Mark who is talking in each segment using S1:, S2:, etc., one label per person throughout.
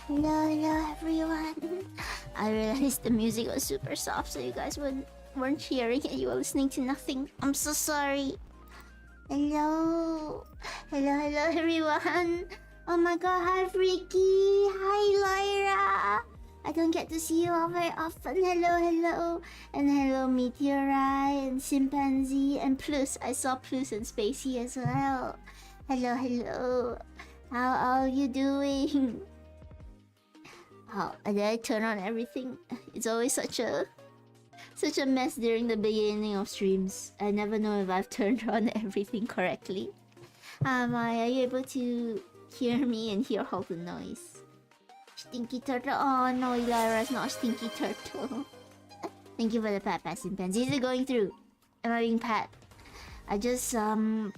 S1: Hello, hello everyone. I realized the music was super soft, so you guys weren't hearing it. You were listening to nothing. I'm so sorry. Hello, hello everyone. Oh my god, hi Ricky, hi Lyra. I don't get to see you all very often. Hello, and hello Meteorite and Chimpanzee and Plus. I saw Plus and Spacey as well. Hello. How are you doing? Oh, did I turn on everything? It's always such a mess during the beginning of streams. I never know if I've turned on everything correctly. Are you able to hear me and hear all the noise? Stinky turtle. Oh no, Lyra's not a stinky turtle. Thank you for the pat, Chimpanzee. Is it going through? Am I being pat? I just had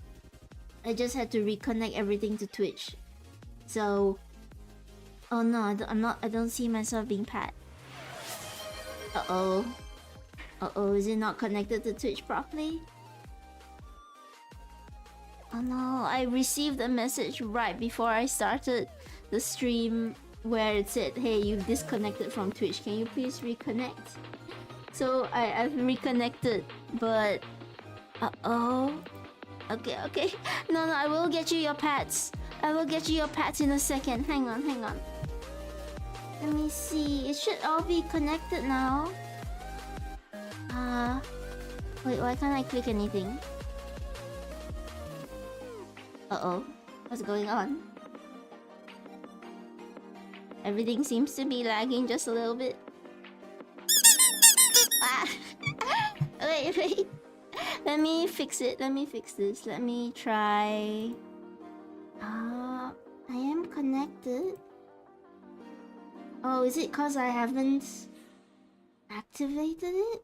S1: to reconnect everything to Twitch. So, oh no, I don't see myself being pat. Uh-oh, is it not connected to Twitch properly? Oh no, I received a message right before I started the stream where it said, hey, you've disconnected from Twitch. Can you please reconnect? So I've reconnected, but... Uh-oh. Okay. No, I will get you your pats. I will get you your pats in a second. Hang on. Let me see. It should all be connected now. Wait, why can't I click anything? Uh-oh. What's going on? Everything seems to be lagging just a little bit. Wait. Let me fix it. Let me fix this. Let me try... I am connected. Oh, is it cause I haven't activated it?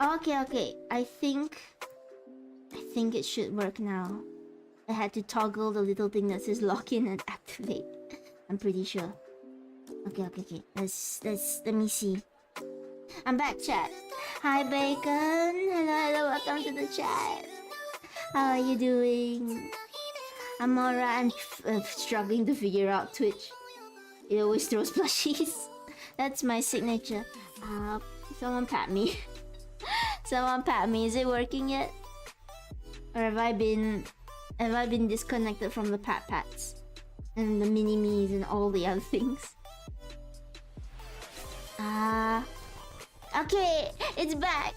S1: Okay. I think it should work now. I had to toggle the little thing that says login and activate. I'm pretty sure. Okay. Let me see. I'm back, chat. Hi, Bacon. Hello. Welcome to the chat. How are you doing? I'm alright. I'm struggling to figure out Twitch. It always throws plushies. That's my signature. Someone pat me. Is it working yet? Or have I been disconnected from the pats and the mini-me's and all the other things? Okay, it's back.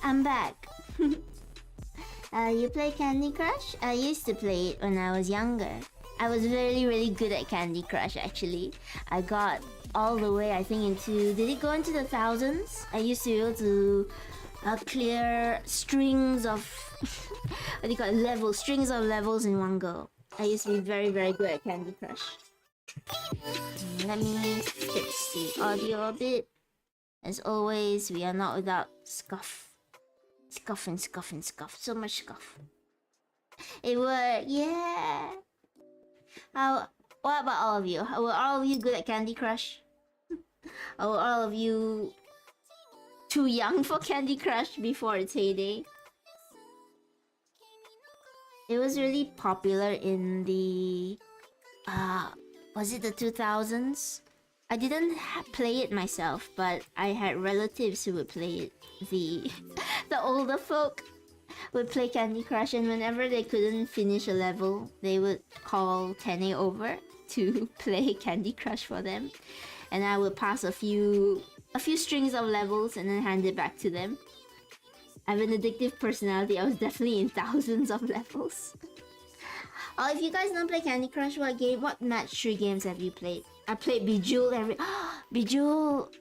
S1: I'm back. You play Candy Crush? I used to play it when I was younger. I was really good at Candy Crush, actually. I got all the way, I think, into... Did it go into the thousands? I used to be able to clear strings of... what do you call it? Levels. Strings of levels in one go. I used to be very good at Candy Crush. Let me fix the audio a bit. As always, we are not without scuff. Scuff. So much scuff. It worked, yeah! What about all of you? Were all of you good at Candy Crush? Or were all of you too young for Candy Crush before its heyday? It was really popular in the... was it the 2000s? I didn't play it myself, but I had relatives who would play it. The older folk would play Candy Crush, and whenever they couldn't finish a level, they would call Tene over to play Candy Crush for them. And I would pass a few strings of levels and then hand it back to them. I have an addictive personality. I was definitely in thousands of levels. Oh, if you guys don't play Candy Crush, what match 3 games have you played? I played Bejeweled Bejeweled!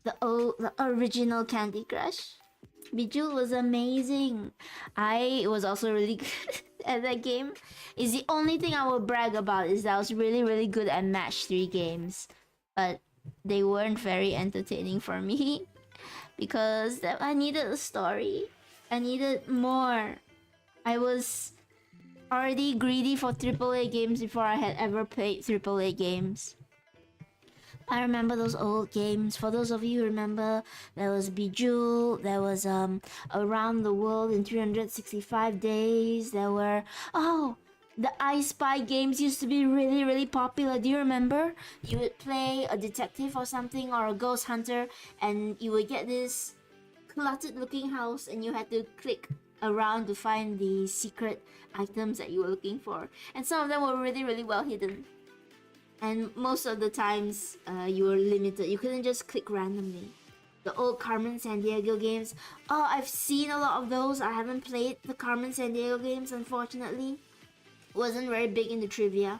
S1: The original Candy Crush. Bejeweled was amazing. I was also really good at that game. It's the only thing I will brag about is that I was really good at match 3 games. But they weren't very entertaining for me. Because I needed a story. I needed more. I was already greedy for AAA games before I had ever played AAA games. I remember those old games. For those of you who remember, there was Bejeweled, there was Around the World in 365 Days, there were... Oh! The I Spy games used to be really, really popular. Do you remember? You would play a detective or something, or a ghost hunter, and you would get this cluttered looking house, and you had to click around to find the secret items that you were looking for. And some of them were really, really well hidden. And most of the times, you were limited. You couldn't just click randomly. The old Carmen Sandiego games. Oh, I've seen a lot of those. I haven't played the Carmen Sandiego games, unfortunately. Wasn't very big into trivia.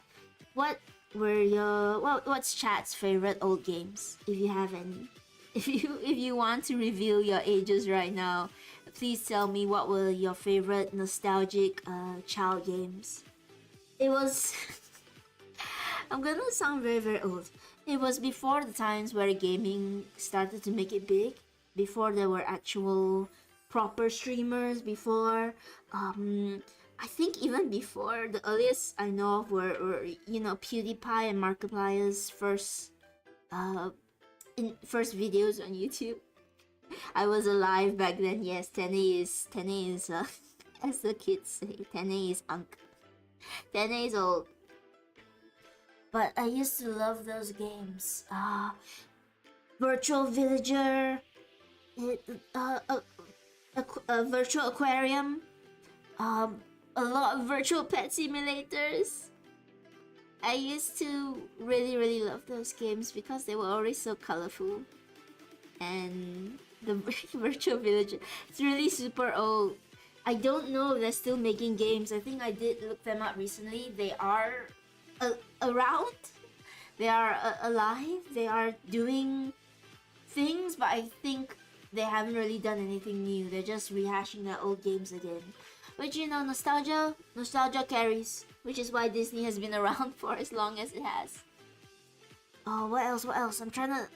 S1: What were your what's chat's favorite old games, if you have any? If you want to reveal your ages right now, please tell me what were your favorite nostalgic child games. It was I'm gonna sound very, very old. It was before the times where gaming started to make it big, before there were actual proper streamers, before I think even before, the earliest I know of were PewDiePie and Markiplier's first videos on YouTube. I was alive back then. Yes, Tene is as the kids say, Tene is Tene is old. But I used to love those games. Virtual Villager, a virtual aquarium, a lot of virtual pet simulators. I used to really, really love those games because they were always so colorful. And the virtual villager, it's really super old. I don't know if they're still making games. I think I did look them up recently. They are around. They are alive. They are doing things, but I think they haven't really done anything new. They're just rehashing their old games again. Which, nostalgia carries. Which is why Disney has been around for as long as it has. Oh, what else? I'm trying to...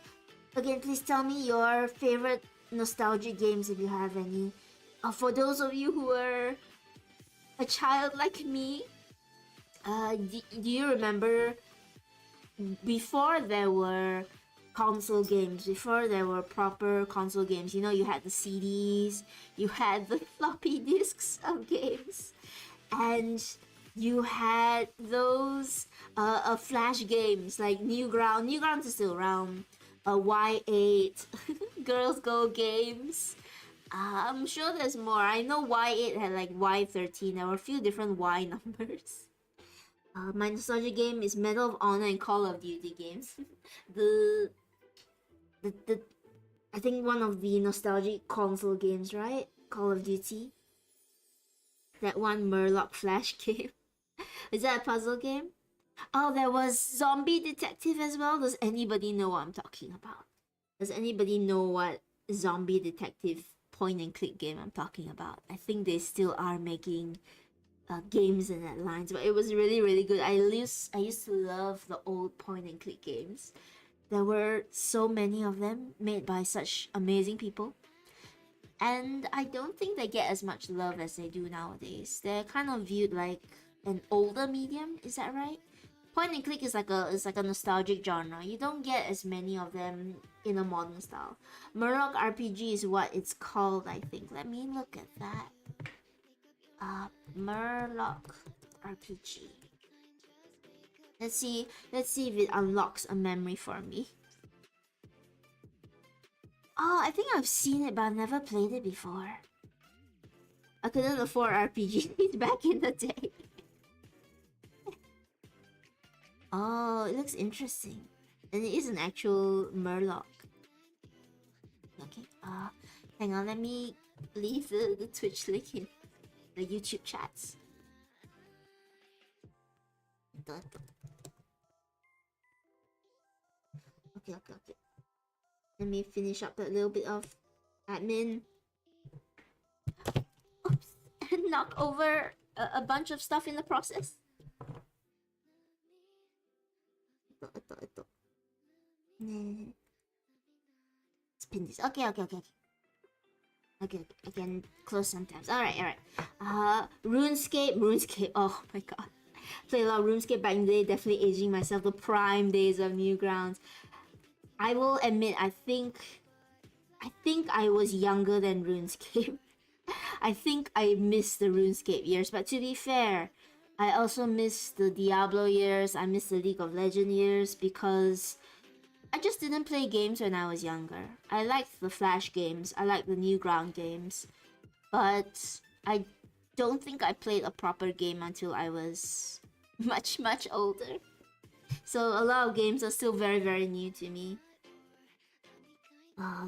S1: Again, please tell me your favorite nostalgic games if you have any. For those of you who were a child like me, do you remember before there were console games, before there were proper console games, you had the CDs, you had the floppy disks of games, and you had those flash games like Newgrounds is still around, Y8, Girls Go games. I'm sure there's more. I know Y8 had like Y13. There were a few different Y numbers. My nostalgia game is Medal of Honor and Call of Duty games. the I think one of the nostalgic console games, right? Call of Duty. That one Murloc Flash game. Is that a puzzle game? Oh, there was Zombie Detective as well. Does anybody know what I'm talking about? Does anybody know what Zombie Detective point and click game I'm talking about? I think they still are making games in that lines, but it was really, really good. I used to love the old point and click games. There were so many of them made by such amazing people, and I don't think they get as much love as they do nowadays. They're kind of viewed like an older medium. Is that right? Point and click is like a nostalgic genre. You don't get as many of them in a modern style. Murloc RPG is what it's called, I think. Let me look at that. Murloc RPG. Let's see if it unlocks a memory for me. Oh, I think I've seen it, but I've never played it before. I couldn't afford RPGs back in the day. Oh, it looks interesting. And it is an actual Murloc. Okay, hang on, let me leave the Twitch link in the YouTube chats. Okay. Let me finish up that little bit of admin. Oops, and knock over a bunch of stuff in the process. Spin this. Okay. Okay, I can close sometimes. Alright. RuneScape. Oh my god. Played a lot of RuneScape back in the day, definitely aging myself. The prime days of Newgrounds. I will admit, I think I was younger than RuneScape. I think I missed the RuneScape years, but to be fair, I also miss the Diablo years. I miss the League of Legends years because I just didn't play games when I was younger. I liked the Flash games. I liked the Newground games, but I don't think I played a proper game until I was much older. So a lot of games are still very new to me.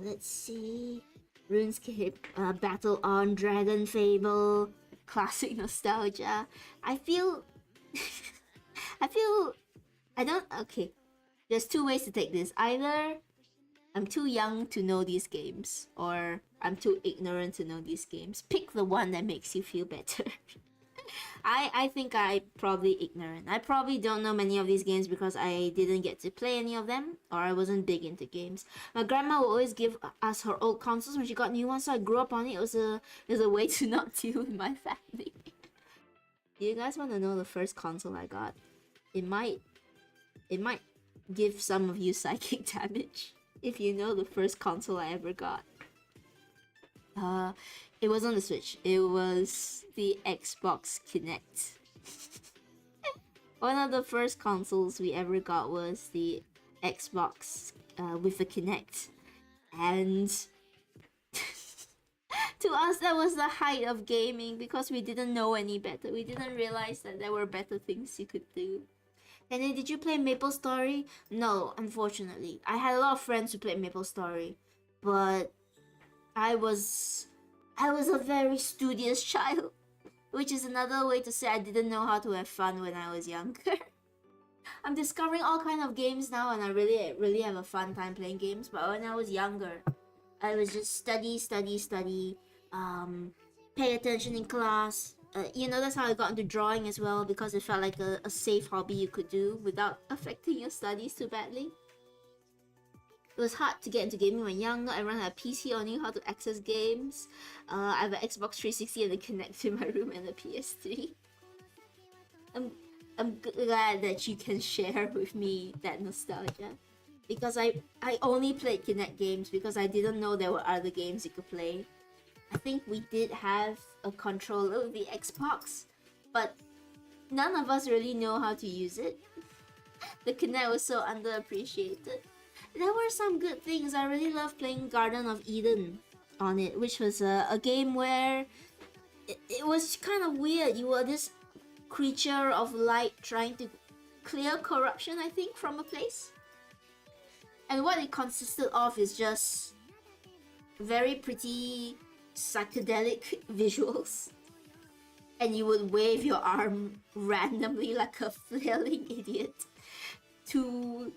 S1: Let's see. RuneScape, Battle on Dragon Fable, classic nostalgia. I feel I don't okay. There's two ways to take this. Either I'm too young to know these games, or I'm too ignorant to know these games. Pick the one that makes you feel better. I think I probably ignorant. I probably don't know many of these games because I didn't get to play any of them, or I wasn't big into games. My grandma would always give us her old consoles when she got new ones, so I grew up on it. It was a way to not deal with my family. Do you guys want to know the first console I got? It might give some of you psychic damage if you know the first console I ever got. It wasn't the Switch. It was the Xbox Kinect. One of the first consoles we ever got was the Xbox with the Kinect, and to us that was the height of gaming because we didn't know any better. We didn't realize that there were better things you could do. And then, did you play MapleStory? No, unfortunately. I had a lot of friends who played MapleStory, but I was a very studious child, which is another way to say I didn't know how to have fun when I was younger. I'm discovering all kind of games now, and I really have a fun time playing games. But when I was younger, I was just study, pay attention in class. That's how I got into drawing as well, because it felt like a safe hobby you could do without affecting your studies too badly. It was hard to get into gaming when young. Not everyone had a PC or knew how to access games. I have an Xbox 360 and a Kinect in my room and a PS3. I'm glad that you can share with me that nostalgia, because I only played Kinect games because I didn't know there were other games you could play. I think we did have a controller with the Xbox, but none of us really know how to use it. The Kinect was so underappreciated. There were some good things. I really loved playing Garden of Eden on it, which was a game where it was kind of weird. You were this creature of light trying to clear corruption, I think, from a place. And what it consisted of is just very pretty psychedelic visuals. And you would wave your arm randomly like a flailing idiot to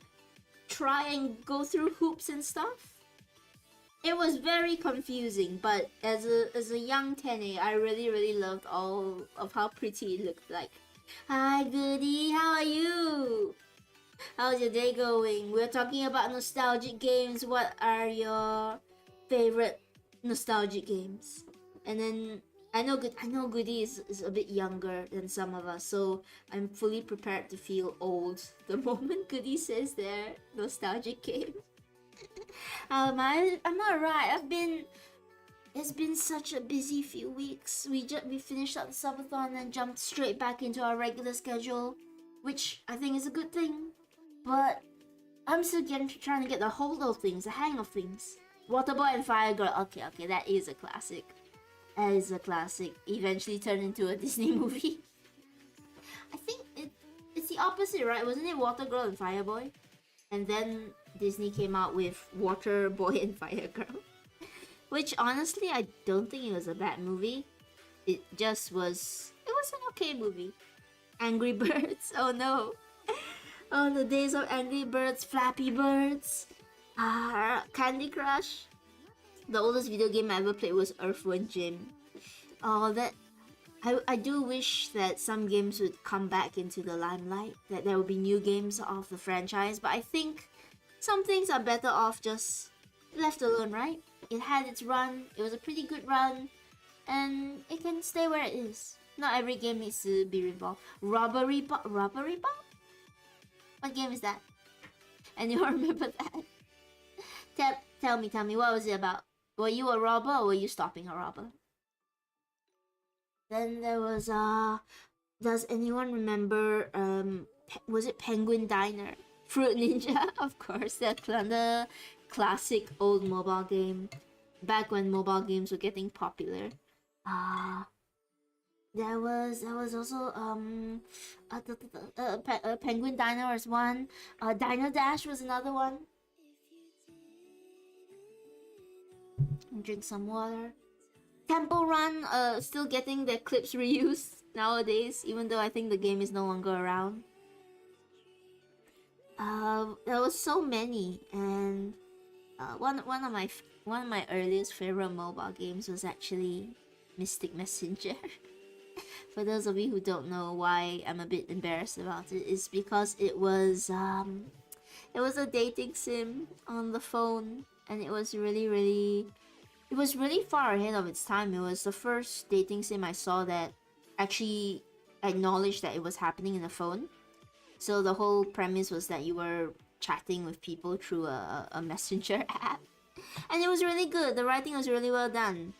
S1: try and go through hoops and stuff. It was very confusing, but as a young Tene, I really loved all of how pretty it looked like. Hi Goody, how are you? How's your day going? We're talking about nostalgic games. What are your favorite nostalgic games? And then I know Goody is a bit younger than some of us, so I'm fully prepared to feel old the moment Goody says their nostalgic game. I'm alright. It's been such a busy few weeks. We finished up the subathon and jumped straight back into our regular schedule, which I think is a good thing. But I'm still trying to get the hold of things, the hang of things. Waterboy and Fire Girl. Okay, that is a classic. That is a classic. Eventually turned into a Disney movie. I think it's the opposite, right? Wasn't it Water Girl and Fire Boy? And then Disney came out with Water Boy and Fire Girl. Which honestly, I don't think it was a bad movie. It was an okay movie. Angry Birds. Oh no. Oh, the days of Angry Birds, Flappy Birds, Candy Crush. The oldest video game I ever played was Earthworm Jim. Oh, I do wish that some games would come back into the limelight, that there would be new games of the franchise, but I think some things are better off just left alone, right? It had its run, it was a pretty good run, and it can stay where it is. Not every game needs to be revolved. Robbery Bot? What game is that? Anyone remember that? Tell me, what was it about? Were you a robber or were you stopping a robber? Then there was Does anyone remember was it Penguin Diner? Fruit Ninja, of course, the classic old mobile game back when mobile games were getting popular. Uh there was also Penguin Diner was one. Dino Dash was another one. Drink some water. Temple Run, still getting their clips reused nowadays, even though I think the game is no longer around. There was so many, and one of my earliest favorite mobile games was actually Mystic Messenger. For those of you who don't know why I'm a bit embarrassed about it, is because it was a dating sim on the phone, and it was really far ahead of its time. It was the first dating sim I saw that actually acknowledged that it was happening in the phone. So the whole premise was that you were chatting with people through a messenger app. And it was really good. The writing was really well done.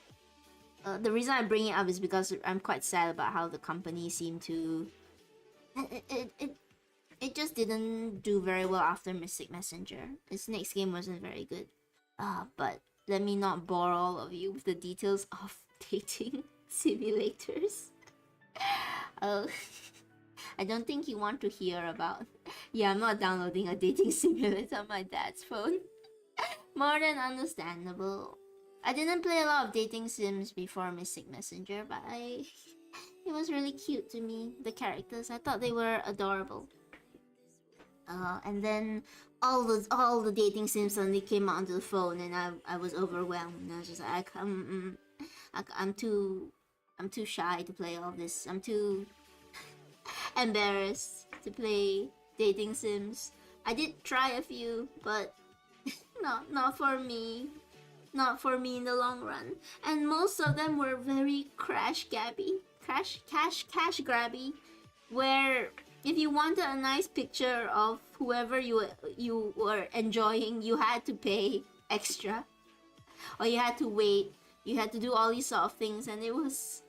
S1: The reason I bring it up is because I'm quite sad about how the company seemed to... It just didn't do very well after Mystic Messenger. Its next game wasn't very good. But let me not bore all of you with the details of dating simulators. Oh, I don't think you want to hear about... Yeah, I'm not downloading a dating simulator on my dad's phone. More than understandable. I didn't play a lot of dating sims before Mystic Messenger, but it was really cute to me, the characters. I thought they were adorable. And then all the dating sims suddenly came out onto the phone, and I was overwhelmed. I was just like, I'm too shy to play all this. I'm too embarrassed to play dating sims. I did try a few, but not for me. Not for me in the long run. And most of them were very cash grabby, where if you wanted a nice picture of whoever you were enjoying, you had to pay extra, or you had to wait. You had to do all these sort of things, and it was...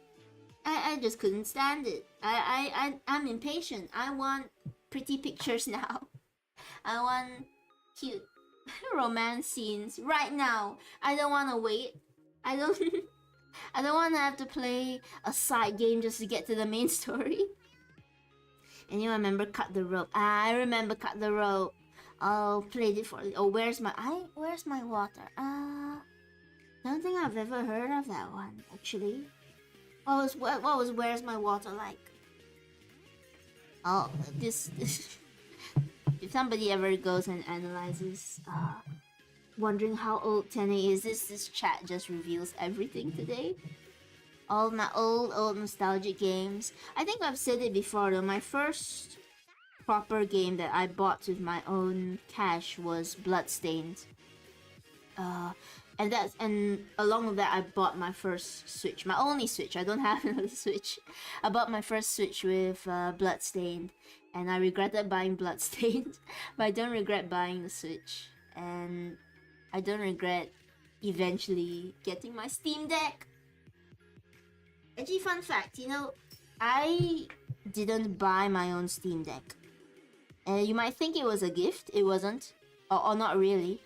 S1: I just couldn't stand it. I'm impatient. I want pretty pictures now. I want cute romance scenes right now. I don't want to wait. I don't I don't want to have to play a side game just to get to the main story. And you remember Cut the Rope? I remember Cut the Rope. Oh, played it for... Oh, where's my water? Don't think I've ever heard of that one, actually. What was Where's My Water like? Oh, this if somebody ever goes and analyzes, wondering how old Tene is, this chat just reveals everything today. All my old nostalgic games. I think I've said it before though, my first proper game that I bought with my own cash was Bloodstained. And along with that I bought my first Switch, my only Switch. I don't have another Switch. I bought my first Switch with Bloodstained, and I regretted buying Bloodstained, but I don't regret buying the Switch, and I don't regret eventually getting my Steam Deck. Actually, fun fact, I didn't buy my own Steam Deck. And you might think it was a gift. It wasn't, or not really.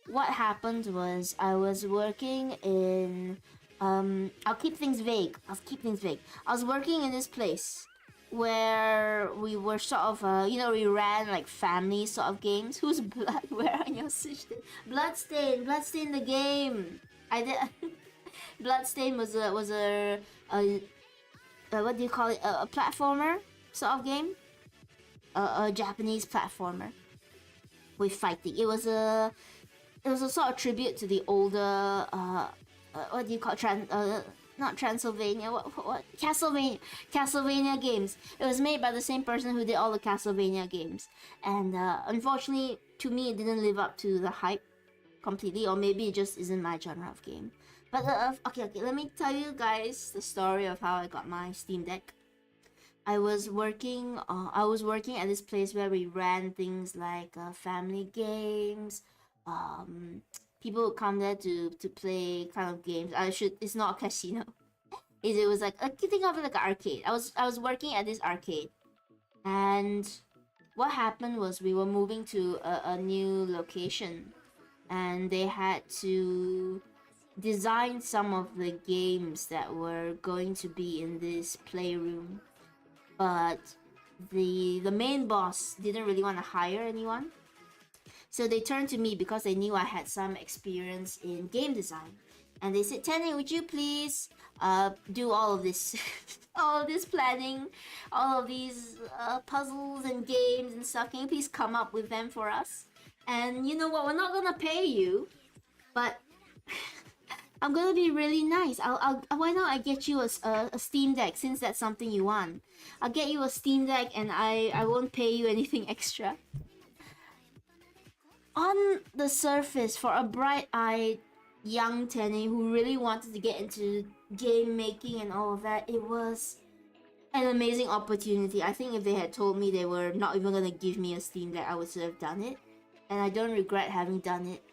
S1: What happened was I was working in... I'll keep things vague. I was working in this place where we were sort of, we ran like family sort of games. Whose blood? Where on your Switch? Bloodstain the game. I did. Bloodstain was a what do you call it? A platformer sort of game. A Japanese platformer with fighting. It was a sort of tribute to the older what do you call not Transylvania, what Castlevania games. It was made by the same person who did all the Castlevania games, and unfortunately to me it didn't live up to the hype completely, or maybe it just isn't my genre of game. But okay, let me tell you guys the story of how I got my Steam Deck. I was working at this place where we ran things like family games. People would come there to play kind of games. It's not a casino. is it was like think of it like an arcade. I was working at this arcade, and what happened was we were moving to a new location, and they had to design some of the games that were going to be in this playroom, but the main boss didn't really want to hire anyone, so they turned to me because they knew I had some experience in game design, and they said, Tene, would you please do all of this all of this planning, all of these puzzles and games and stuff, can you please come up with them for us? And you know what, we're not gonna pay you, but I'm gonna be really nice. I'll why not I get you a Steam Deck, since that's something you want. I'll get you a Steam Deck and I won't pay you anything extra. On the surface, for a bright-eyed young Tene who really wanted to get into game making and all of that, it was an amazing opportunity. I think if they had told me they were not even gonna give me a Steam Deck, I would have done it. And I don't regret having done it.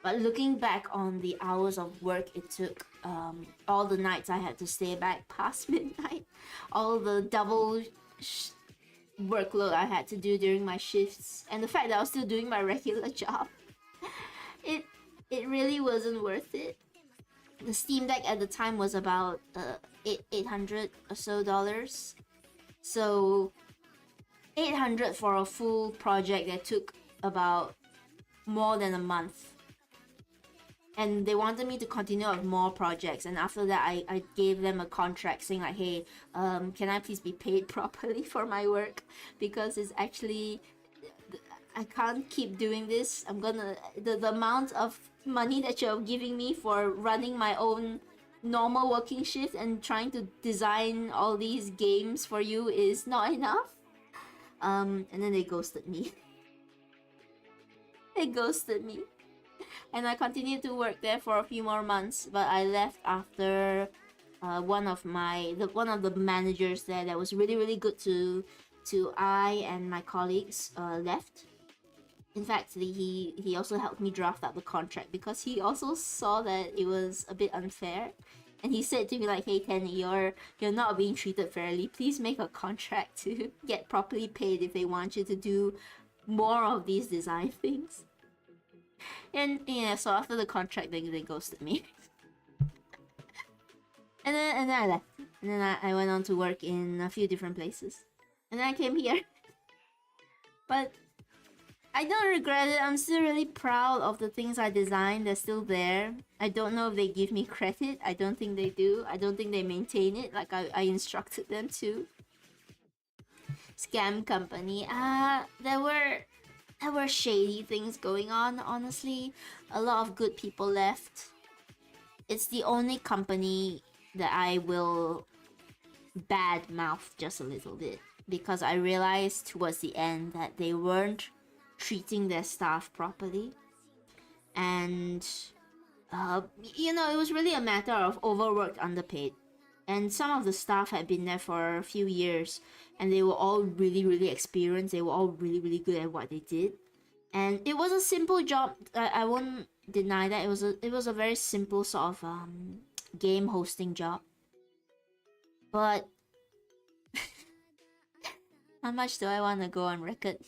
S1: But looking back on the hours of work it took, all the nights I had to stay back past midnight, all the double workload I had to do during my shifts, and the fact that I was still doing my regular job, it really wasn't worth it. The Steam Deck at the time was about $800 or so dollars. So $800 for a full project that took about more than a month. And they wanted me to continue with more projects, and after that I gave them a contract saying like, hey, can I please be paid properly for my work, because it's actually, I can't keep doing this. I'm gonna, the amount of money that you're giving me for running my own normal working shift and trying to design all these games for you is not enough. And then they ghosted me. They ghosted me. And I continued to work there for a few more months, but I left after one of the managers there that was really good to I and my colleagues left. In fact, he also helped me draft up the contract because he also saw that it was a bit unfair, and he said to me like, hey Tene, you're not being treated fairly. Please make a contract to get properly paid if they want you to do more of these design things. And yeah, so after the contract, they ghosted me. and then I left. And then I went on to work in a few different places. And then I came here. But I don't regret it. I'm still really proud of the things I designed. They're still there. I don't know if they give me credit. I don't think they do. I don't think they maintain it like I instructed them to. Scam company. There were shady things going on, honestly. A lot of good people left. It's the only company that I will badmouth just a little bit, because I realized towards the end that they weren't treating their staff properly. And, you know, it was really a matter of overworked, underpaid. And some of the staff had been there for a few years, and they were all really experienced. They were all really good at what they did, and it was a simple job. I won't deny that it was a very simple sort of game hosting job. But how much do I want to go on record?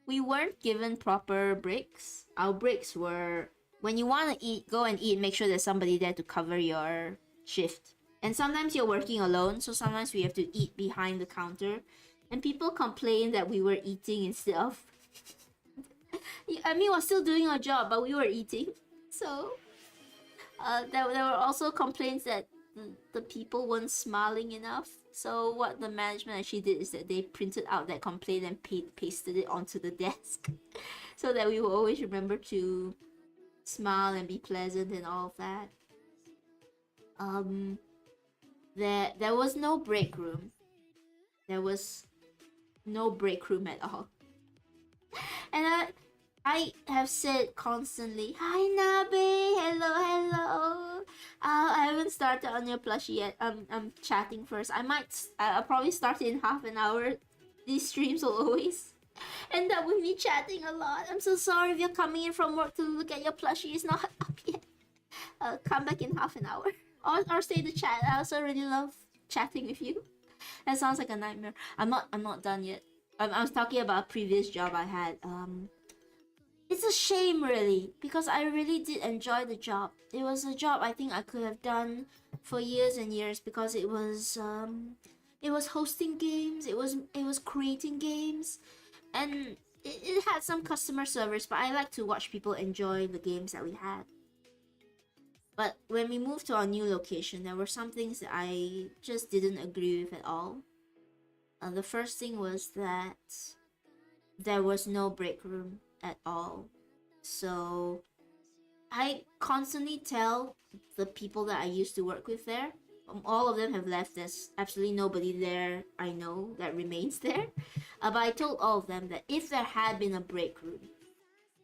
S1: We weren't given proper breaks. Our breaks were, when you want to eat, go and eat. Make sure there's somebody there to cover your shift. And sometimes you're working alone, so sometimes we have to eat behind the counter. And people complain that we were eating instead of... I mean, we're still doing our job, but we were eating. So, there were also complaints that the people weren't smiling enough. So what the management actually did is that they printed out that complaint and pasted it onto the desk. So that we will always remember to smile and be pleasant and all of that. There was no break room. There was no break room at all. And I have said constantly, hi Nabe, hello. I haven't started on your plushie yet. I'm chatting first. I'll probably start in half an hour. These streams will always end up with me chatting a lot. I'm so sorry if you're coming in from work to look at your plushie. It's not up yet. Come back in half an hour. or stay to chat. I also really love chatting with you. That sounds like a nightmare. I'm not done yet. I was talking about a previous job I had. It's a shame really because I really did enjoy the job. It was a job I think I could have done for years and years because it was hosting games, it was creating games, and it had some customer service, but I like to watch people enjoy the games that we had. But when we moved to our new location, there were some things that I just didn't agree with at all. The first thing was that there was no break room at all. So I constantly tell the people that I used to work with there, all of them have left. There's absolutely nobody there I know that remains there. But I told all of them that if there had been a break room,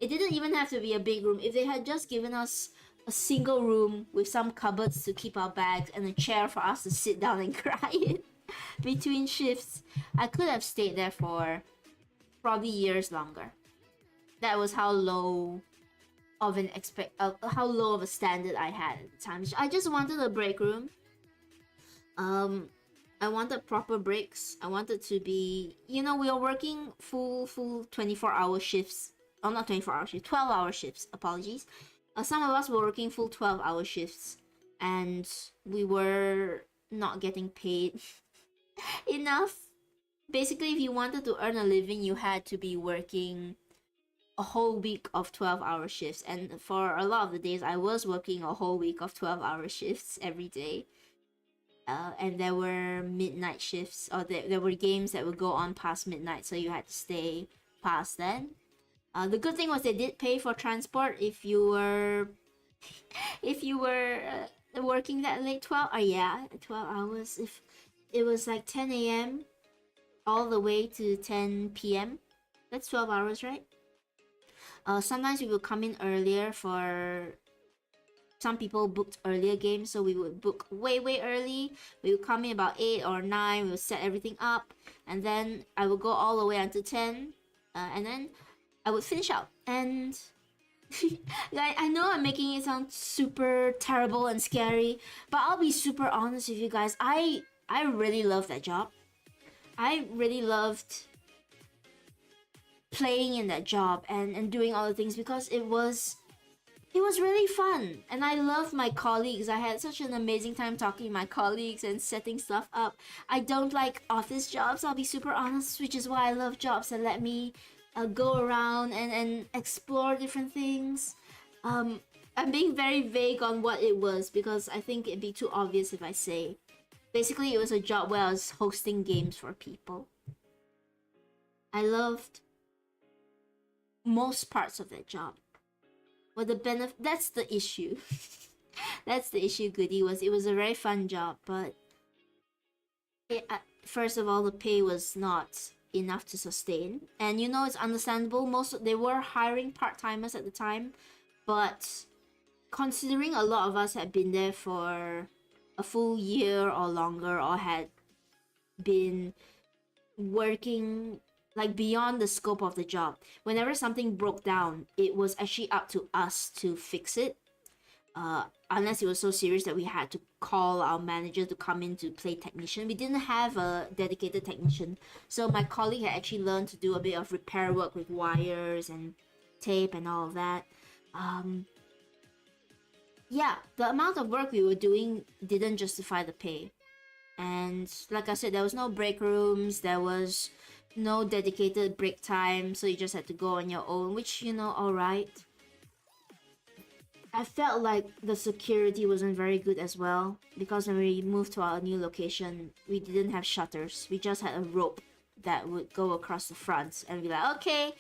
S1: it didn't even have to be a big room. If they had just given us a single room with some cupboards to keep our bags and a chair for us to sit down and cry in between shifts, I could have stayed there for probably years longer. That was how low of an how low of a standard I had at the time. I just wanted a break room. Um, I wanted proper breaks. I wanted to be, we are working full 24-hour shifts. Oh, not 24-hour shifts, 12-hour shifts. Apologies. Some of us were working full 12-hour shifts, and we were not getting paid enough. Basically, if you wanted to earn a living, you had to be working a whole week of 12-hour shifts, and for a lot of the days I was working a whole week of 12-hour shifts every day. And there were midnight shifts, or there were games that would go on past midnight, so you had to stay past then. The good thing was they did pay for transport if you were if you were working that late. 12 yeah, 12 hours. If it was like 10 a.m all the way to 10 p.m, that's 12 hours, right? Sometimes we would come in earlier. For some people booked earlier games, so we would book way early. We would come in about 8 or 9. We would set everything up, and then I would go all the way until 10, and then I would finish out. And I know I'm making it sound super terrible and scary, but I'll be super honest with you guys. I really love that job. I really loved playing in that job and doing all the things because it was really fun, and I love my colleagues. I had such an amazing time talking to my colleagues and setting stuff up. I don't like office jobs, I'll be super honest, which is why I love jobs that let me go around and explore different things. I'm being very vague on what it was because I think it'd be too obvious if I say. Basically, it was a job where I was hosting games for people. I loved most parts of that job. Well, that's the issue. That's the issue, Goody, it was a very fun job, but first of all, the pay was not enough to sustain. And it's understandable. They were hiring part-timers at the time, but considering a lot of us had been there for a full year or longer, or had been working like beyond the scope of the job, whenever something broke down, it was actually up to us to fix it. Unless it was so serious that we had to call our manager to come in to play technician. We didn't have a dedicated technician, so my colleague had actually learned to do a bit of repair work with wires and tape and all of that. Yeah, the amount of work we were doing didn't justify the pay. And like I said, there was no break rooms, there was no dedicated break time, so you just had to go on your own, which, alright. I felt like the security wasn't very good as well, because when we moved to our new location, we didn't have shutters. We just had a rope that would go across the front, and be like, okay,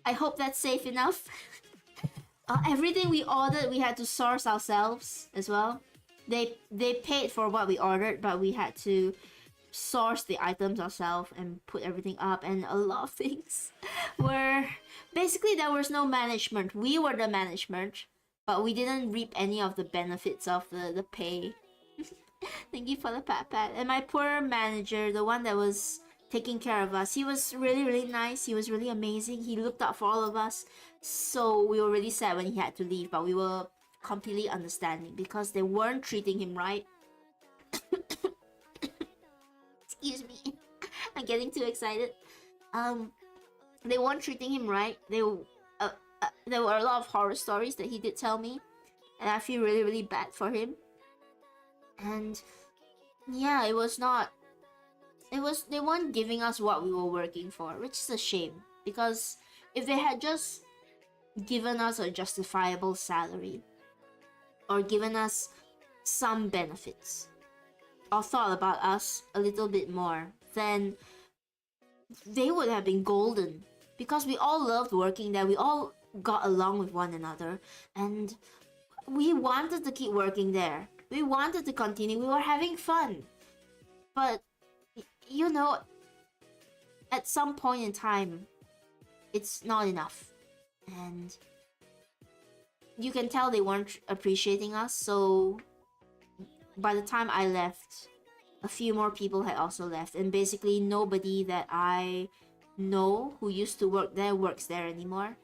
S1: I hope that's safe enough. Everything we ordered, we had to source ourselves as well. They paid for what we ordered, but we had to source the items ourselves and put everything up, and a lot of things were basically, there was no management. We were the management, but we didn't reap any of the benefits of the pay. Thank you for the pat. And my poor manager, the one that was taking care of us, he was really nice. He was really amazing. He looked out for all of us, so we were really sad when he had to leave, but we were completely understanding because they weren't treating him right. Excuse me. I'm getting too excited. They weren't treating him right. There were a lot of horror stories that he did tell me, and I feel really, really bad for him. And yeah, it was not. They weren't giving us what we were working for, which is a shame. Because if they had just given us a justifiable salary, or given us some benefits, or thought about us a little bit more, then they would have been golden. Because we all loved working there, we all got along with one another, and we wanted to keep working there. We wanted to continue, we were having fun. But, you know, at some point in time, it's not enough. And you can tell they weren't appreciating us, so by the time I left, a few more people had also left, and basically nobody that I know who used to work there works there anymore.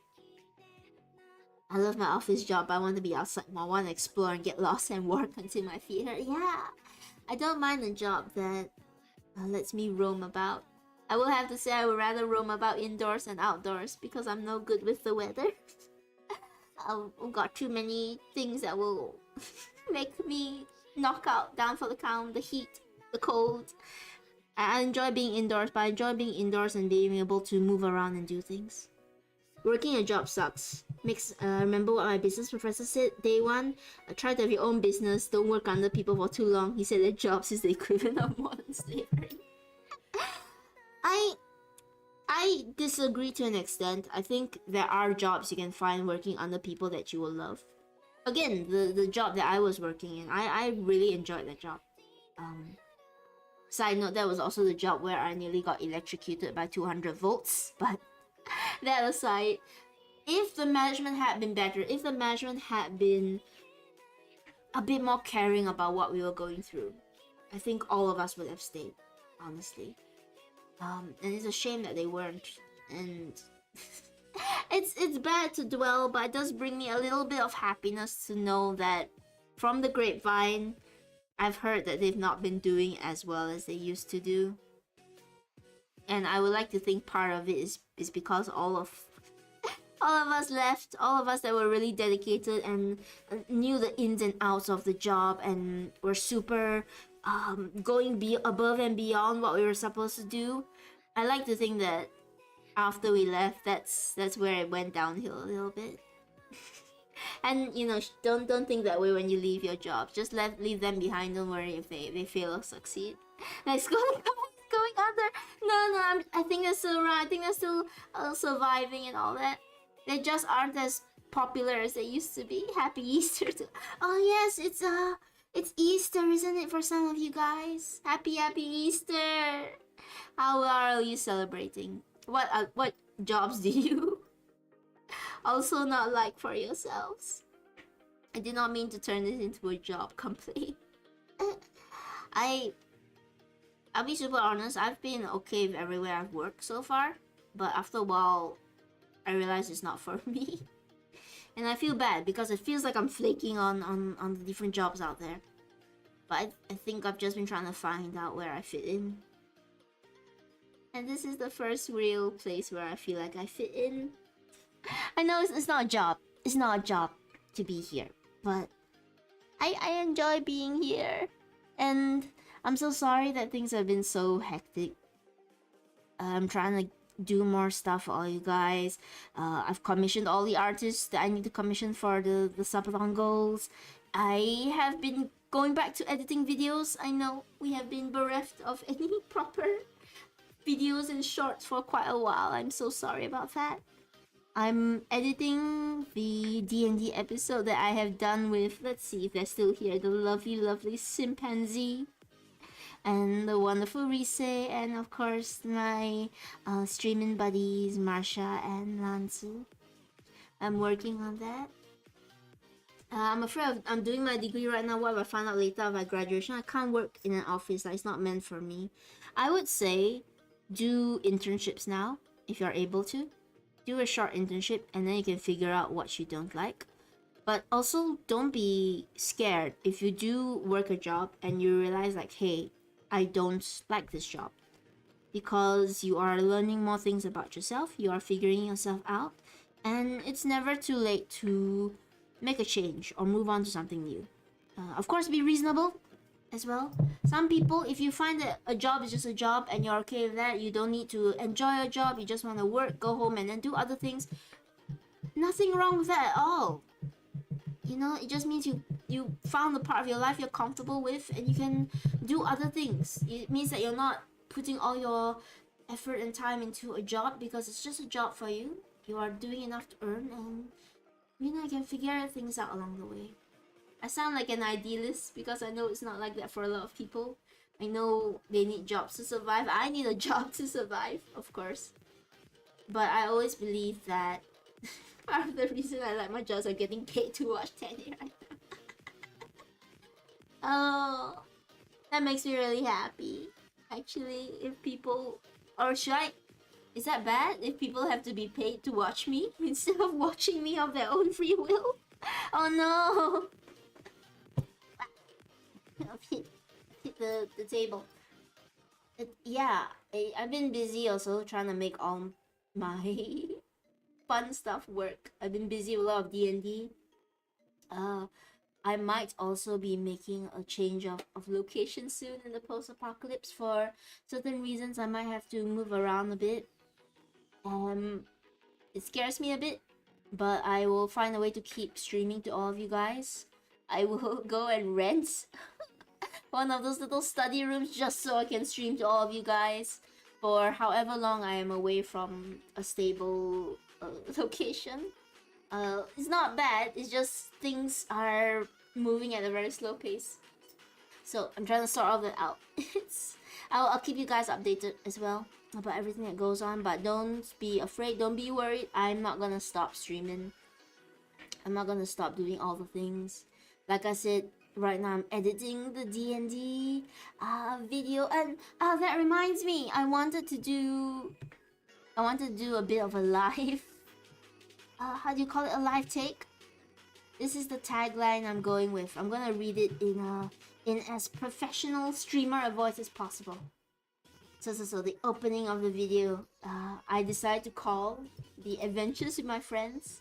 S1: I love my office job. I want to be outside more. I want to explore and get lost and work until my feet hurt. Yeah, I don't mind a job that lets me roam about. I will have to say I would rather roam about indoors than outdoors because I'm no good with the weather. I've got too many things that will make me knock out down for the count. The heat, the cold. I enjoy being indoors, but I enjoy being indoors and being able to move around and do things. Working a job sucks. Remember what my business professor said day one? Try to have your own business. Don't work under people for too long. He said that jobs is the equivalent of modern slavery. I disagree to an extent. I think there are jobs you can find working under people that you will love. Again, the job that I was working in, I really enjoyed that job. Side note, that was also the job where I nearly got electrocuted by 200 volts. But that aside, if the management had been better, if the management had been a bit more caring about what we were going through, I think all of us would have stayed, honestly. And it's a shame that they weren't. And it's bad to dwell, but it does bring me a little bit of happiness to know that from the grapevine, I've heard that they've not been doing as well as they used to do. And I would like to think part of it is because all of us left, all of us that were really dedicated and knew the ins and outs of the job and were super going above and beyond what we were supposed to do. I like to think that after we left, that's where it went downhill a little bit. And you know, don't think that way when you leave your job. Just leave them behind. Don't worry if they fail or succeed. Like going under. No, I think they're still around. I think they're still surviving and all that. They just aren't as popular as they used to be. Happy Easter to. Oh yes, it's Easter, isn't it, for some of you guys? Happy Easter! How are you celebrating? What jobs do you also not like for yourselves? I did not mean to turn this into a job complaint. I'll be super honest, I've been okay with everywhere I've worked so far, but after a while, I realized it's not for me. And I feel bad because it feels like I'm flaking on the different jobs out there. But I think I've just been trying to find out where I fit in. And this is the first real place where I feel like I fit in. I know it's not a job. It's not a job to be here. But I enjoy being here. And I'm so sorry that things have been so hectic. I'm trying to do more stuff for all you guys. I've commissioned all the artists that I need to commission for the subathon goals. I have been going back to editing videos. I know we have been bereft of any proper videos and shorts for quite a while. I'm so sorry about that. I'm editing the D&D episode that I have done with, let's see if they're still here, the lovely Simpanzee and the wonderful Rise, and of course my streaming buddies Marsha and Lansu. I'm working on that. I'm afraid I'm doing my degree right now. What if I find out later of my graduation? I can't work in an office. It's not meant for me. I would say do internships now if you're able to. Do a short internship and then you can figure out what you don't like. But also don't be scared if you do work a job and you realize like, hey, I don't like this job, because you are learning more things about yourself, you are figuring yourself out, and it's never too late to make a change or move on to something new. Of course, be reasonable as well. Some people, if you find that a job is just a job and you're okay with that, you don't need to enjoy your job, you just want to work, go home, and then do other things. Nothing wrong with that at all. You know, it just means you found the part of your life you're comfortable with, and you can do other things. It means that you're not putting all your effort and time into a job because it's just a job for you. You are doing enough to earn, and you know, you can figure things out along the way. I sound like an idealist because I know it's not like that for a lot of people. I know they need jobs to survive. I need a job to survive, of course. But I always believe that part of the reason I like my jobs are getting paid to watch Tene right now. Oh, that makes me really happy. Actually, if people... Or should I... Is that bad if people have to be paid to watch me instead of watching me of their own free will? Oh no! I've hit the table. Yeah, I've been busy also trying to make all my fun stuff work. I've been busy with a lot of D&D. I might also be making a change of location soon in the post-apocalypse. For certain reasons, I might have to move around a bit. It scares me a bit, but I will find a way to keep streaming to all of you guys. I will go and rent one of those little study rooms just so I can stream to all of you guys for however long I am away from a stable location. It's not bad, it's just things are moving at a very slow pace. So I'm trying to sort all that out. I'll keep you guys updated as well about everything that goes on, but don't be afraid, don't be worried. I'm not gonna stop streaming. I'm not gonna stop doing all the things. Like I said, right now I'm editing the D&D video, and that reminds me, I wanted to do a bit of a live how do you call it, a live take? This is the tagline I'm going with. I'm gonna read it in as professional streamer a voice as possible. So the opening of the video, I decided to call the adventures with my friends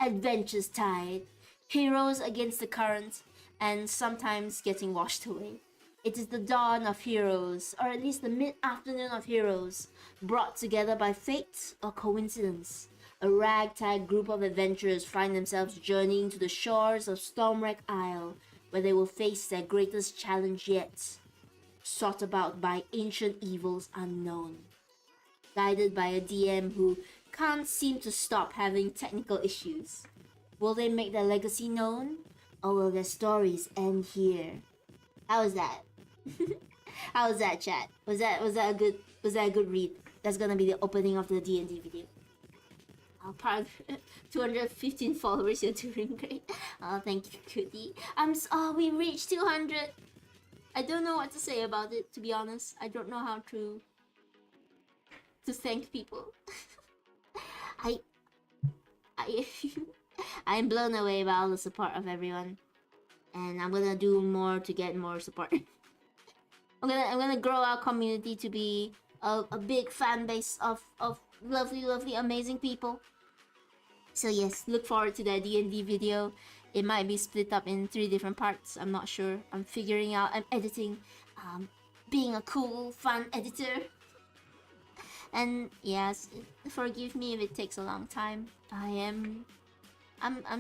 S1: Adventures Tide, heroes against the current, and sometimes getting washed away. It is the dawn of heroes, or at least the mid-afternoon of heroes, brought together by fate or coincidence. A ragtag group of adventurers find themselves journeying to the shores of Stormwreck Isle, where they will face their greatest challenge yet, sought about by ancient evils unknown. Guided by a DM who can't seem to stop having technical issues. Will they make their legacy known, or will their stories end here? How was that? How was that, chat? Was that a good read? That's gonna be the opening of the D&D video. Part 215 followers, you're doing great. Oh, thank you, Goody. We reached 200. I don't know what to say about it, to be honest. I don't know how to thank people. I'm blown away by all the support of everyone, and I'm gonna do more to get more support. I'm gonna grow our community to be a big fan base of lovely, amazing people. So yes, look forward to that D&D video. It might be split up in 3 different parts. I'm not sure. I'm figuring out. I'm editing. Being a cool, fun editor. And yes, forgive me if it takes a long time. I'm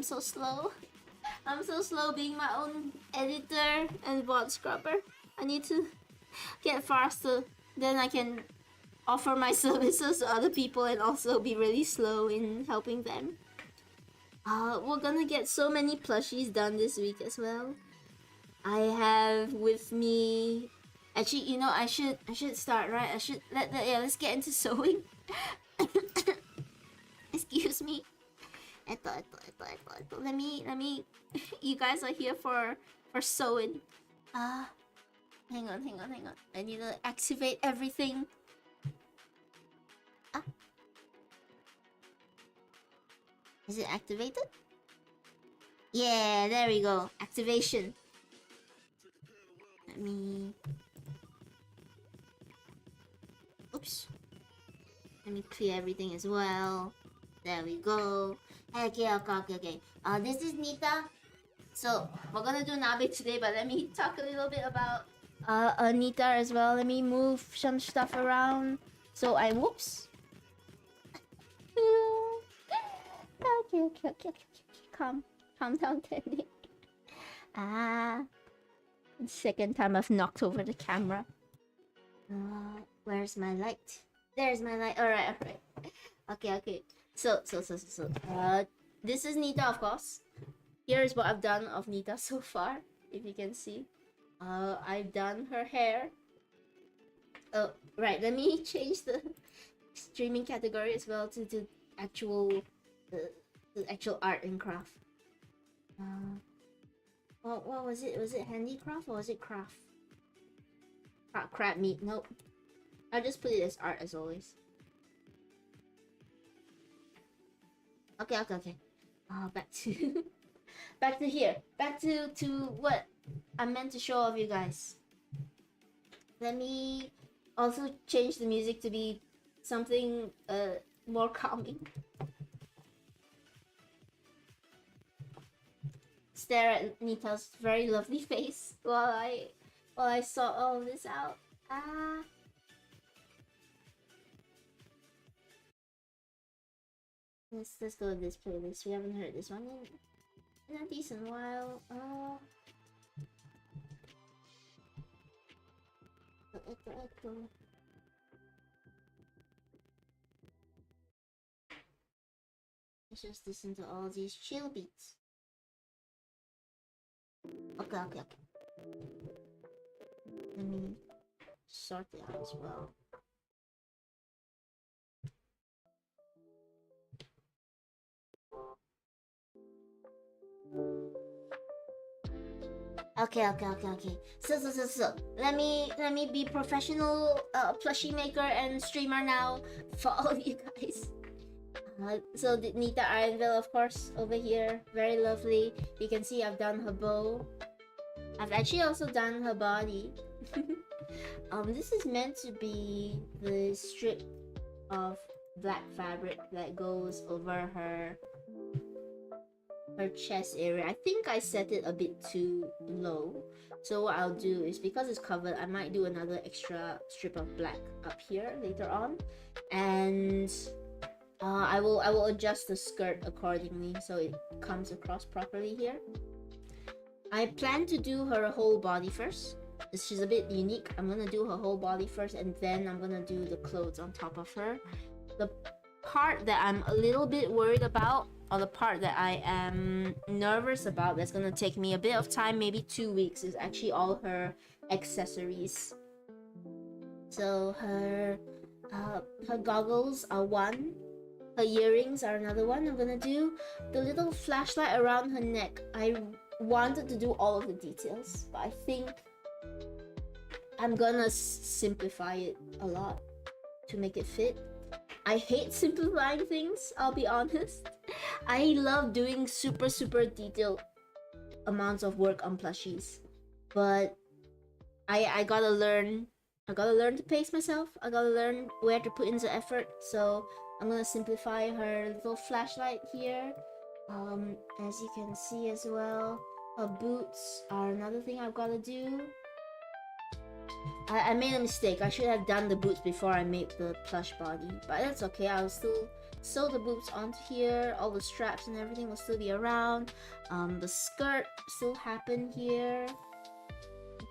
S1: so slow. I'm so slow being my own editor and bot scrubber. I need to get faster. Then I can offer my services to other people and also be really slow in helping them. We're gonna get so many plushies done this week as well. I have with me... Actually, you know, I should start, right? I should... let's get into sewing. Excuse me. Let me... You guys are here for sewing. Hang on. I need to activate everything. Is it activated? Yeah, there we go. Activation. Let me... Oops. Let me clear everything as well. There we go. Okay. This is Nita. So, we're gonna do Nabe today, but let me talk a little bit about Nita as well. Let me move some stuff around. So, whoops. Okay. Calm down, Tene. Second time I've knocked over the camera. Where's my light? There's my light. Alright. Okay. So, this is Nita, of course. Here's what I've done of Nita so far, if you can see. I've done her hair. Oh, right. Let me change the streaming category as well to actual the actual art and craft. What was it? Was it handicraft or was it craft? Crab meat. Nope. I'll just put it as art as always. Okay. Back to back to here. Back to what I meant to show of you guys. Let me also change the music to be something more calming. Stare at Nita's very lovely face while I sort all this out. Let's go to this playlist. We haven't heard this one in a decent while. Echo. Let's just listen to all these chill beats. Okay. Let me sort it out as well. Okay. So let me be professional plushie maker and streamer now for all of you guys. So the Nita Ironville, of course, over here, very lovely. You can see I've done her bow. I've actually also done her body. This is meant to be the strip of black fabric that goes over her chest area. I think I set it a bit too low. So what I'll do is, because it's covered, I might do another extra strip of black up here later on, and I will adjust the skirt accordingly so it comes across properly here. I plan to do her whole body first. She's a bit unique. I'm gonna do her whole body first, and then I'm gonna do the clothes on top of her. The part that I'm a little bit worried about, or the part that I am nervous about, that's gonna take me a bit of time, maybe 2 weeks, is actually all her accessories. So her goggles are one. Her earrings are another one. I'm gonna do the little flashlight around her neck. I wanted to do all of the details, but I think I'm gonna simplify it a lot to make it fit. I hate simplifying things, I'll be honest. I love doing super detailed amounts of work on plushies, but I gotta learn to pace myself. I gotta learn where to put in the effort. So I'm gonna simplify her little flashlight here. As you can see as well, her boots are another thing I've gotta do. I made a mistake. I should have done the boots before I made the plush body, but that's okay. I'll still sew the boots onto here. All the straps and everything will still be around. The skirt still happen here.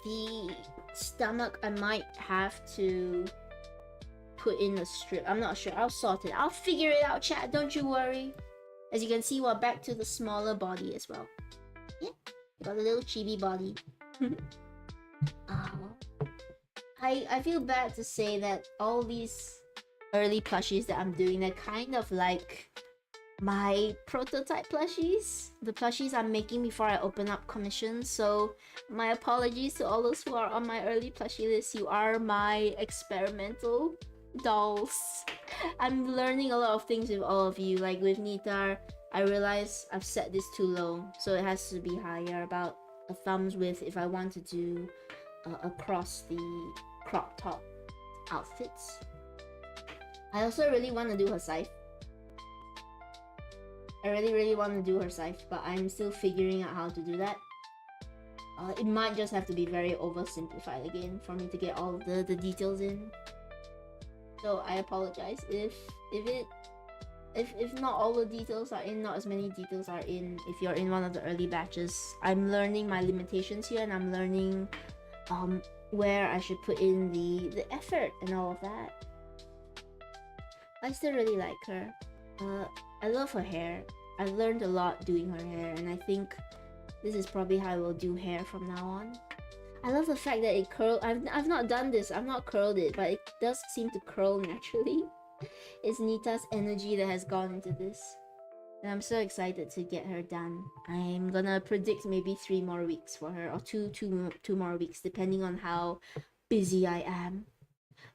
S1: The stomach, I might have to put in a strip. I'm not sure. I'll sort it. I'll figure it out, chat. Don't you worry. As you can see, we're back to the smaller body as well. Yeah, got a little chibi body. I feel bad to say that all these early plushies that I'm doing, they're kind of like my prototype plushies. The plushies I'm making before I open up commissions. So my apologies to all those who are on my early plushie list. You are my experimental dolls. I'm learning a lot of things with all of you. Like with Nita, I realized I've set this too low, so it has to be higher, about a thumb's width if I want to do across the crop top outfits. I also really want to do her scythe. I really want to do her scythe, but I'm still figuring out how to do that. It might just have to be very oversimplified again for me to get all the details in. So I apologize if not all the details are in, not as many details are in. If you're in one of the early batches, I'm learning my limitations here, and I'm learning where I should put in the effort and all of that. I still really like her. I love her hair. I've learned a lot doing her hair, and I think this is probably how I will do hair from now on. I love the fact that it curled. I've not done this. I've not curled it, but it does seem to curl naturally. It's Nita's energy that has gone into this, and I'm so excited to get her done. I'm gonna predict maybe 3 more weeks for her, or two more weeks, depending on how busy I am.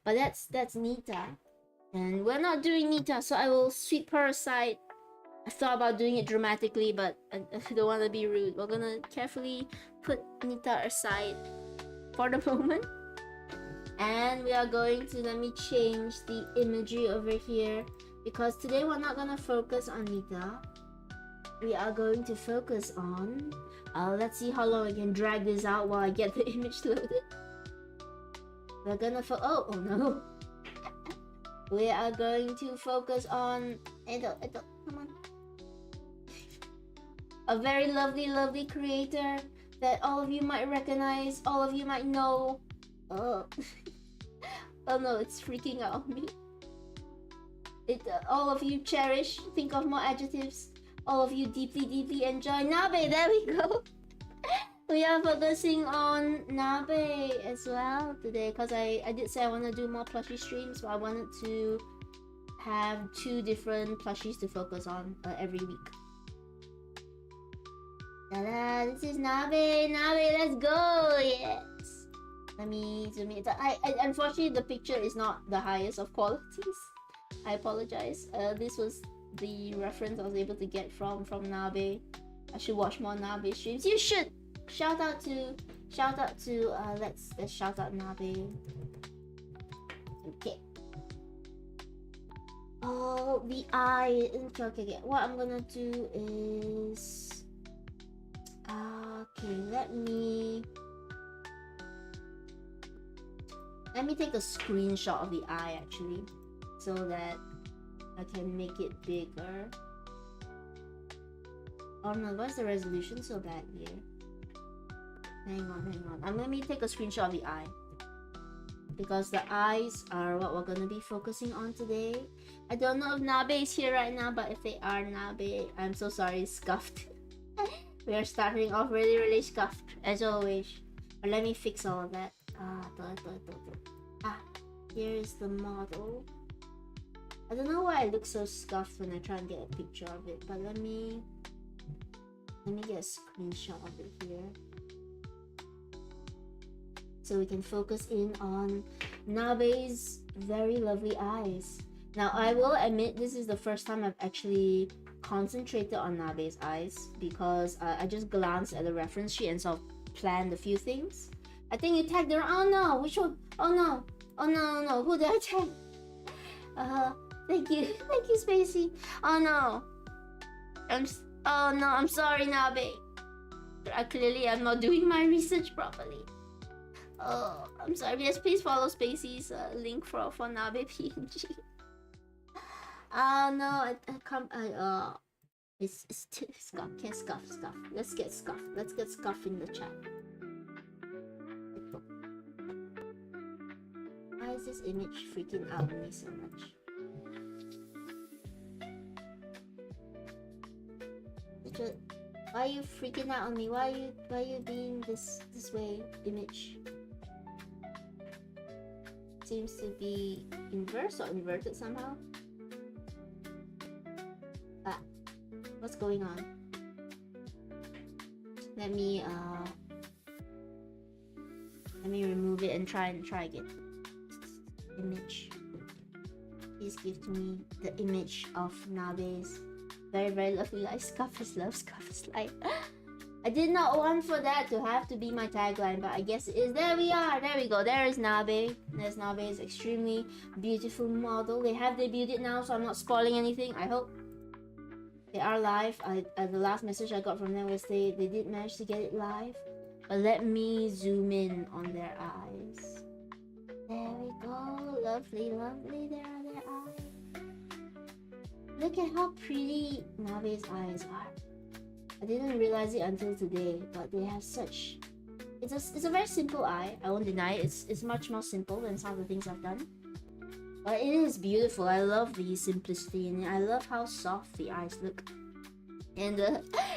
S1: But that's Nita, and we're not doing Nita, so I will sweep her aside. I thought about doing it dramatically, but I don't want to be rude. We're gonna carefully put Nita aside for the moment. And we are going to, let me change the imagery over here, because today we're not gonna focus on Nita. We are going to focus on, let's see how long I can drag this out while I get the image loaded. We're gonna oh no. We are going to focus on come on. A very lovely creator that all of you might recognize, all of you might know. Oh no, it's freaking out on me. All of you cherish, think of more adjectives. All of you deeply enjoy Nabe. There we go. We are focusing on Nabe as well today, because I did say I want to do more plushie streams, so I wanted to have 2 different plushies to focus on every week. Ta-da, this is Nabe. Nabe, let's go. Yes. Let me zoom in. Unfortunately, the picture is not the highest of qualities. I apologize. This was the reference I was able to get from Nabe. I should watch more Nabe streams. You should. Shout out to let's shout out Nabe. Okay. Oh, the eye. Okay. What I'm gonna do is okay. Let me take a screenshot of the eye actually, so that I can make it bigger. Oh no, why is the resolution so bad here? Hang on. Let me take a screenshot of the eye, because the eyes are what we're gonna be focusing on today. I don't know if Nabe is here right now, but if they are, Nabe, I'm so sorry, scuffed. We are starting off really scuffed as always. But let me fix all of that. Here is the model. I don't know why I look so scuffed when I try and get a picture of it, but let me get a screenshot of it here, so we can focus in on Nabe's very lovely eyes. Now, I will admit this is the first time I've actually concentrated on Nabe's eyes, because I just glanced at the reference sheet and sort of planned a few things. I think you tagged her. Oh no, which one? Oh no, who did I tag? Thank you, Spacey. Oh no, I'm sorry, Nabe. I clearly am not doing my research properly. Oh, I'm sorry. Yes, please follow Spacey's link for Nabe PNG. Oh no, I can't. It's scuff. Can't scuff. Let's get scuff. Let's get scuff in the chat. Why is this image freaking out on me so much? Why are you freaking out on me? Why are you being this way, image? Seems to be inverse or inverted somehow. What's going on? Let me remove it and try again. Image. Please give me the image of Nabe's Very, very lovely life. Scuff is love, scuff is life. I did not want for that to have to be my tagline, but I guess it is. There we are. There we go. There is Nabe. There's Nabe's extremely beautiful model. They have debuted it now, so I'm not spoiling anything. I hope they are live. The last message I got from them was they did manage to get it live. But let me zoom in on their eyes. There we go. Lovely, lovely. There are their eyes. Look at how pretty Nabe's eyes are. I didn't realize it until today, but they have such... It's a very simple eye. I won't deny it. It's much more simple than some of the things I've done. But it is beautiful. I love the simplicity in it. I love how soft the eyes look. And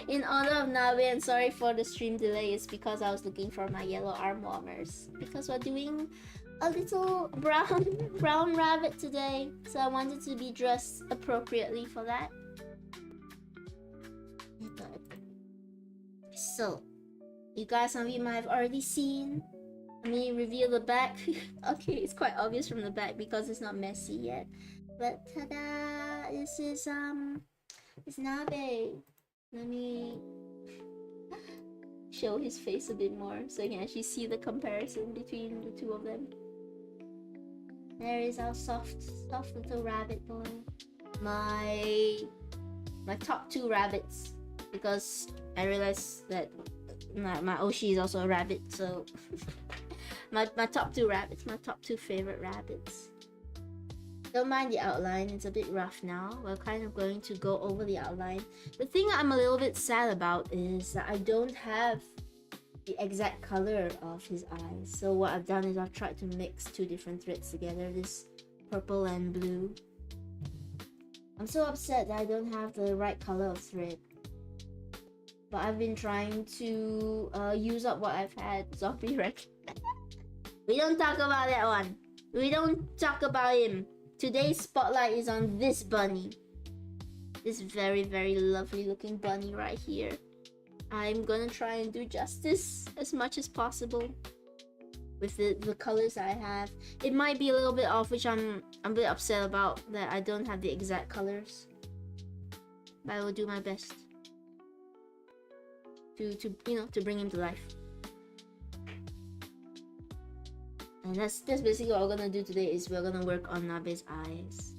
S1: in honor of Nabe, and sorry for the stream delay, it's because I was looking for my yellow arm warmers. Because we're doing a little brown rabbit today. So I wanted to be dressed appropriately for that. So, you guys, some of you might have already seen. Let me reveal the back. Okay, it's quite obvious from the back because it's not messy yet. But ta-da! This is it's Nabe. Let me show his face a bit more so you can actually see the comparison between the two of them. There is our soft little rabbit boy. My top two rabbits, because I realized that my Oshi is also a rabbit, so my top two rabbits, my top two favorite rabbits. Don't mind the outline, it's a bit rough now. We're kind of going to go over the outline. The thing I'm a little bit sad about is that I don't have the exact color of his eyes. So what I've done is I've tried to mix two different threads together, this purple and blue. I'm so upset that I don't have the right color of thread. But I've been trying to use up what I've had. Zombie wreck. We don't talk about that one. We don't talk about him. Today's spotlight is on this bunny. This very, very lovely looking bunny right here. I'm gonna try and do justice as much as possible with the colors I have. It might be a little bit off, which I'm a bit upset about, that I don't have the exact colors. But I will do my best to bring him to life. And that's basically what we're gonna do today. Is we're gonna work on Nabe's eyes.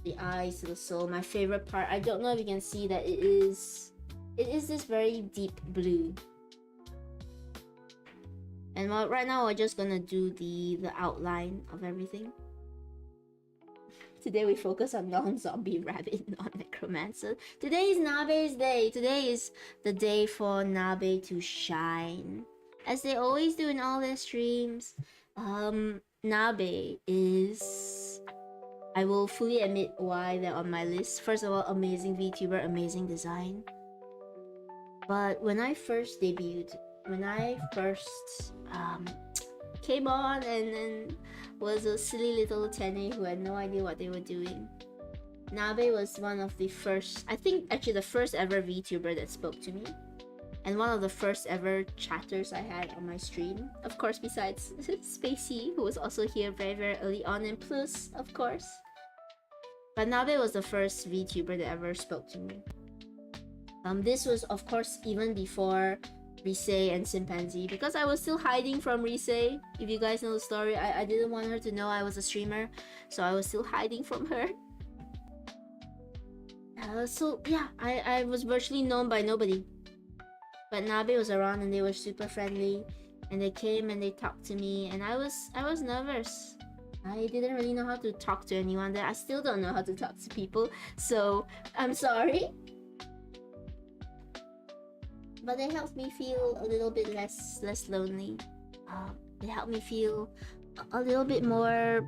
S1: The eyes to the soul. My favorite part. I don't know if you can see that it is this very deep blue. And right now we're just gonna do the outline of everything. Today we focus on non-zombie rabbit, non-necromancer. Today is Nabe's day. Today is the day for Nabe to shine, as they always do in all their streams. Nabe is... I will fully admit why they're on my list. First of all, amazing VTuber, amazing design. But when I first debuted, when I first came on and was a silly little Tene who had no idea what they were doing, Nabe was one of the first, I think actually the first ever VTuber that spoke to me. And one of the first ever chatters I had on my stream. Of course, besides Spacey, who was also here very, very early on, and Plus, of course. But Nabe was the first VTuber that ever spoke to me. This was, of course, even before Rise and Chimpanzee, because I was still hiding from Rise. If you guys know the story, I didn't want her to know I was a streamer, so I was still hiding from her. So yeah, I was virtually known by nobody. But Nabe was around and they were super friendly, and they came and they talked to me, and I was nervous. I didn't really know how to talk to anyone there. I still don't know how to talk to people, so I'm sorry. But they helped me feel a little bit less lonely. They helped me feel a little bit more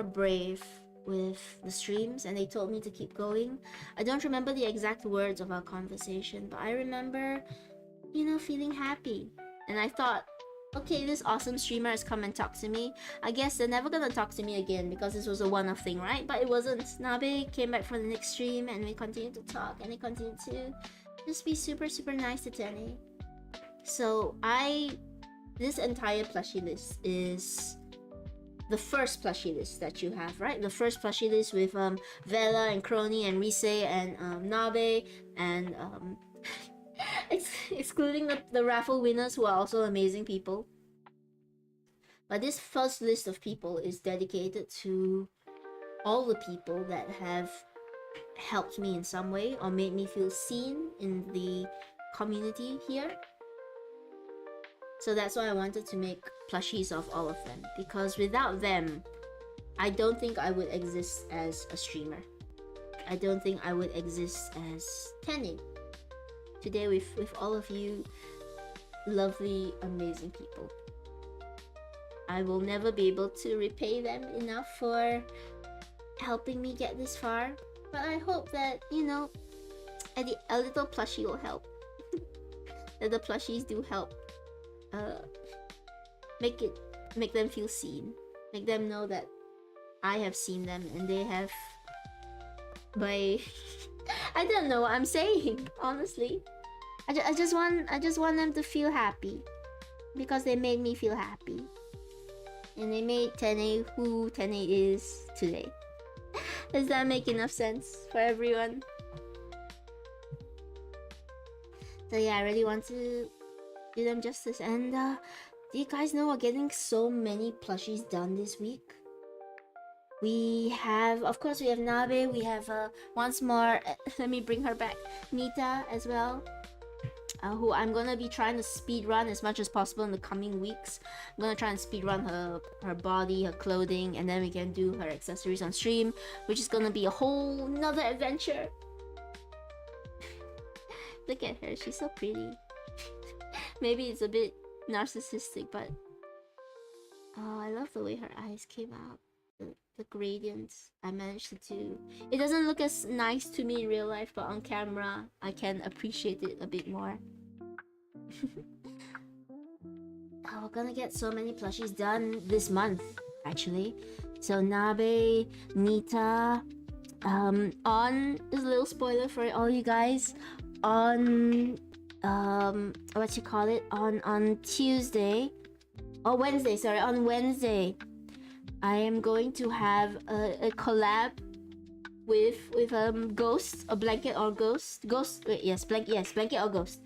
S1: brave with the streams, and they told me to keep going. I don't remember the exact words of our conversation, but I remember, feeling happy. And I thought, okay, this awesome streamer has come and talked to me. I guess they're never gonna talk to me again because this was a one-off thing, right? But it wasn't. Nabe came back for the next stream and we continued to talk, and they continued to just be super, super nice to Tene. So this entire plushie list is the first plushie list that you have, right? The first plushie list with Vela and Crony and Rise and Nabe and excluding the raffle winners who are also amazing people. But this first list of people is dedicated to all the people that have helped me in some way or made me feel seen in the community here. So that's why I wanted to make plushies of all of them, because without them, I don't think I would exist as a streamer. I don't think I would exist as Tene today with all of you lovely, amazing people. I will never be able to repay them enough for helping me get this far, but I hope that, you know, a little plushie will help. That the plushies do help make them feel seen, make them know that I have seen them and they have by I don't know what I'm saying, honestly. I just want them to feel happy because they made me feel happy, and they made Tene who Tene is today. Does that make enough sense for everyone? So yeah, I really want to do them justice. And do you guys know we're getting so many plushies done this week? We have, of course, we have Nabe. We have once more. Let me bring her back, Nita as well. Who I'm gonna be trying to speed run as much as possible in the coming weeks. I'm gonna try and speed run her body, her clothing, and then we can do her accessories on stream, which is gonna be a whole nother adventure. Look at her, she's so pretty. Maybe it's a bit narcissistic, but oh, I love the way her eyes came out. The gradients I managed to do. It doesn't look as nice to me in real life, but on camera I can appreciate it a bit more. Oh, we're gonna get so many plushies done this month, actually. So Nabe, Nita, on this little spoiler for all you guys, on what you call it, on Tuesday or Wednesday, sorry, on Wednesday, I am going to have a collab with Ghost, a Blanket or Ghost, Blanket or Ghost,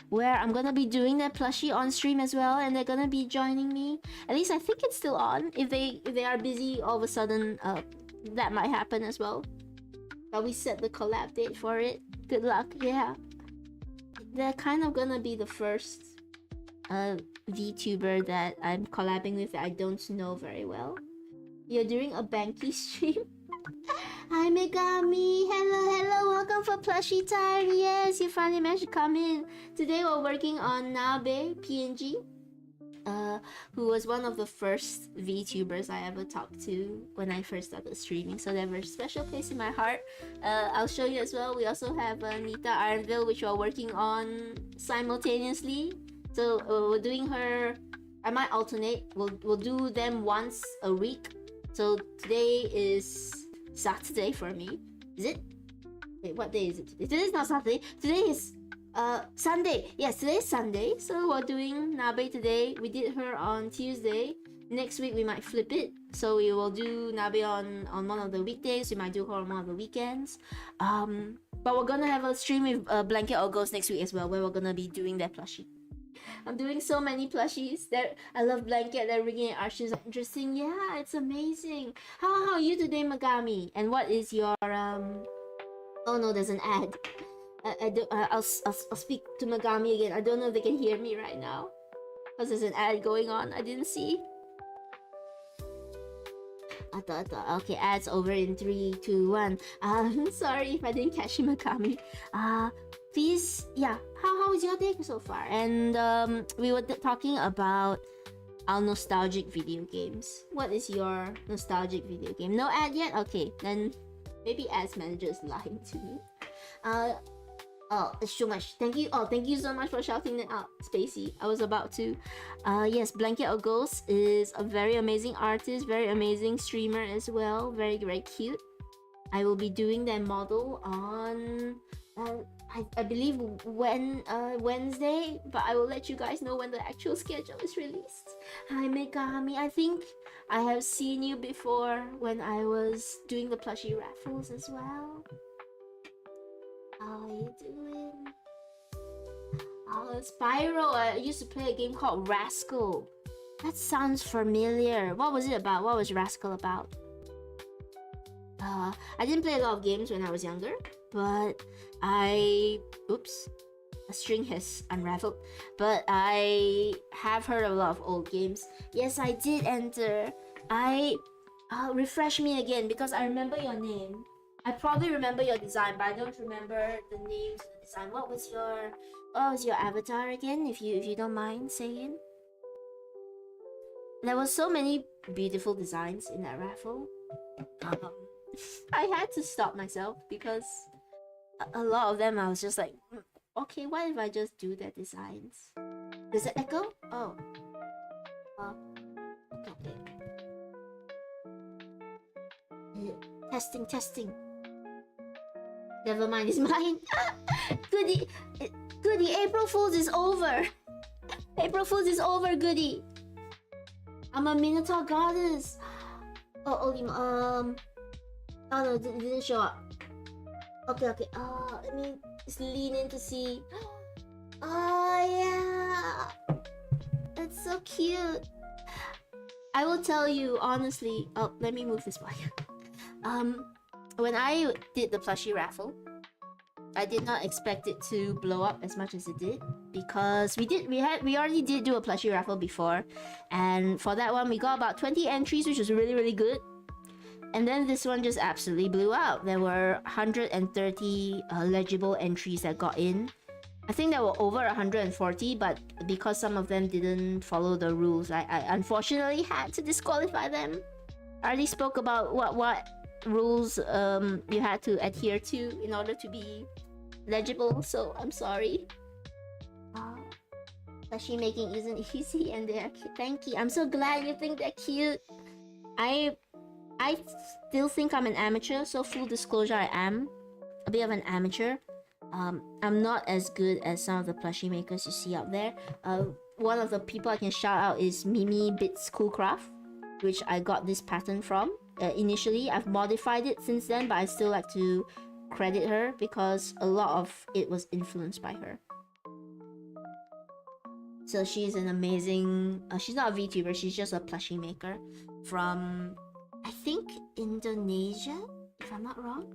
S1: where I'm gonna be doing that plushie on stream as well, and they're gonna be joining me. At least I think it's still on. If they are busy, all of a sudden that might happen as well. But we set the collab date for it. Good luck. Yeah, they're kind of gonna be the first VTuber that I'm collabing with that I don't know very well. You're doing a Banky stream? Hi Megami! Hello, welcome for plushie time! Yes, you finally managed to come in. Today we're working on Nabe PNG, who was one of the first VTubers I ever talked to when I first started streaming, so they have a special place in my heart. I'll show you as well. We also have Nita Ironville, which we're working on simultaneously. So we're doing her. I might alternate. We'll do them once a week. So today is Saturday for me. Is it? Wait, what day is it today? Today is not Saturday. Today is Sunday. Yes, today is Sunday. So we're doing Nabe today. We did her on Tuesday. Next week we might flip it. So we will do Nabe on one of the weekdays. We might do her on one of the weekends. But we're gonna have a stream with Blanket or Ghost next week as well, where we're gonna be doing that plushie. I'm doing so many plushies. I love Blanket. They're rigging arches. Interesting. Yeah, it's amazing. How are you today, Megami? And what is your Oh no, there's an ad. I'll speak to Megami again. I don't know if they can hear me right now, because there's an ad going on. I didn't see. Okay, ads over in 3, 2, 1. Sorry if I didn't catch you, Megami. Please, yeah. How was your day so far? And we were talking about our nostalgic video games. What is your nostalgic video game? No ad yet? Okay, then maybe ads manager is lying to me. Oh, it's too much. Thank you. Oh, thank you so much for shouting it out, Spacey. I was about to. Yes, Blanket or Ghost is a very amazing artist, very amazing streamer as well. Very, very cute. I will be doing that model on I believe Wednesday, but I will let you guys know when the actual schedule is released. Hi Megami, I think I have seen you before when I was doing the plushie raffles as well. How are you doing? Spyro, I used to play a game called Rascal. That sounds familiar. What was it about? What was Rascal about? I didn't play a lot of games when I was younger, but oops, a string has unraveled. But I have heard of a lot of old games. Yes, I did enter. Refresh me again because I remember your name. I probably remember your design, but I don't remember the names of the design. What was your avatar again? If you don't mind saying. There was so many beautiful designs in that raffle. I had to stop myself because a lot of them I was just like, okay, what if I just do their designs? Does it echo? Oh. Okay. Testing. Never mind, it's mine. Goody, April Fool's is over. April Fool's is over, Goody. I'm a Minotaur goddess. Oh no, it didn't show up. Okay. Let me just lean in to see. Oh yeah, that's so cute. I will tell you honestly. Oh, let me move this mic. When I did the plushie raffle, I did not expect it to blow up as much as it did because we already did do a plushie raffle before, and for that one we got about 20 entries, which was really, really good. And then this one just absolutely blew out. There were 130 legible entries that got in. I think there were over 140, but because some of them didn't follow the rules, I unfortunately had to disqualify them. I already spoke about what rules you had to adhere to in order to be legible, so I'm sorry. Plushie making isn't easy and they're cute. Thank you. I'm so glad you think they're cute. I still think I'm an amateur, so full disclosure, I am a bit of an amateur. I'm not as good as some of the plushie makers you see out there. One of the people I can shout out is Mimi Bits Coolcraft, which I got this pattern from. Initially, I've modified it since then, but I still like to credit her because a lot of it was influenced by her. So she's an amazing... she's not a VTuber, she's just a plushie maker from... I think Indonesia, if I'm not wrong.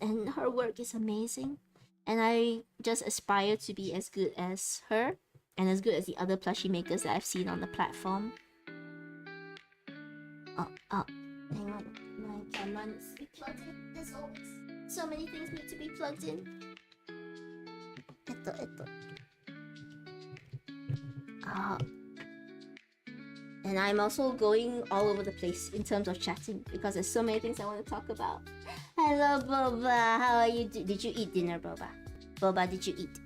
S1: And her work is amazing. And I just aspire to be as good as her and as good as the other plushie makers that I've seen on the platform. Hang on. My camera needs to be plugged in. As always, so many things need to be plugged in. And I'm also going all over the place in terms of chatting because there's so many things I want to talk about. Hello, Boba. How are you? Did you eat dinner, Boba? Boba, did you eat?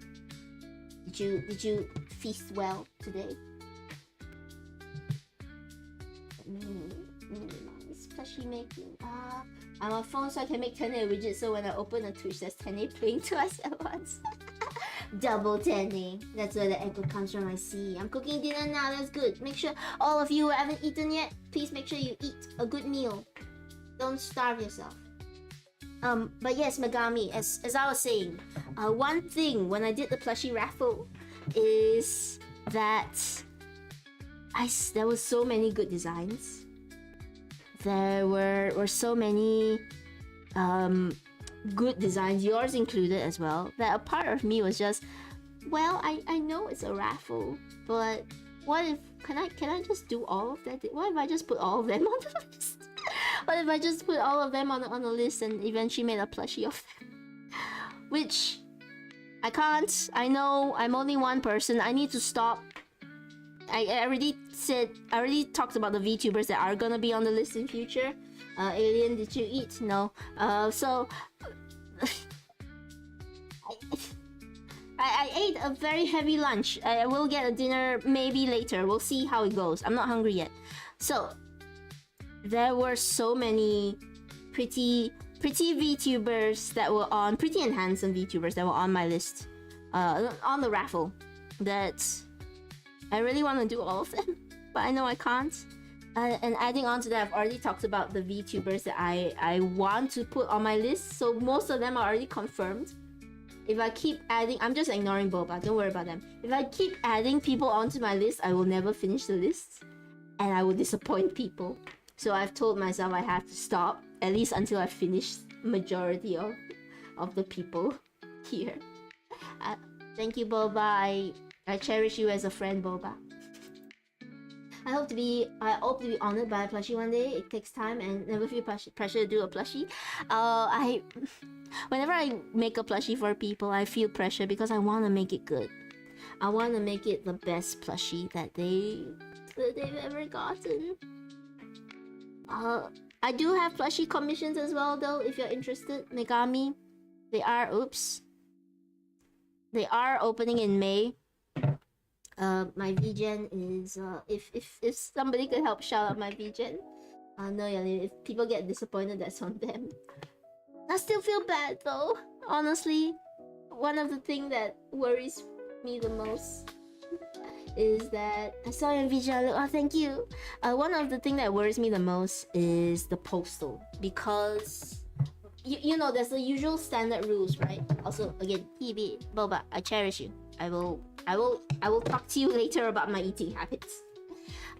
S1: Did you feast well today? Nice plushie making. I'm on phone so I can make Tene a widget so when I open a Twitch there's Tene playing to us at once. Double Tene. That's where the echo comes from, I see. I'm cooking dinner now, that's good. Make sure all of you who haven't eaten yet, please make sure you eat a good meal. Don't starve yourself. But yes, Megami, as I was saying, one thing when I did the plushie raffle is that there was so many good designs. There were so many good designs, yours included as well, that a part of me was just, well, I know it's a raffle, but what if, can I just do all of that? What if I just put all of them on the list? What if I just put all of them on the list and eventually made a plushie of them? Which I can't. I know I'm only one person. I need to stop. I already talked about the VTubers that are gonna be on the list in future. Alien, did you eat? No. So I ate a very heavy lunch. I will get a dinner maybe later. We'll see how it goes. I'm not hungry yet. So there were so many pretty pretty VTubers that were on, pretty and handsome VTubers that were on my list, on the raffle, that I really want to do all of them, but I know I can't. And adding on to that, I've already talked about the VTubers that I want to put on my list, so most of them are already confirmed. If I keep adding, I'm just ignoring Boba, don't worry about them. If I keep adding people onto my list, I will never finish the list, and I will disappoint people. So I've told myself I have to stop, at least until I finish majority of the people here. Thank you, Boba. I cherish you as a friend, Boba. I hope to be honored by a plushie one day. It takes time and never feel pressure to do a plushie. Whenever I make a plushie for people, I feel pressure because I want to make it good. I want to make it the best plushie that they've ever gotten. I do have plushie commissions as well, though. If you're interested, Megami, they are opening in May. My VGen is if somebody could help shout out my VGen. No, yeah, if people get disappointed, that's on them. I still feel bad though. Honestly, one of the things that worries me the most is that I saw you in VGen. Oh, thank you. One of the things that worries me the most is the postal, because you know there's the usual standard rules, right? Also, again, TB, Boba, I cherish you. I will talk to you later about my eating habits.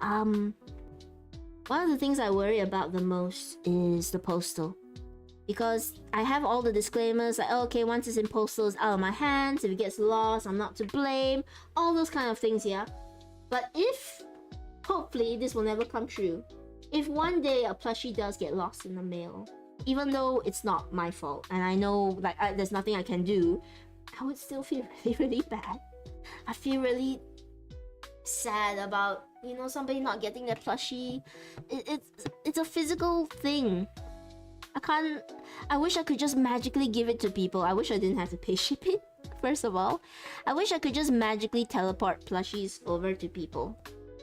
S1: One of the things I worry about the most is the postal, because I have all the disclaimers like, oh, okay, once it's in postal, it's out of my hands. If it gets lost, I'm not to blame. All those kind of things, yeah. But if, hopefully, this will never come true. If one day a plushie does get lost in the mail, even though it's not my fault, and I know like there's nothing I can do, I would still feel really, really bad. I feel really sad about, you know, somebody not getting their plushie. It's a physical thing. I wish I could just magically give it to people. I wish I didn't have to pay shipping, first of all. I wish I could just magically teleport plushies over to people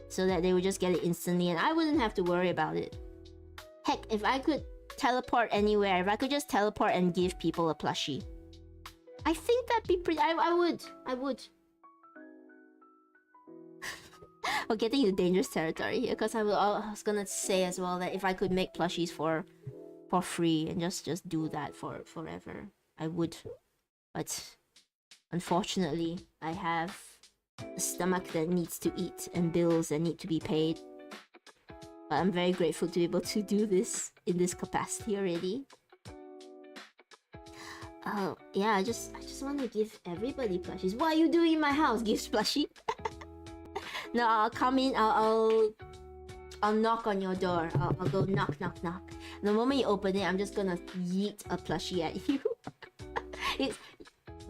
S1: so that they would just get it instantly and I wouldn't have to worry about it. Heck, if I could teleport anywhere, if I could just teleport and give people a plushie, I think that'd be pretty... I would. We're getting into dangerous territory here, because I was gonna say as well that if I could make plushies for free and just do that for forever, I would. But unfortunately, I have a stomach that needs to eat and bills that need to be paid. But I'm very grateful to be able to do this in this capacity already. Yeah, I just want to give everybody plushies. What are you doing in my house? Gives plushie? No, I'll come in. I'll knock on your door. I'll go knock, knock, knock. The moment you open it, I'm just gonna yeet a plushie at you.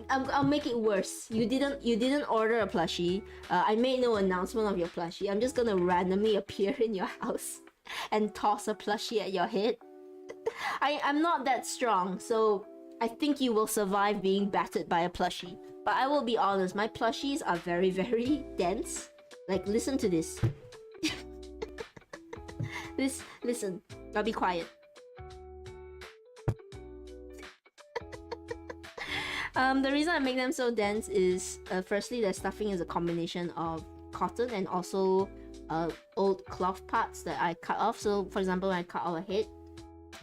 S1: I'll make it worse. You didn't order a plushie. I made no announcement of your plushie. I'm just gonna randomly appear in your house and toss a plushie at your head. I'm not that strong, so I think you will survive being battered by a plushie. But I will be honest, my plushies are very, very dense. Like, listen to this. Listen. I'll be quiet. The reason I make them so dense is, firstly, their stuffing is a combination of cotton and also old cloth parts that I cut off. So, for example, when I cut off a head,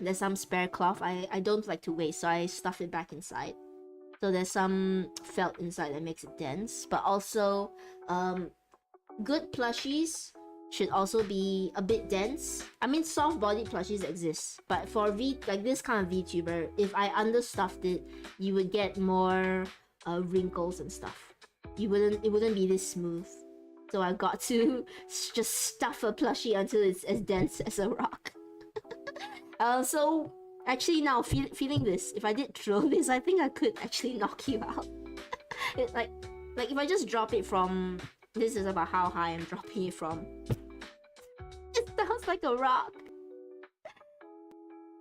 S1: there's some spare cloth I don't like to waste, so I stuff it back inside. So there's some felt inside that makes it dense, but also good plushies should also be a bit dense. I mean, soft-bodied plushies exist, but for like this kind of VTuber, if I understuffed it, you would get more wrinkles and stuff. It wouldn't be this smooth. So I got to just stuff a plushie until it's as dense as a rock. So actually now feeling this, if I did throw this, I think I could actually knock you out. It's like if I just drop it from, this is about how high I'm dropping it from. It sounds like a rock.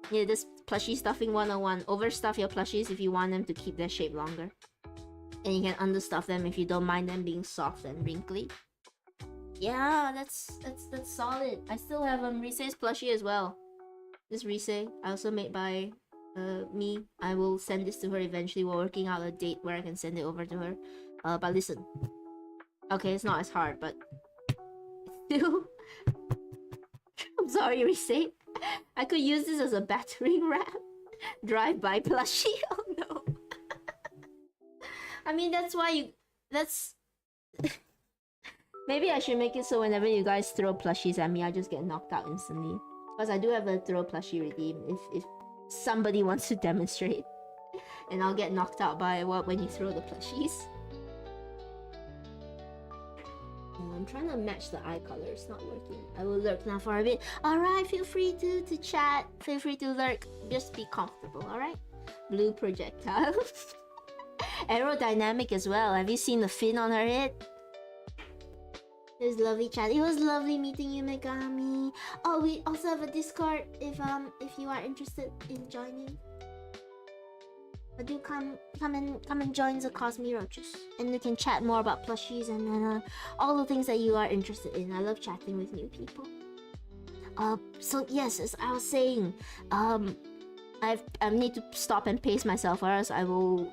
S1: Yeah, this plushie stuffing 101. Overstuff your plushies if you want them to keep their shape longer. And you can understuff them if you don't mind them being soft and wrinkly. Yeah, that's solid. I still have Rise's plushie as well. This Rise, I also made by I will send this to her eventually. We're working out a date where I can send it over to her. But listen. Okay, it's not as hard, but still. I'm sorry, Rise. I could use this as a battering ram. Drive-by plushie. Oh no. I mean, that's why you. That's. Maybe I should make it so whenever you guys throw plushies at me, I just get knocked out instantly. Because I do have a throw plushie redeem if somebody wants to demonstrate. And I'll get knocked out by what when you throw the plushies. I'm trying to match the eye color, it's not working. I will lurk now for a bit. Alright, feel free to chat. Feel free to lurk. Just be comfortable, alright? Blue projectile. Aerodynamic as well. Have you seen the fin on her head? It was lovely chat. It was lovely meeting you, Megami. Oh, we also have a Discord if you are interested in joining. But do come and join the Cosmi Roaches, and you can chat more about plushies and then all the things that you are interested in. I love chatting with new people. So yes, as I was saying, I need to stop and pace myself, or else I will.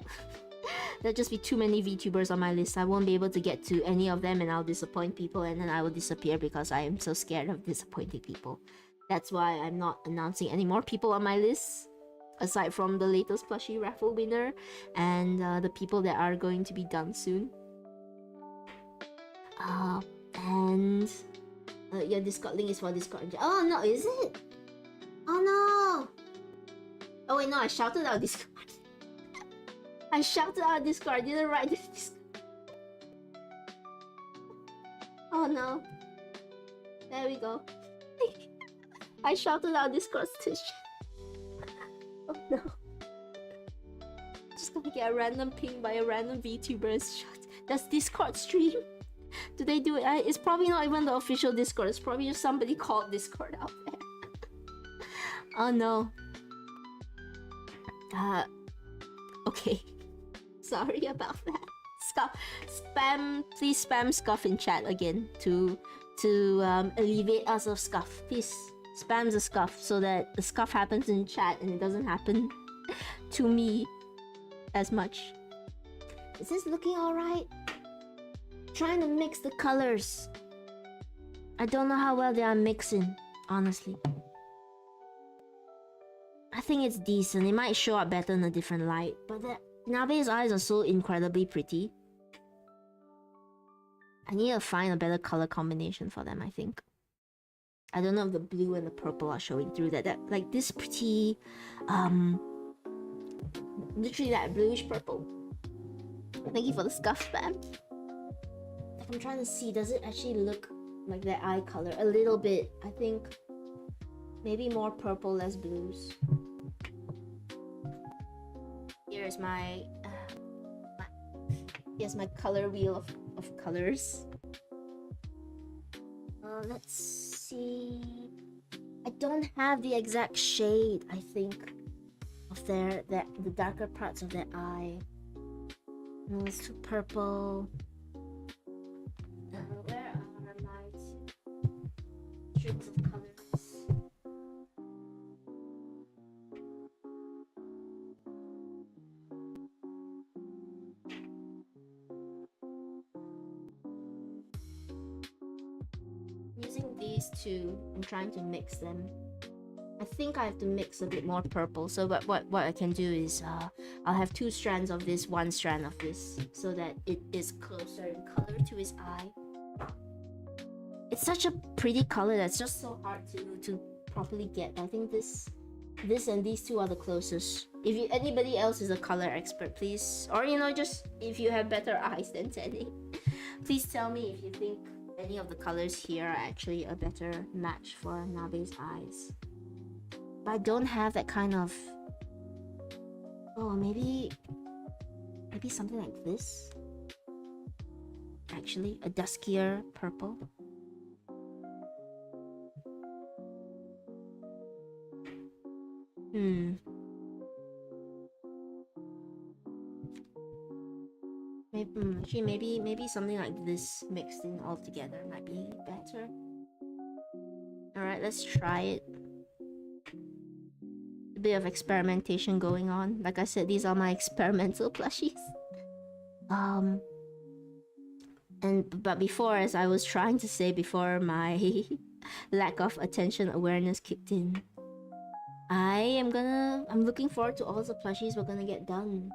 S1: There'll just be too many VTubers on my list. I won't be able to get to any of them, and I'll disappoint people, and then I will disappear because I am so scared of disappointing people. That's why I'm not announcing any more people on my list, aside from the latest plushie raffle winner and the people that are going to be done soon. Your Discord link is for Discord. Oh no, is it? Oh no! Oh wait, no, I shouted out Discord. I shouted out Discord. I didn't write this. Oh no. There we go. I shouted out Discord to Oh no. Just gonna get a random ping by a random VTuber. That's Discord stream. Do they do it? It's probably not even the official Discord. It's probably just somebody called Discord out there. Oh no. Okay. Sorry about that. Please spam scuff in chat again to alleviate us of scuff. Please spam the scuff so that the scuff happens in chat and it doesn't happen to me as much. Is this looking alright? Trying to mix the colors. I don't know how well they are mixing, honestly. I think it's decent. It might show up better in a different light, but Nabe's eyes are so incredibly pretty. I need to find a better color combination for them, I think. I don't know if the blue and the purple are showing through that like this pretty literally that bluish purple. Thank you for the scuff spam. Like, I'm trying to see, does it actually look like their eye color? A little bit, I think. Maybe more purple, less blues. Here's my my color wheel of colors. Let's see. I don't have the exact shade, I think, of the darker parts of their eye. No, it's too purple. Where are my strips of colors? Using these two and trying to mix them. I think I have to mix a bit more purple. So what I can do is I'll have 2 strands of this, 1 strand of this, so that it is closer in color to his eye. It's such a pretty color that's just so hard to properly get. I think this and these 2 are the closest. If anybody else is a color expert, please, or just if you have better eyes than Tene, please tell me if you think any of the colors here are actually a better match for Nabe's eyes. But I don't have that kind of... Oh, maybe something like this? Actually, a duskier purple. Maybe something like this mixed in all together might be better. Alright, let's try it. bit of experimentation going on. Like I said, these are my experimental plushies. But before, as I was trying to say before my lack of attention awareness kicked in, I'm looking forward to all the plushies we're gonna get done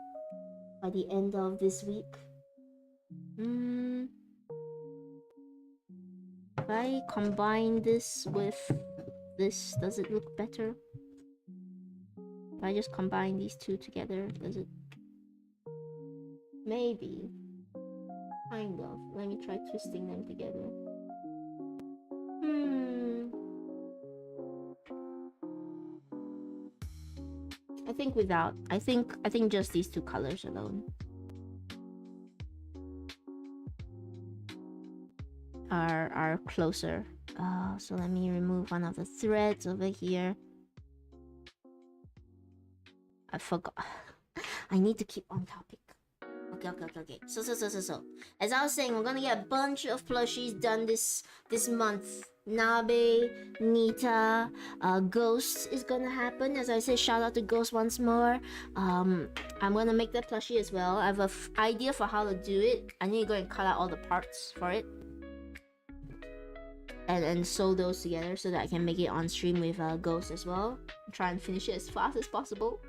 S1: by the end of this week. If I combine this with this, does it look better? If I just combine these two together, does it? Maybe. Kind of. Let me try twisting them together. I think without. I think just these two colors alone are closer. So let me remove one of the threads over here. I forgot. I need to keep on topic. Okay. So. As I was saying, we're gonna get a bunch of plushies done this month. Nabe, Nita, Ghost is gonna happen. As I said, shout out to Ghost once more. I'm gonna make that plushie as well. I have an idea for how to do it. I need to go and cut out all the parts for it. And sew those together so that I can make it on stream with Ghost as well. Try and finish it as fast as possible.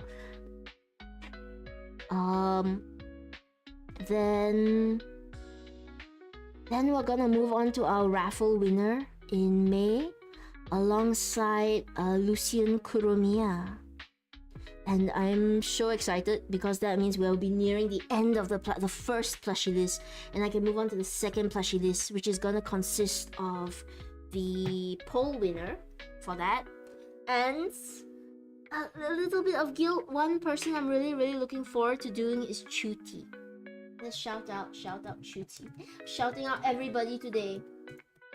S1: Then we're gonna move on to our raffle winner in May, alongside Lucian Kuromiya. And I'm so excited because that means we'll be nearing the end of the first plushie list, and I can move on to the second plushie list, which is gonna consist of the poll winner for that, and a little bit of guilt. One person I'm really looking forward to doing is Chuti. Let's shout out Chuti. Shouting out everybody today.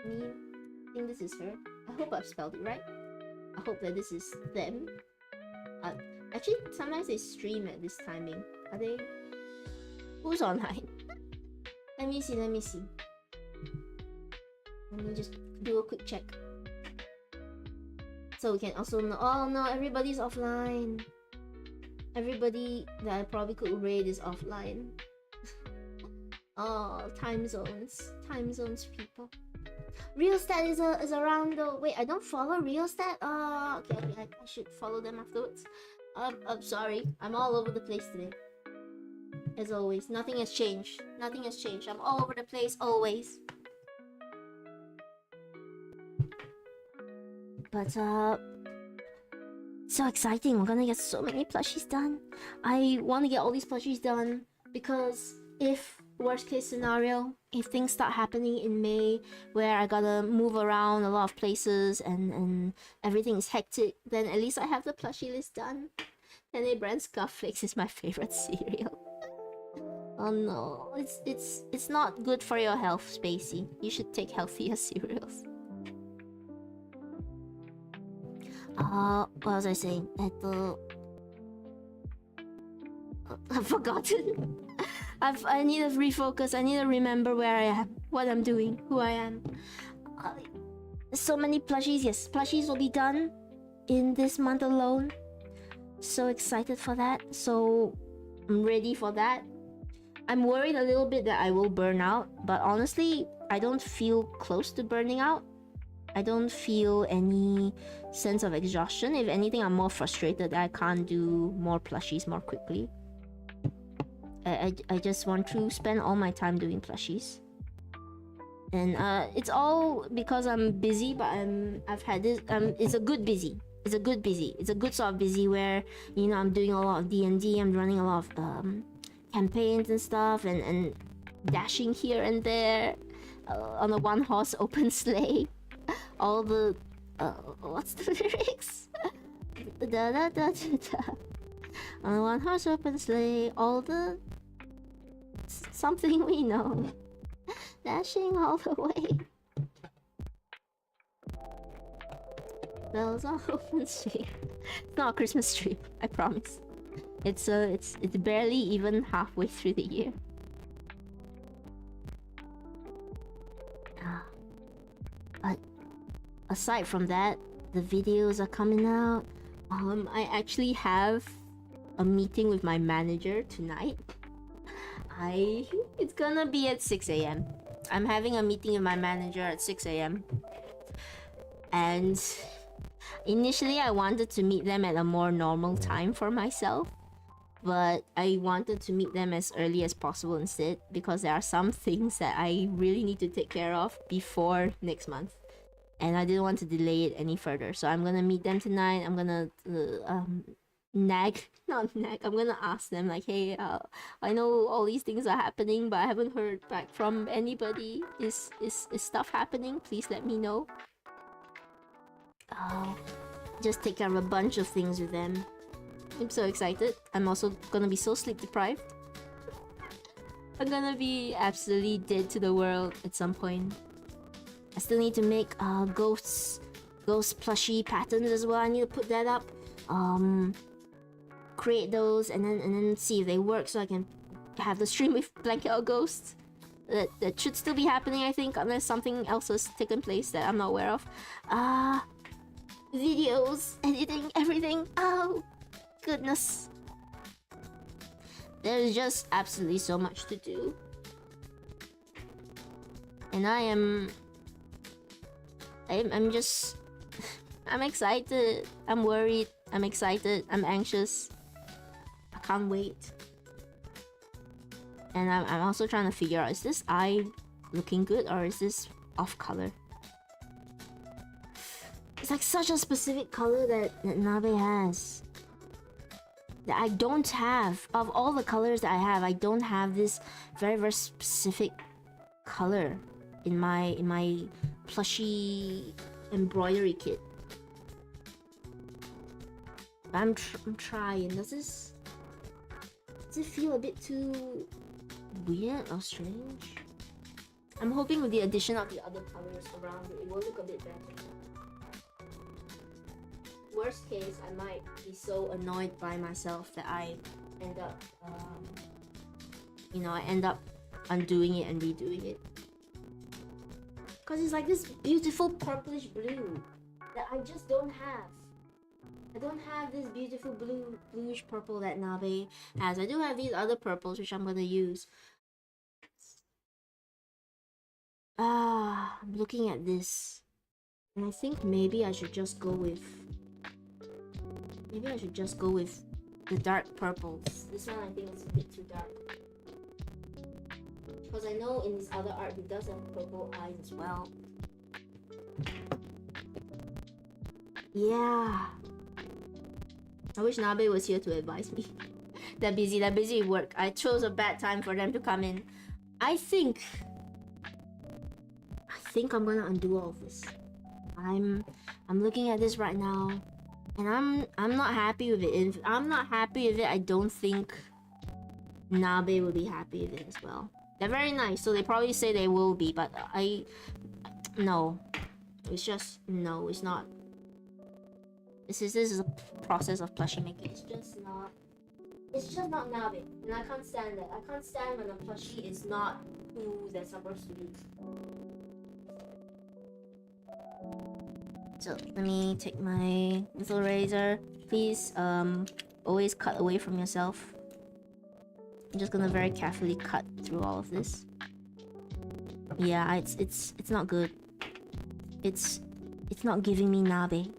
S1: I think this is her. I hope I've spelled it right. I hope that this is them. Actually, sometimes they stream at this timing. Are they? Who's online? Let me see. Let me just do a quick check. So we can also know. Oh no, everybody's offline. Everybody that I probably could raid is offline. Oh, time zones, people. Realstat is around though. Wait, I don't follow Realstat. Okay, I should follow them afterwards. I'm sorry, I'm all over the place today. As always, nothing has changed. I'm all over the place always. But so exciting. We're gonna get so many plushies done. I want to get all these plushies done because if worst case scenario, if things start happening in May where I gotta move around a lot of places and everything is hectic, then at least I have the plushie list done. Tene brand Scarflakes is my favorite cereal. Oh no, it's not good for your health, Spacey. You should take healthier cereals. What was I saying? I've forgotten. I need to refocus. I need to remember where I am, what I'm doing, who I am. So many plushies. Yes, plushies will be done in this month alone. So excited for that. So I'm ready for that. I'm worried a little bit that I will burn out, but honestly, I don't feel close to burning out. I don't feel any sense of exhaustion. If anything, I'm more frustrated that I can't do more plushies more quickly. I just want to spend all my time doing plushies. And it's all because I'm busy, but I've had this it's a good busy. It's a good sort of busy where, you know, I'm doing a lot of D&D, I'm running a lot of campaigns and stuff, and dashing here and there on a one-horse open sleigh. All the what's the lyrics? Da da da da da. On a one-horse open sleigh, all the something we know, dashing all the way. Bells on open street. It's not a Christmas tree, I promise. It's barely even halfway through the year. But aside from that, the videos are coming out. I actually have a meeting with my manager tonight. It's gonna be at 6 a.m. I'm having a meeting with my manager at 6 a.m. And initially I wanted to meet them at a more normal time for myself, but I wanted to meet them as early as possible instead, because there are some things that I really need to take care of before next month, and I didn't want to delay it any further. So I'm gonna meet them tonight. I'm gonna I'm gonna ask them like, hey, I know all these things are happening, but I haven't heard back from anybody. Is stuff happening? Please let me know. Just take care of a bunch of things with them. I'm so excited. I'm also gonna be so sleep deprived. I'm gonna be absolutely dead to the world at some point. I still need to make ghost plushie patterns as well. I need to put that up. Create those and then see if they work, so I can have the stream with blanket or ghosts. That should still be happening, I think, unless something else has taken place that I'm not aware of. Videos, editing, everything. Oh goodness, there's just absolutely so much to do, and I'm just I'm excited, I'm worried, I'm excited, I'm anxious. I can't wait. And I'm also trying to figure out, is this eye looking good or is this off color? It's like such a specific color that Nabe has that I don't have. Of all the colors that I have, I don't have this very, very specific color in my plushie embroidery kit. I'm trying. Does it feel a bit too weird or strange? I'm hoping with the addition of the other colors around it will look a bit better. Worst case, I might be so annoyed by myself that I end up, I end up undoing it and redoing it. Cause it's like this beautiful purplish blue that I just don't have. I don't have this beautiful bluish purple that Nabe has. I do have these other purples which I'm gonna use. I'm looking at this, and I think maybe I should just go with. Maybe I should just go with the dark purples. This one I think is a bit too dark. Because I know in this other art he does have purple eyes as well. Yeah. I wish Nabe was here to advise me. They're busy with work. I chose a bad time for them to come in. I think I'm gonna undo all of this. I'm looking at this right now, and I'm not happy with it. If I'm not happy with it, I don't think Nabe will be happy with it as well. They're very nice, so they probably say they will be, but no. It's just no, it's not. This is a process of plushie making. It's just not Nabe, and I can't stand that. I can't stand when a plushie is not who they're supposed to be. So let me take my little razor. Please always cut away from yourself. I'm just gonna very carefully cut through all of this. Yeah, it's not good. It's not giving me Nabe.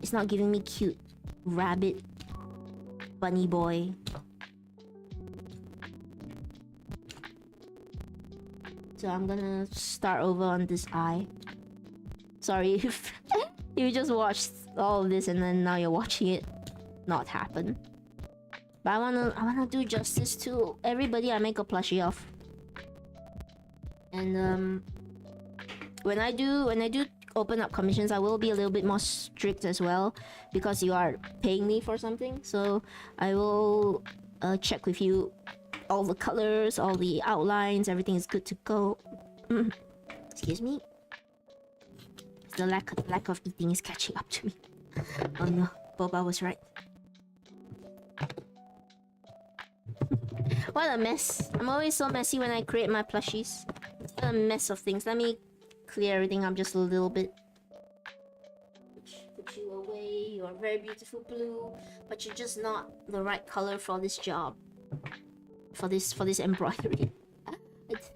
S1: It's not giving me cute rabbit bunny boy. So I'm gonna start over on this eye. Sorry if you just watched all of this and then now you're watching it not happen. But I wanna do justice to everybody I make a plushie of. And when I do open up commissions, I will be a little bit more strict as well, because you are paying me for something. So I will check with you all the colors, all the outlines, everything is good to go. Excuse me. The lack of eating is catching up to me. Oh no, Boba was right. What a mess. I'm always so messy when I create my plushies. What a mess of things. Let me clear everything up just a little bit. Put you away. You're very beautiful blue, but you're just not the right color for this job. For this embroidery.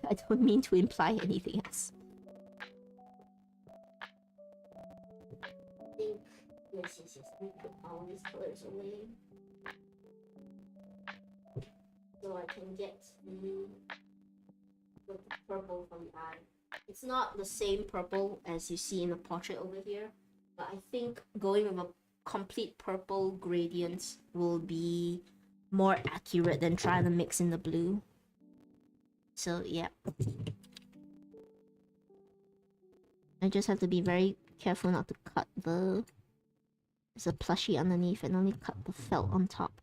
S1: I don't mean to imply anything else. I think yes. Let me put all these colors away. So I can get the purple from the eye. It's not the same purple as you see in the portrait over here, but I think going with a complete purple gradient will be more accurate than trying to mix in the blue. So yeah. I just have to be very careful not to cut the... There's a plushie underneath and only cut the felt on top.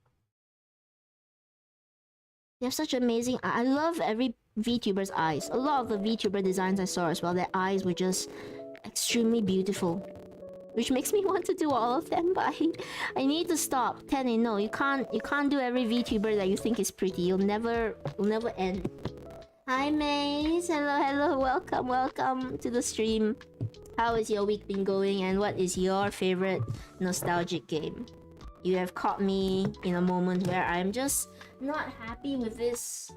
S1: They have such amazing... I love every VTuber's eyes. A lot of the VTuber designs I saw as well, their eyes were just extremely beautiful. Which makes me want to do all of them, but I need to stop. Tene, no, you can't do every VTuber that you think is pretty. You'll never end. Hi Maze, hello, welcome to the stream. How has your week been going and what is your favorite nostalgic game? You have caught me in a moment where I'm just not happy with this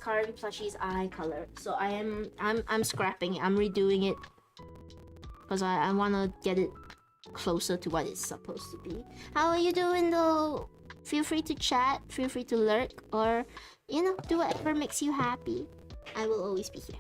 S1: current plushie's eye color. So I'm scrapping it. I'm redoing it because I want to get it closer to what it's supposed to be. How are you doing though? Feel free to chat, feel free to lurk, or you know, do whatever makes you happy. I will always be here.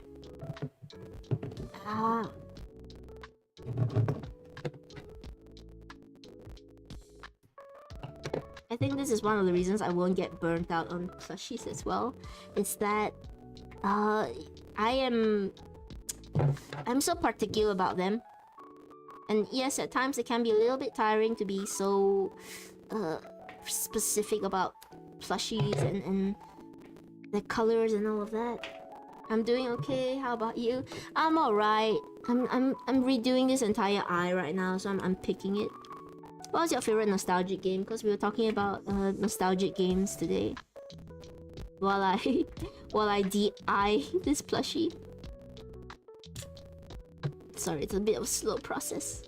S1: I think this is one of the reasons I won't get burnt out on plushies as well. It's that I'm so particular about them. And yes, at times it can be a little bit tiring to be so specific about plushies and the colors and all of that. I'm doing okay. How about you? I'm alright. I'm redoing this entire eye right now, so I'm picking it. What was your favorite nostalgic game? Because we were talking about nostalgic games today. While I de-eye this plushie. Sorry, it's a bit of a slow process.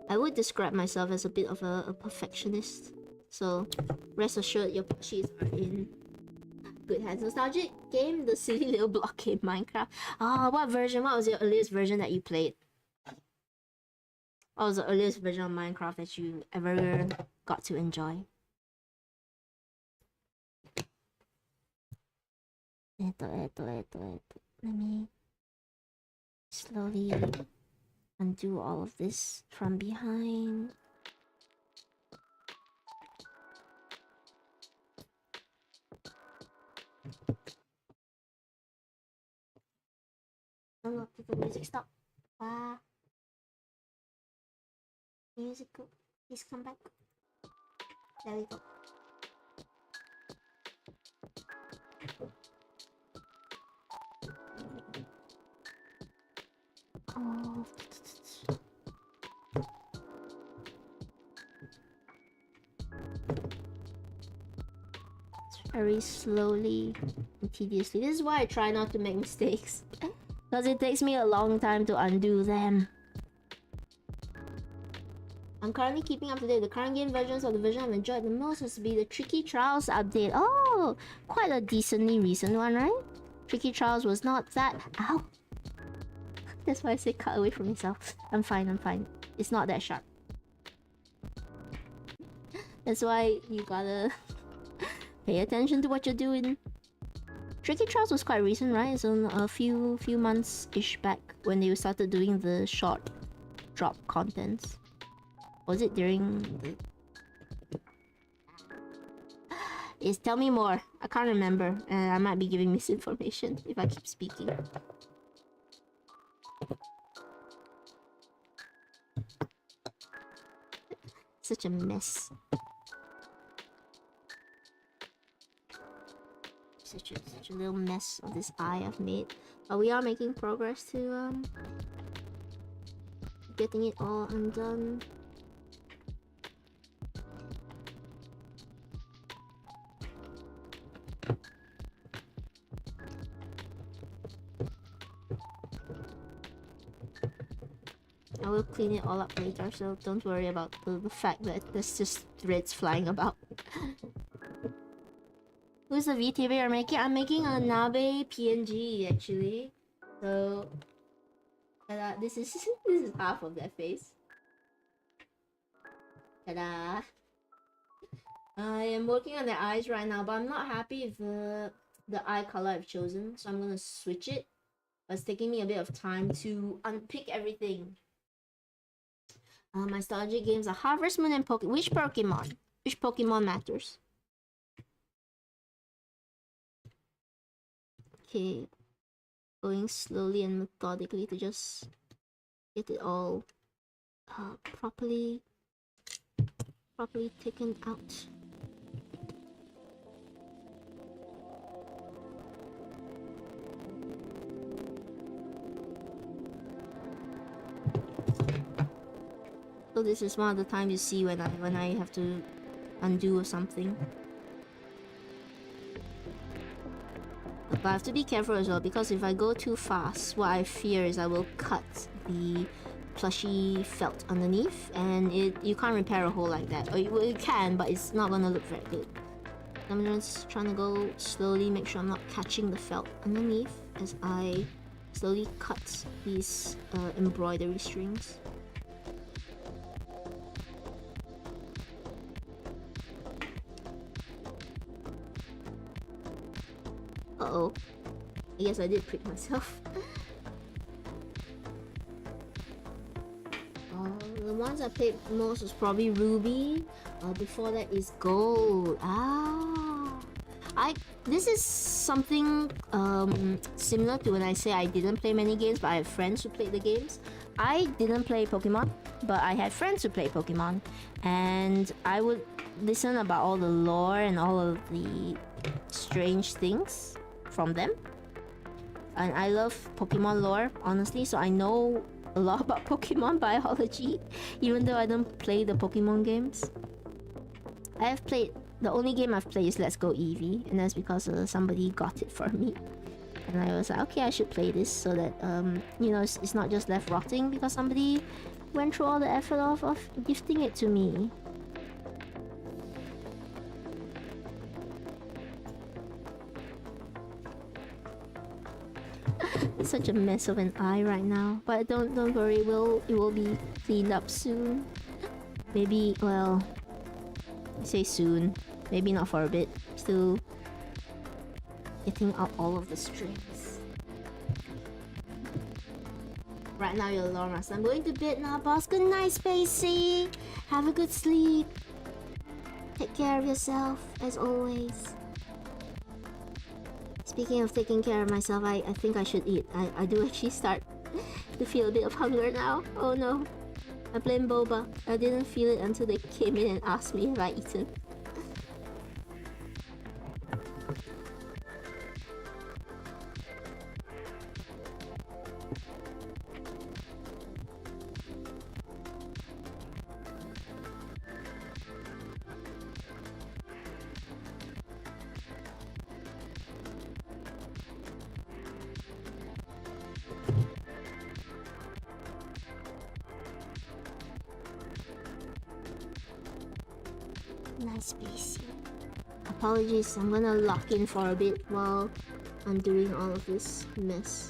S1: I would describe myself as a bit of a perfectionist. So, rest assured your plushies are in good hands. Nostalgic game? The silly little block game, Minecraft. What version? What was your earliest version that you played? What was the earliest version of Minecraft that you ever got to enjoy? Let me slowly undo all of this from behind. Oh look, the music stop. Music, please come back. There we go. Oh. Very slowly and tediously. This is why I try not to make mistakes. Because it takes me a long time to undo them. I'm currently keeping up to date. The current game versions of the version I've enjoyed the most has to be the Tricky Trials update. Oh, quite a decently recent one, right? Tricky Trials was not that... Ow! That's why I say cut away from myself. I'm fine. It's not that sharp. That's why you gotta pay attention to what you're doing. Tricky Trials was quite recent, right? It's on a few months-ish back when they started doing the short drop contents. Was it during the... Tell me more. I can't remember. I might be giving misinformation if I keep speaking. Such a mess. Such a little mess of this eye I've made. But we are making progress to getting it all undone. I will clean it all up later, so don't worry about the fact that there's just threads flying about. Who's the VTuber you're making? I'm making a Nabe PNG actually. So this is this is half of that face. Ta-da! I am working on the eyes right now, but I'm not happy with the eye color I've chosen, so I'm gonna switch it. But it's taking me a bit of time to unpick everything. My nostalgic games are Harvest Moon and Pokemon. Which Pokemon? Which Pokemon matters? Okay, going slowly and methodically to just get it all properly taken out. So this is one of the times you see when I have to undo or something. But I have to be careful as well, because if I go too fast, what I fear is I will cut the plushie felt underneath, and you can't repair a hole like that. Or you can, but it's not gonna look very good. I'm just trying to go slowly, make sure I'm not catching the felt underneath as I slowly cut these embroidery strings. Uh-oh. I guess I did prick myself. The ones I played most was probably Ruby. Before that is Gold. This is something similar to when I say I didn't play many games, but I have friends who played the games. I didn't play Pokemon, but I had friends who played Pokemon, and I would listen about all the lore and all of the strange things from them. And I love Pokemon lore, honestly, so I know a lot about Pokemon biology, even though I don't play the Pokemon games. The only game I've played is Let's Go Eevee, and that's because somebody got it for me. And I was like, okay, I should play this so that, you know, it's not just left rotting because somebody went through all the effort of gifting it to me. It's such a mess of an eye right now, but don't worry, it will be cleaned up soon. Maybe, well, I say soon, maybe not for a bit. Still getting out all of the strings. Right now you're Laura, so I'm going to bed now, boss. Good night, Spacey. Have a good sleep. Take care of yourself, as always. Speaking of taking care of myself, I think I should eat. I do actually start to feel a bit of hunger now. Oh no. I blame Boba. I didn't feel it until they came in and asked me if I eaten. Nice PC. Apologies, I'm gonna lock in for a bit while I'm doing all of this mess.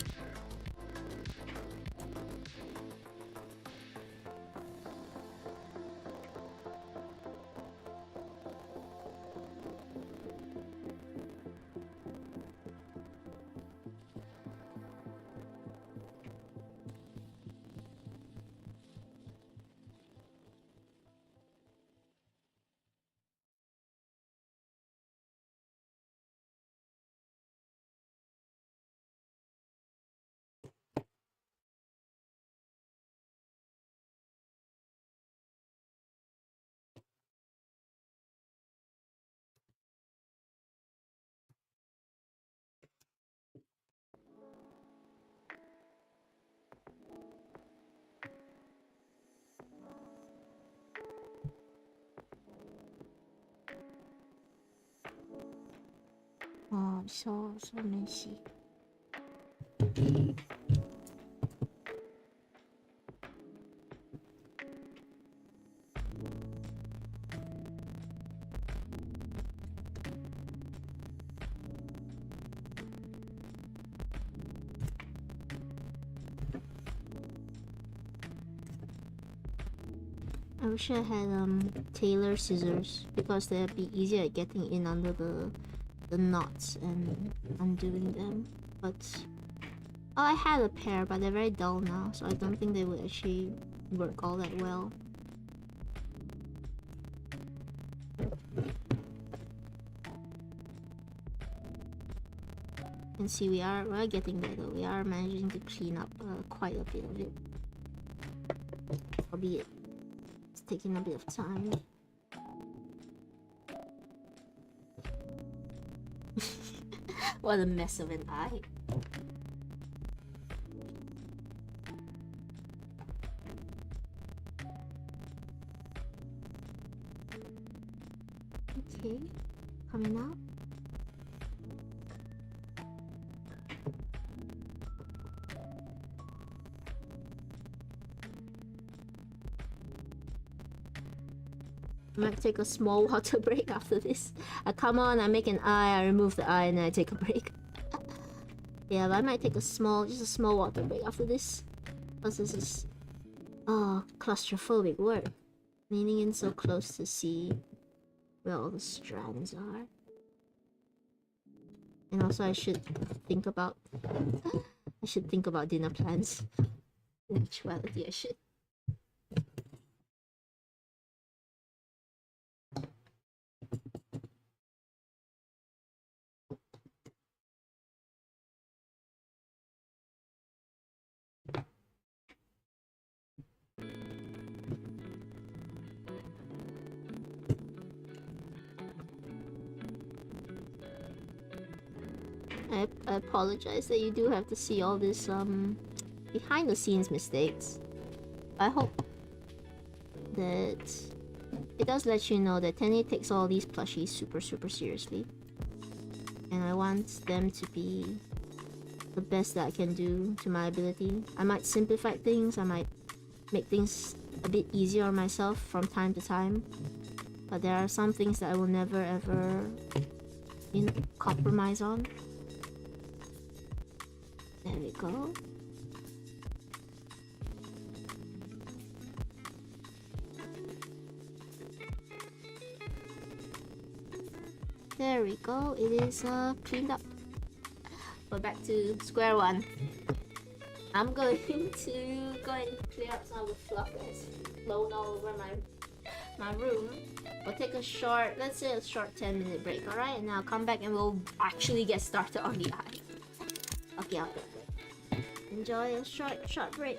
S1: Oh, I'm so messy. I wish I had tailor scissors because they'd be easier at getting in under the knots and undoing them. But oh, I had a pair, but they're very dull now, so I don't think they would actually work all that well. And see, we're getting there though. We are managing to clean up quite a bit of it, albeit it's taking a bit of time. What a mess of an eye. Okay, coming out. I might take a small water break after this. I come on, I make an eye, I remove the eye, and then I take a break. Yeah, but I might take just a small water break after this. Because this is claustrophobic work. Leaning in so close to see where all the strands are. And also I should think about dinner plans. In actuality I should. I apologize that you do have to see all this behind the scenes mistakes. I hope that it does let you know that Tene takes all these plushies super seriously, and I want them to be the best that I can do to my ability. I might simplify things, I might make things a bit easier on myself from time to time, but there are some things that I will never ever compromise on. There we go. There we go. It is cleaned up. We're back to square one. I'm going to go and clear up some of the fluff that's blown all over my room. We'll take a short, let's say a short 10-minute break, alright? And I'll come back and we'll actually get started on the eye. Okay, I'll get break. Enjoy a short break.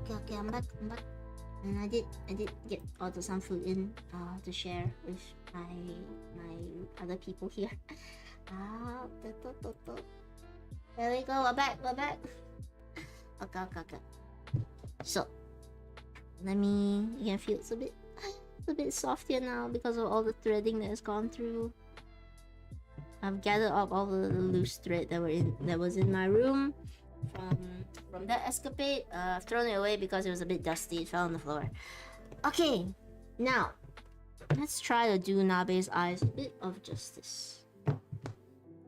S1: Okay, I'm back. And I did get order some food in to share with my other people here. There we go, we're back. Okay. So you can feel it's a bit soft here now because of all the threading that has gone through. I've gathered up all the loose thread that was in my room from that escapade. I've thrown it away because it was a bit dusty. It fell on the floor. Okay, now let's try to do Nabe's eyes a bit of justice.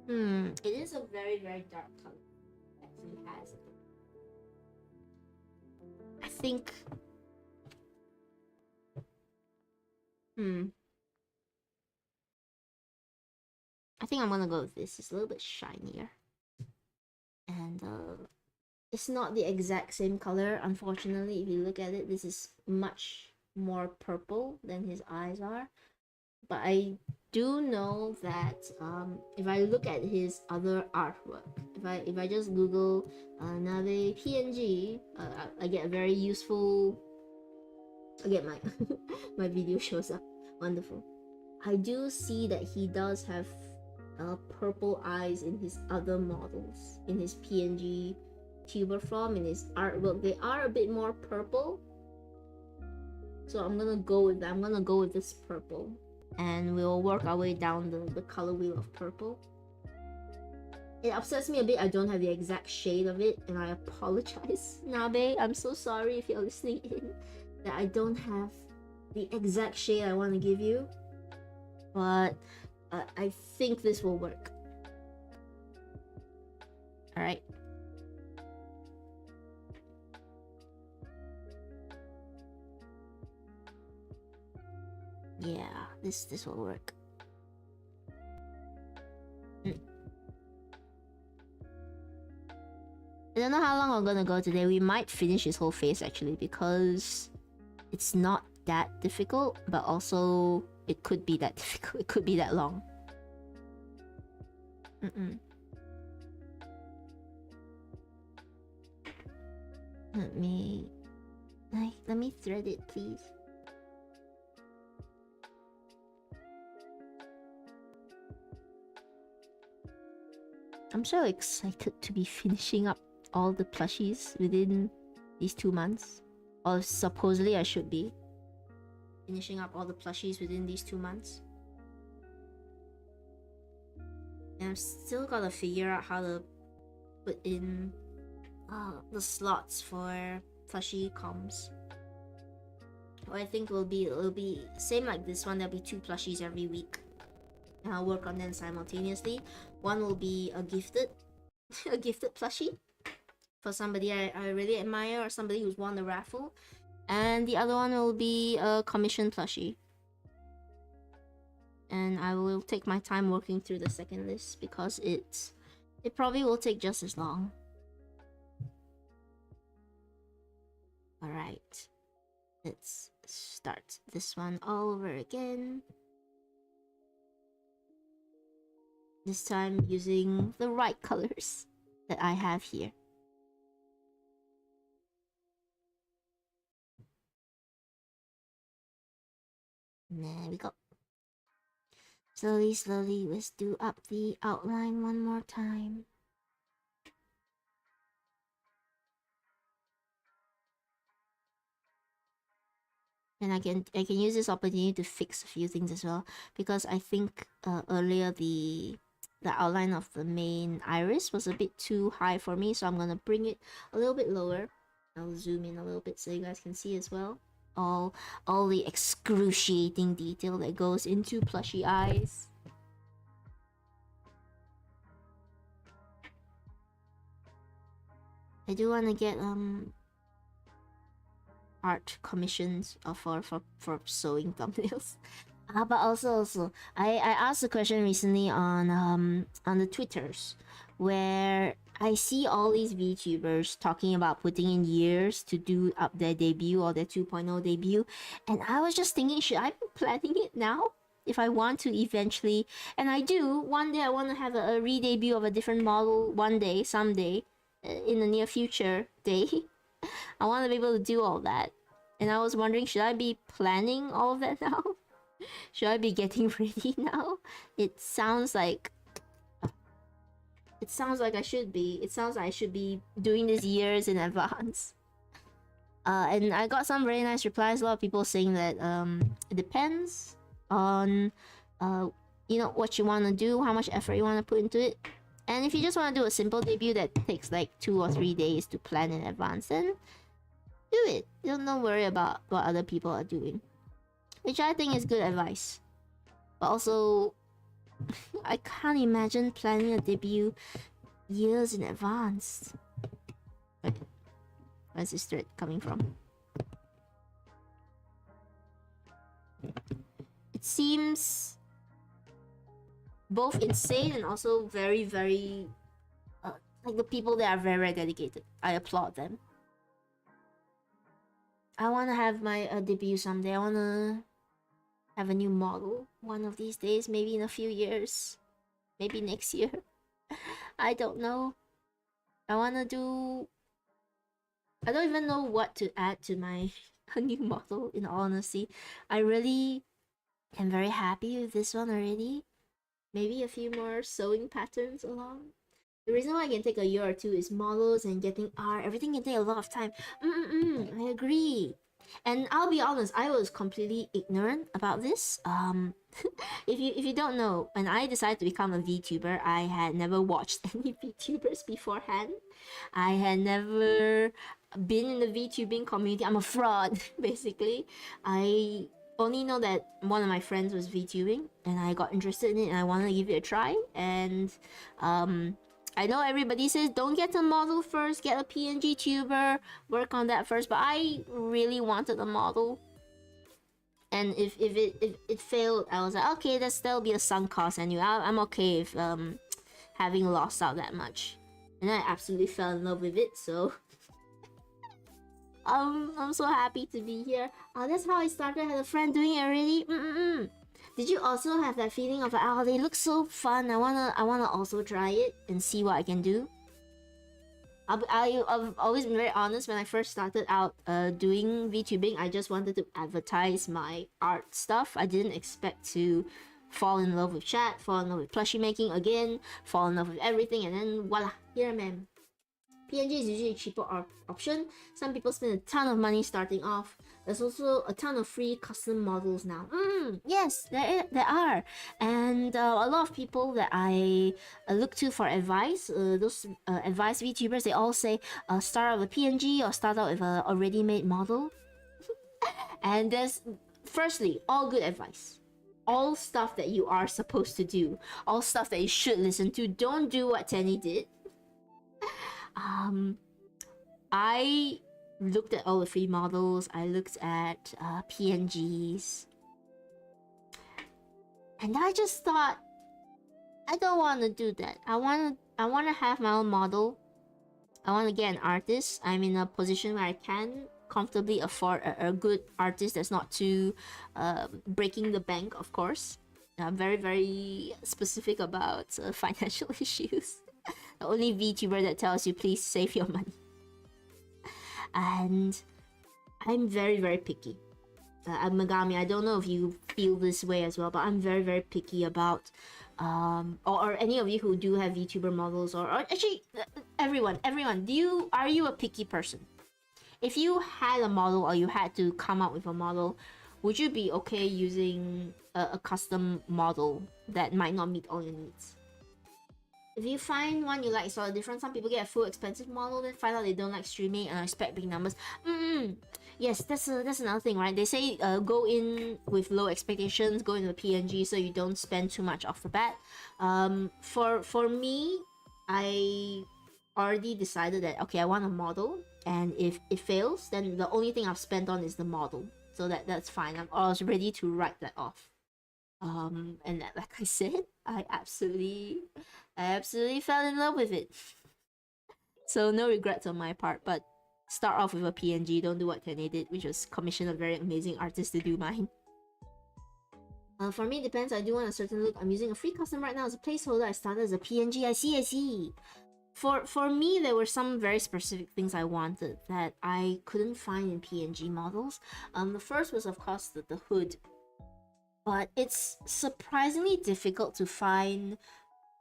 S1: It is a very, very dark color that he has. I think I'm gonna go with this. It's a little bit shinier. And it's not the exact same color, unfortunately. If you look at it, this is much more purple than his eyes are. But I do know that if I look at his other artwork, if I just Google Nabe PNG, I get a very useful. Again, my my video shows up. Wonderful. I do see that he does have purple eyes in his other models, in his PNG tuber form, in his artwork. They are a bit more purple, so I'm gonna go with that. I'm gonna go with this purple, and we'll work our way down the color wheel of purple. It upsets me a bit I don't have the exact shade of it, and I apologize, Nabe. I'm so sorry if you're listening in that I don't have the exact shade I want to give you, but I think this will work. Alright. Yeah, this will work. I don't know how long I'm gonna go today. We might finish his whole face actually, because it's not that difficult, but also it could be that difficult. It could be that long. Let me thread it, please. I'm so excited to be finishing up all the plushies within these 2 months. Or supposedly I should be finishing up all the plushies within these 2 months. And I've still gotta figure out how to put in the slots for plushie comms. What I think it'll be same like this one. There'll be 2 plushies every week, and I'll work on them simultaneously. One will be a gifted plushie for somebody I really admire, or somebody who's won the raffle, and the other one will be a commission plushie. And I will take my time working through the second list because it probably will take just as long. Alright, let's start this one all over again. This time using the right colors that I have here. There we go. Slowly, slowly, let's do up the outline one more time. And I can use this opportunity to fix a few things as well, because I think earlier the outline of the main iris was a bit too high for me, so I'm gonna bring it a little bit lower. I'll zoom in a little bit so you guys can see as well. All the excruciating detail that goes into plushie eyes. I do want to get art commissions for sewing thumbnails. But also I asked a question recently on the Twitters, where I see all these VTubers talking about putting in years to do up their debut or their 2.0 debut, and I was just thinking, should I be planning it now? If I want to eventually, and I do, one day I want to have a re-debut of a different model one day, someday, in the near future day. I want to be able to do all that. And I was wondering, should I be planning all of that now? Should I be getting ready now? It sounds like I should be. It sounds like I should be doing this years in advance. And I got some very nice replies. A lot of people saying that it depends on you know, what you want to do, how much effort you want to put into it. And if you just want to do a simple debut that takes like 2 or 3 days to plan in advance, then do it. Don't worry about what other people are doing, which I think is good advice. But also, I can't imagine planning a debut years in advance. Where's this thread coming from? It seems both insane and also very, very like the people that are very, very dedicated. I applaud them. I want to have my debut someday. I want to have a new model one of these days, maybe in a few years, maybe next year. I don't know. I want to do... I don't even know what to add to my new model, in all honesty. I really am very happy with this one already. Maybe a few more sewing patterns along. The reason why it can take a year or two is models and getting art. Everything can take a lot of time. I agree. And I'll be honest, I was completely ignorant about this. If you don't know, when I decided to become a VTuber, I had never watched any VTubers beforehand. I had never been in the VTubing community. I'm a fraud, basically. I only know that one of my friends was VTubing, and I got interested in it, and I wanted to give it a try. And I know everybody says don't get a model first, get a PNG tuber, work on that first, but I really wanted a model. And if it failed, I was like, okay, that'll still be a sunk cost anyway. I'm okay if having lost out that much. And I absolutely fell in love with it, so I'm so happy to be here. That's how I started. I had a friend doing it already. Did you also have that feeling of, oh, they look so fun, I wanna also try it and see what I can do? I've always been very honest. When I first started out doing VTubing, I just wanted to advertise my art stuff. I didn't expect to fall in love with chat, fall in love with plushie making again, fall in love with everything, and then voila, here I am. PNG is usually a cheaper option. Some people spend a ton of money starting off. There's also a ton of free custom models now. Yes, there are. And a lot of people that I look to for advice, those advice VTubers, they all say start out with PNG or start out with a already made model. And there's, firstly, all good advice. All stuff that you are supposed to do. All stuff that you should listen to. Don't do what Tene did. I looked at all the free models. I looked at PNGs, and I just thought, I don't want to do that. I want to have my own model. I want to get an artist. I'm in a position where I can comfortably afford a good artist that's not too breaking the bank, of course. I'm very, very specific about financial issues. The only VTuber that tells you please save your money. And I'm very, very picky. Megami, I don't know if you feel this way as well, but I'm very, very picky about or any of you who do have VTuber models, or actually everyone, are you a picky person? If you had a model or you had to come up with a model, would you be okay using a custom model that might not meet all your needs? If you find one you like it's all different, some people get a full expensive model, then find out they don't like streaming and expect big numbers. Yes, that's another thing, right? They say go in with low expectations, go into the PNG so you don't spend too much off the bat. For me, I already decided that okay, I want a model, and if it fails, then the only thing I've spent on is the model, so that's fine. I was ready to write that off. And like I said, I absolutely fell in love with it. So no regrets on my part, but start off with a PNG, don't do what Tene did, which was commission a very amazing artist to do mine. For me, it depends. I do want a certain look. I'm using a free custom right now as a placeholder. I started as a PNG. I see. For me, there were some very specific things I wanted that I couldn't find in PNG models. The first was, of course, the hood. But it's surprisingly difficult to find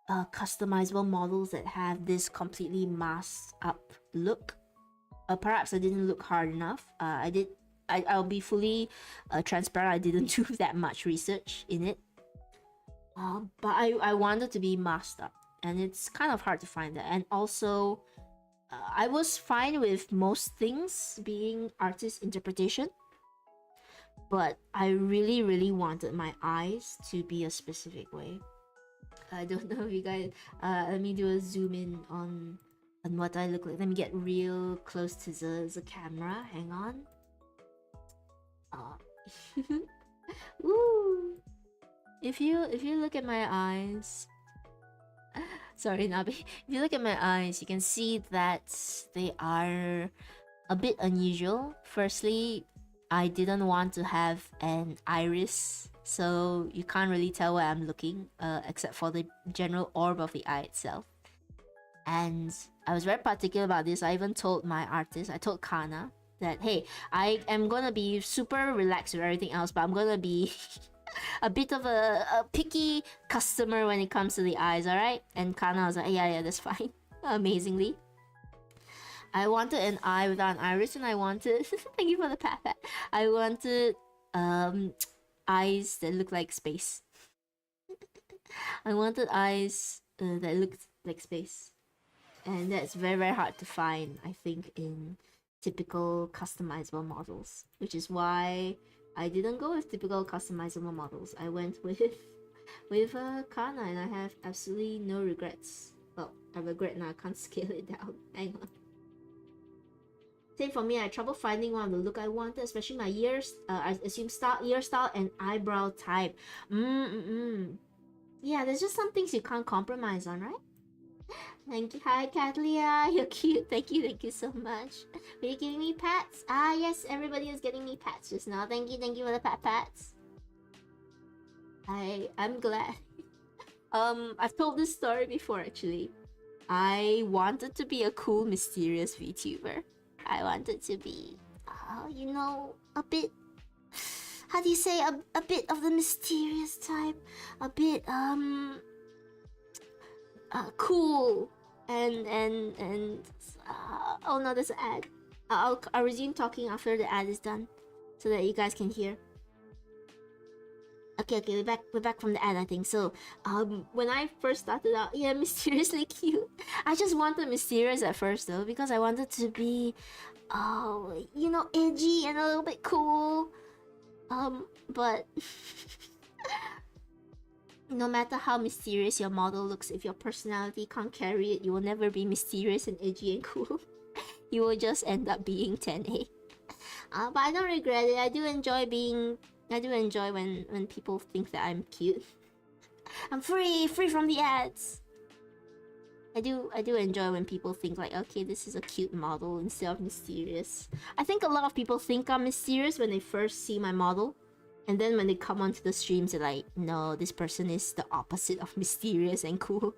S1: customizable models that have this completely masked up look. Perhaps I didn't look hard enough. I'll be fully transparent. I didn't do that much research in it. But I wanted to be masked up, and it's kind of hard to find that. And also, I was fine with most things being artist interpretation, but I really, really wanted my eyes to be a specific way. I don't know if you guys... let me do a zoom in on what I look like. Let me get real close to the camera. Hang on. Woo! If you look at my eyes... Sorry, Nabi. If you look at my eyes, you can see that they are a bit unusual. Firstly, I didn't want to have an iris, so you can't really tell where I'm looking, except for the general orb of the eye itself. And I was very particular about this. I even told my artist, I told Kana, that hey, I am gonna be super relaxed with everything else, but I'm gonna be a bit of a picky customer when it comes to the eyes, alright? And Kana was like, yeah, that's fine. Amazingly. I wanted an eye without an iris, and I wanted... Thank you for the pat. I wanted eyes that look like space. I wanted eyes that looked like space. And that's very, very hard to find, I think, in typical customizable models. Which is why I didn't go with typical customizable models. I went with Kana, and I have absolutely no regrets. Well, I regret now, I can't scale it down. Hang on. Same for me, I had trouble finding one of the look I wanted, especially my ears, I assume ear style and eyebrow type. Yeah, there's just some things you can't compromise on, right? Thank you. Hi, Kathleen. You're cute. Thank you so much. Are you giving me pats? Ah, yes, everybody is getting me pats just now. Thank you for the pats. I'm glad. I've told this story before, actually. I wanted to be a cool, mysterious VTuber. I wanted to be, you know, a bit... How do you say? A bit of the mysterious type. A bit, cool. And oh no, there's an ad. I'll resume talking after the ad is done, so that you guys can hear. Okay, we're back from the ad, I think. So, when I first started out, yeah, mysteriously cute. I just wanted mysterious at first though, because I wanted to be, you know, edgy and a little bit cool. But no matter how mysterious your model looks, if your personality can't carry it, you will never be mysterious and edgy and cool. You will just end up being Tene. But I don't regret it. I do enjoy when people think that I'm cute. I'm free from the ads. I do enjoy when people think like, okay, this is a cute model instead of mysterious. I think a lot of people think I'm mysterious when they first see my model. And then when they come onto the streams, they're like, no, this person is the opposite of mysterious and cool.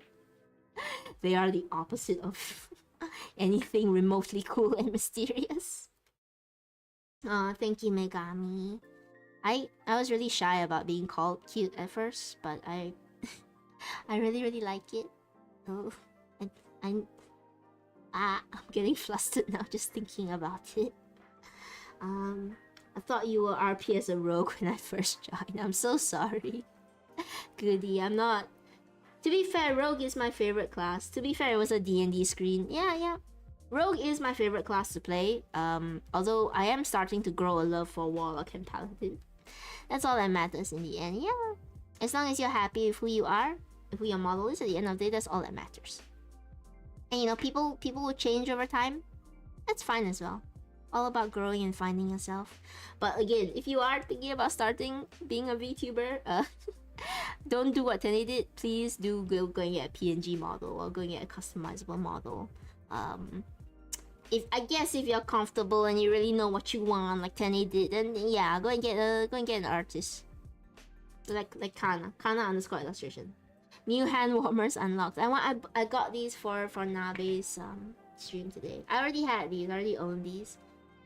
S1: They are the opposite of anything remotely cool and mysterious. Aw, thank you, Megami. I was really shy about being called cute at first, but I I really like it. Oh, I'm I'm getting flustered now just thinking about it. I thought you were RP as a rogue when I first joined. I'm so sorry. Goody, I'm not. To be fair, rogue is my favorite class. To be fair, it was a D&D screen. Yeah. Rogue is my favorite class to play. Although I am starting to grow a love for Warlock and Paladin. That's all that matters in the end. Yeah. As long as you're happy with who you are, with who your model is, at the end of the day, that's all that matters. And you know, people will change over time. That's fine as well. All about growing and finding yourself. But again, if you are thinking about starting being a VTuber, don't do what Tene did. Please do go and get a PNG model or go and get a customizable model. If you're comfortable and you really know what you want, like Tene did, then yeah, go and get an artist. Like Kana _ illustration. New hand warmers unlocked. I got these for Nabe's stream today. I already had these, I already own these.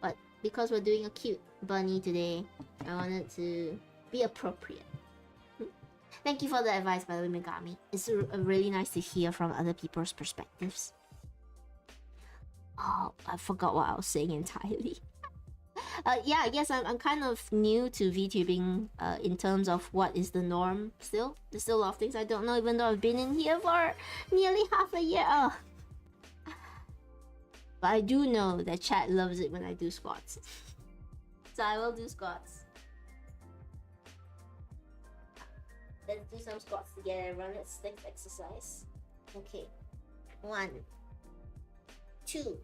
S1: But because we're doing a cute bunny today, I wanted to be appropriate. Thank you for the advice, by the way, Megami. It's really nice to hear from other people's perspectives. Oh, I forgot what I was saying entirely. Yeah, I guess I'm kind of new to VTubing in terms of what is the norm still. There's still a lot of things I don't know, even though I've been in here for nearly half a year. Oh. But I do know that chat loves it when I do squats. So I will do squats. Let's do some squats together, everyone. Let's exercise. Okay. 1, 2,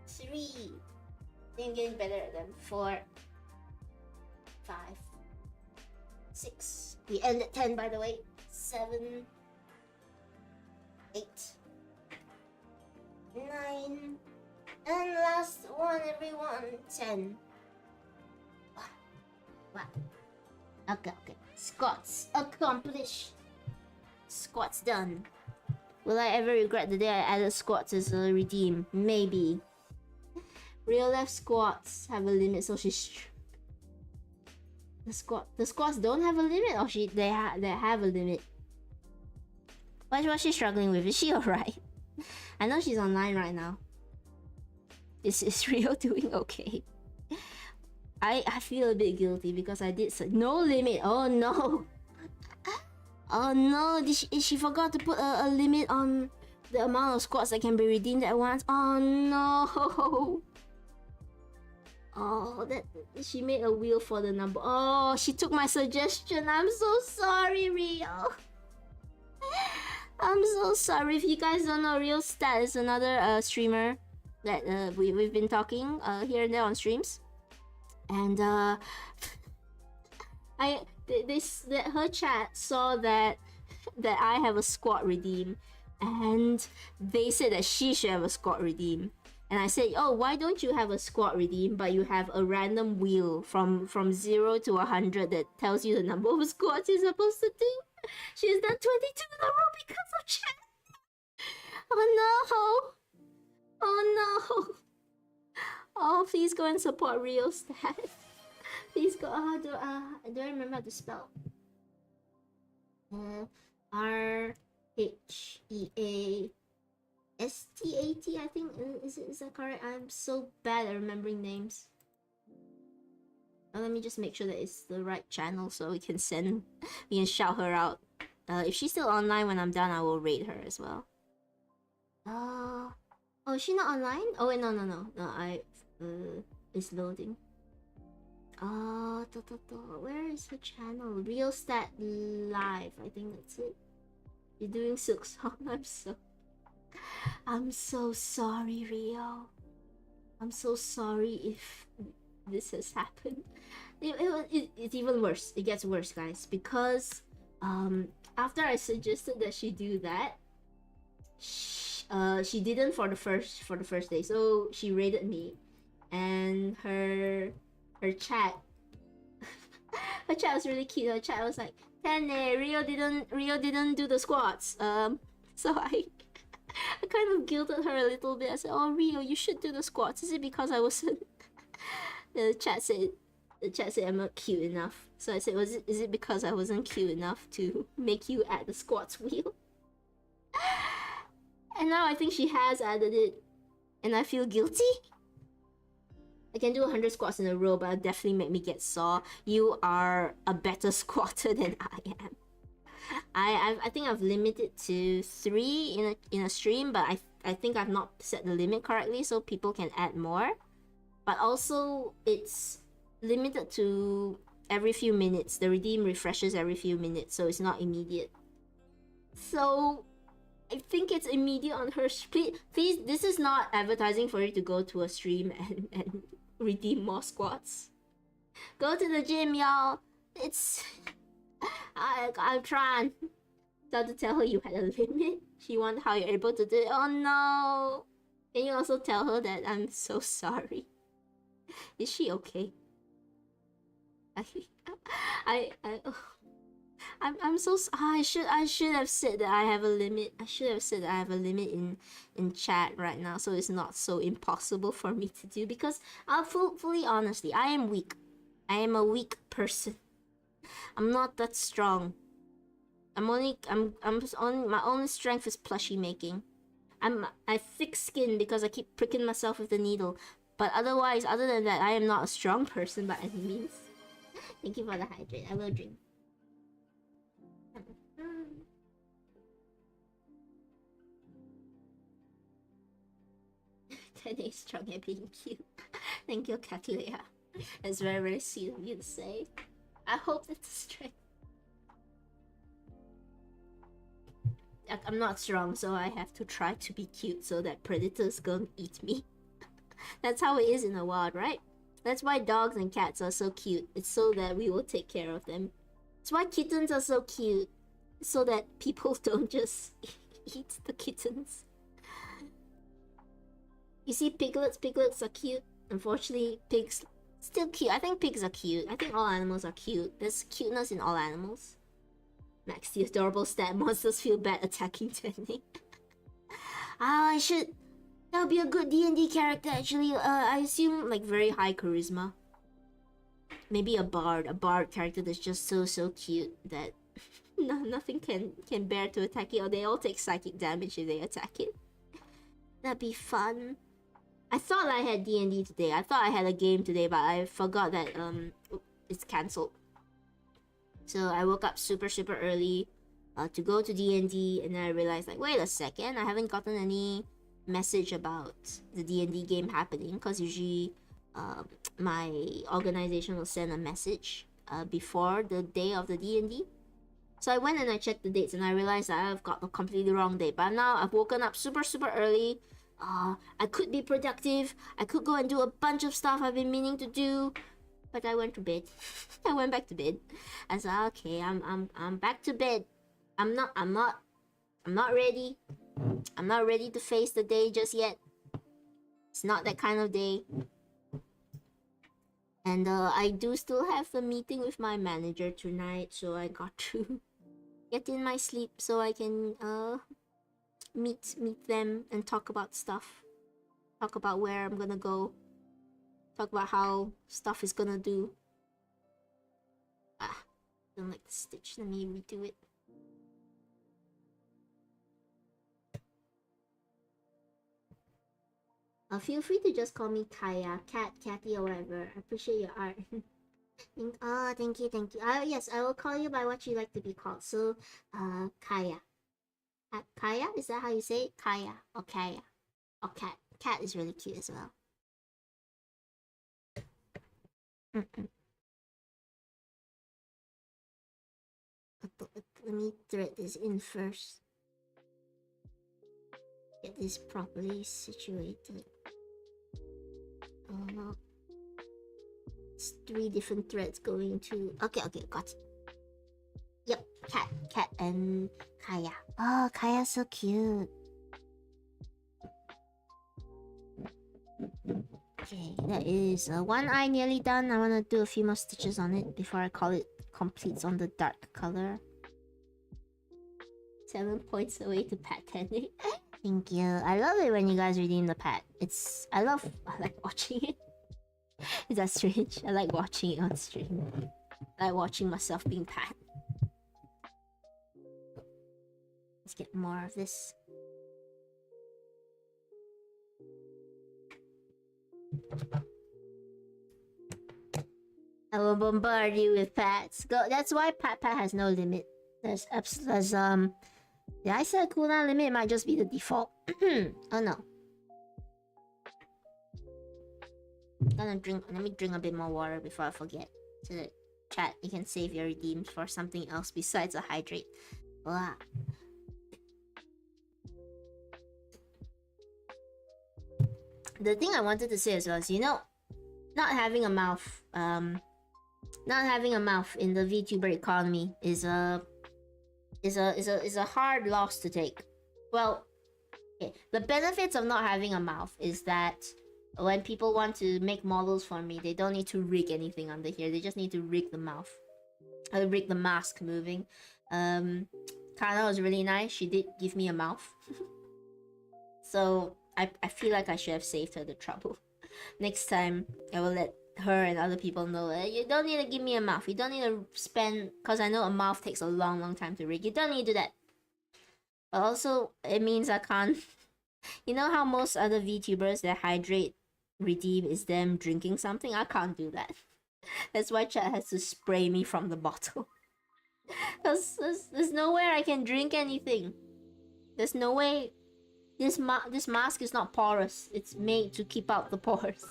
S1: 3. I'm getting better at them. 4, 5, 6. We end at 10, by the way. 7, 8, 9, and last one, everyone. 10. Wow. Okay. Squats accomplished. Squats done. Will I ever regret the day I added squats as a redeem? Maybe. Real life squats have a limit, so she's... The squats don't have a limit, or they have a limit. What's she struggling with? Is she alright? I know she's online right now. Is Rio doing okay? I feel a bit guilty because I did no limit. Oh no. Oh no, she forgot to put a limit on the amount of squats that can be redeemed at once. Oh no. Oh, that she made a wheel for the number. Oh, she took my suggestion. I'm so sorry, Rio. I'm so sorry. If you guys don't know, Real Stat is another streamer that we've been talking here and there on streams. And her chat saw that I have a squat redeem, and they said that she should have a squat redeem. And I said, oh, why don't you have a squat redeem, but you have a random wheel from 0 to 100 that tells you the number of squats you're supposed to do? She's done 22 in a row because of chat. Oh no! Oh no! Oh, please go and support Real Stat. Please go. Do I remember how to spell? RHEASTAT, I think. Is that correct? I'm so bad at remembering names. Let me just make sure that it's the right channel so we can shout her out. If she's still online when I'm done, I will raid her as well. Oh, is she not online? Oh wait, no, it's loading. Where is her channel? Real Stat Live, I think that's it. You're doing Silk Song. I'm so sorry, Rio. I'm so sorry if this has happened. It's even worse. It gets worse, guys, because after I suggested that she do that, she didn't for the first day. So she raided me, and her chat her chat was really cute. Her chat was like, Tene, Rio didn't do the squats. So I kind of guilted her a little bit. I said, oh Rio, you should do the squats. Is it because I wasn't the chat said I'm not cute enough. So I said, is it because I wasn't cute enough to make you add the squats wheel? And now I think she has added it, and I feel guilty. I can do 100 squats in a row, but it'll definitely make me get sore. You are a better squatter than I am. I think I've limited to 3 in a stream, but I think I've not set the limit correctly, so people can add more. But also, it's limited to every few minutes. The redeem refreshes every few minutes, so it's not immediate. So I think it's immediate on her. Please, this is not advertising for you to go to a stream and redeem more squats. Go to the gym, y'all. It's I'm trying. Tried to tell her you had a limit. She wondered how you're able to do it. Oh no! Can you also tell her that I'm so sorry? Is she okay? I'm so I should have said that I have a limit. I should have said that I have a limit in chat right now, so it's not so impossible for me to do. Because I'll fully honestly, I am weak. I am a weak person. I'm not that strong. My only strength is plushie making. I thick skin because I keep pricking myself with the needle. But otherwise, other than that, I am not a strong person by any means. Thank you for the hydrate. I will drink. Tene is strong at being cute. Thank you, Katlea. It's very, very sweet of you to say. I hope that's a strength. I'm not strong, so I have to try to be cute so that predators don't eat me. That's how it is in the wild, right? That's why dogs and cats are so cute. It's so that we will take care of them. It's why kittens are so cute. So that people don't just eat the kittens. You see piglets? Piglets are cute. Unfortunately, pigs still cute. I think pigs are cute. I think all animals are cute. There's cuteness in all animals. Max, the adorable stat monsters feel bad attacking Tene. I should... That would be a good D&D character actually. I assume like very high charisma. Maybe a bard. A bard character that's just so cute that nothing can bear to attack it, or they all take psychic damage if they attack it. That'd be fun. I thought I had D&D today. I thought I had a game today, but I forgot that it's cancelled. So I woke up super early to go to D&D, and then I realized like, wait a second, I haven't gotten any message about the D&D game happening, because usually my organization will send a message before the day of the D&D. So I went and I checked the dates, and I realized that I've got the completely wrong date. But now I've woken up super early. I could be productive. I could go and do a bunch of stuff I've been meaning to do. But I went to bed. I went back to bed. I said, okay, I'm back to bed. I'm not ready. I'm not ready to face the day just yet. It's not that kind of day. And I do still have the meeting with my manager tonight, so I got to get in my sleep so I can meet them and talk about stuff. Talk about where I'm gonna go. Talk about how stuff is gonna do. Don't like the stitch. Let me redo it. Feel free to just call me Kaya, Cat, Catty, or whatever. I appreciate your art. Thank you. Yes, I will call you by what you like to be called. So, Kaya. Kaya? Is that how you say it? Kaya or Kaya? Or Cat. Cat is really cute as well. Let me thread this in first. Get this properly situated. It's 3 different threads going to... Okay, got it. Yep, Cat, and Kaya. Oh, Kaya's so cute. that is one eye nearly done. I want to do a few more stitches on it before I call it complete on the dark color. 7 points away to Pat Tene. Thank you. I love it when you guys redeem the Pat. I like watching it. Is that strange? I like watching it on stream. I like watching myself being Pat. Let's get more of this. I will bombard you with pats. Go. That's why Pat has no limit. There's did I say cooldown limit? It might just be the default. Oh no. Let me drink a bit more water before I forget. So that chat, you can save your redeems for something else besides a hydrate. Wow. The thing I wanted to say as well is, you know, not having a mouth in the VTuber economy is a hard loss to take. Well, okay, the benefits of not having a mouth is that when people want to make models for me, they don't need to rig anything under here. They just need to rig the mouth. Rig the mask moving. Kana was really nice. She did give me a mouth. So I feel like I should have saved her the trouble. Next time, I will let her and other people know you don't need to give me a mouth. You don't need to spend, because I know a mouth takes a long time to rig. You don't need to do that. But also, it means I can't. You know how most other VTubers that hydrate redeem is them drinking something? I can't do that. That's why chat has to spray me from the bottle. Because there's nowhere I can drink anything. There's no way. This mask is not porous. It's made to keep out the pores.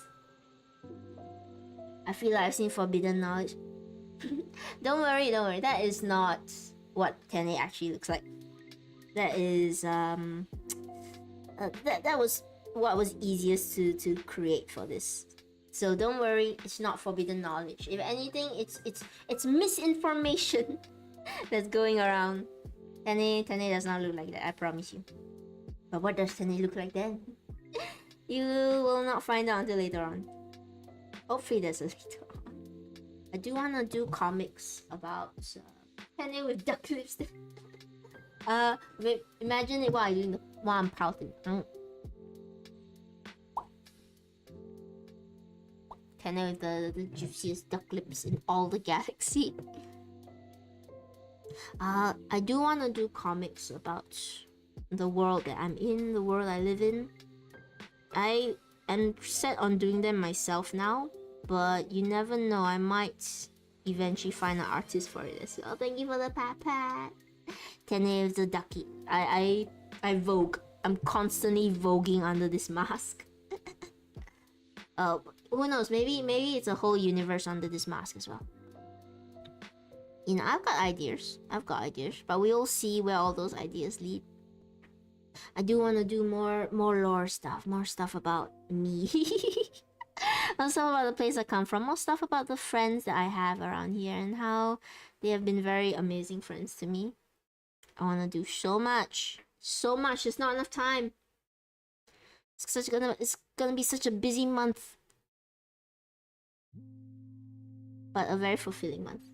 S1: I feel like I've seen forbidden knowledge. Don't worry. That is not what Tene actually looks like. That is that was what was easiest to create for this. So don't worry, it's not forbidden knowledge. If anything, it's misinformation that's going around. Tene does not look like that, I promise you. But what does Tene look like then? You will not find out until later on. Hopefully there's a later on. I do want to do comics about Tene with duck lipstick. Imagine it while I'm doing while I'm pouting. Tene with the juiciest duck lips in all the galaxy. I do want to do comics about the world that I'm in, the world I live in. I am set on doing them myself now, but you never know, I might eventually find an artist for it as well. Thank you for the pat. Tene is the ducky. I vogue. I'm constantly voguing under this mask. Who knows? Maybe it's a whole universe under this mask as well. You know, I've got ideas, but we'll see where all those ideas lead. I do want to do more lore stuff, more stuff about me. More stuff about the place I come from, more stuff about the friends that I have around here and how they have been very amazing friends to me. I want to do so much. There's not enough time. It's gonna be such a busy month, but a very fulfilling month.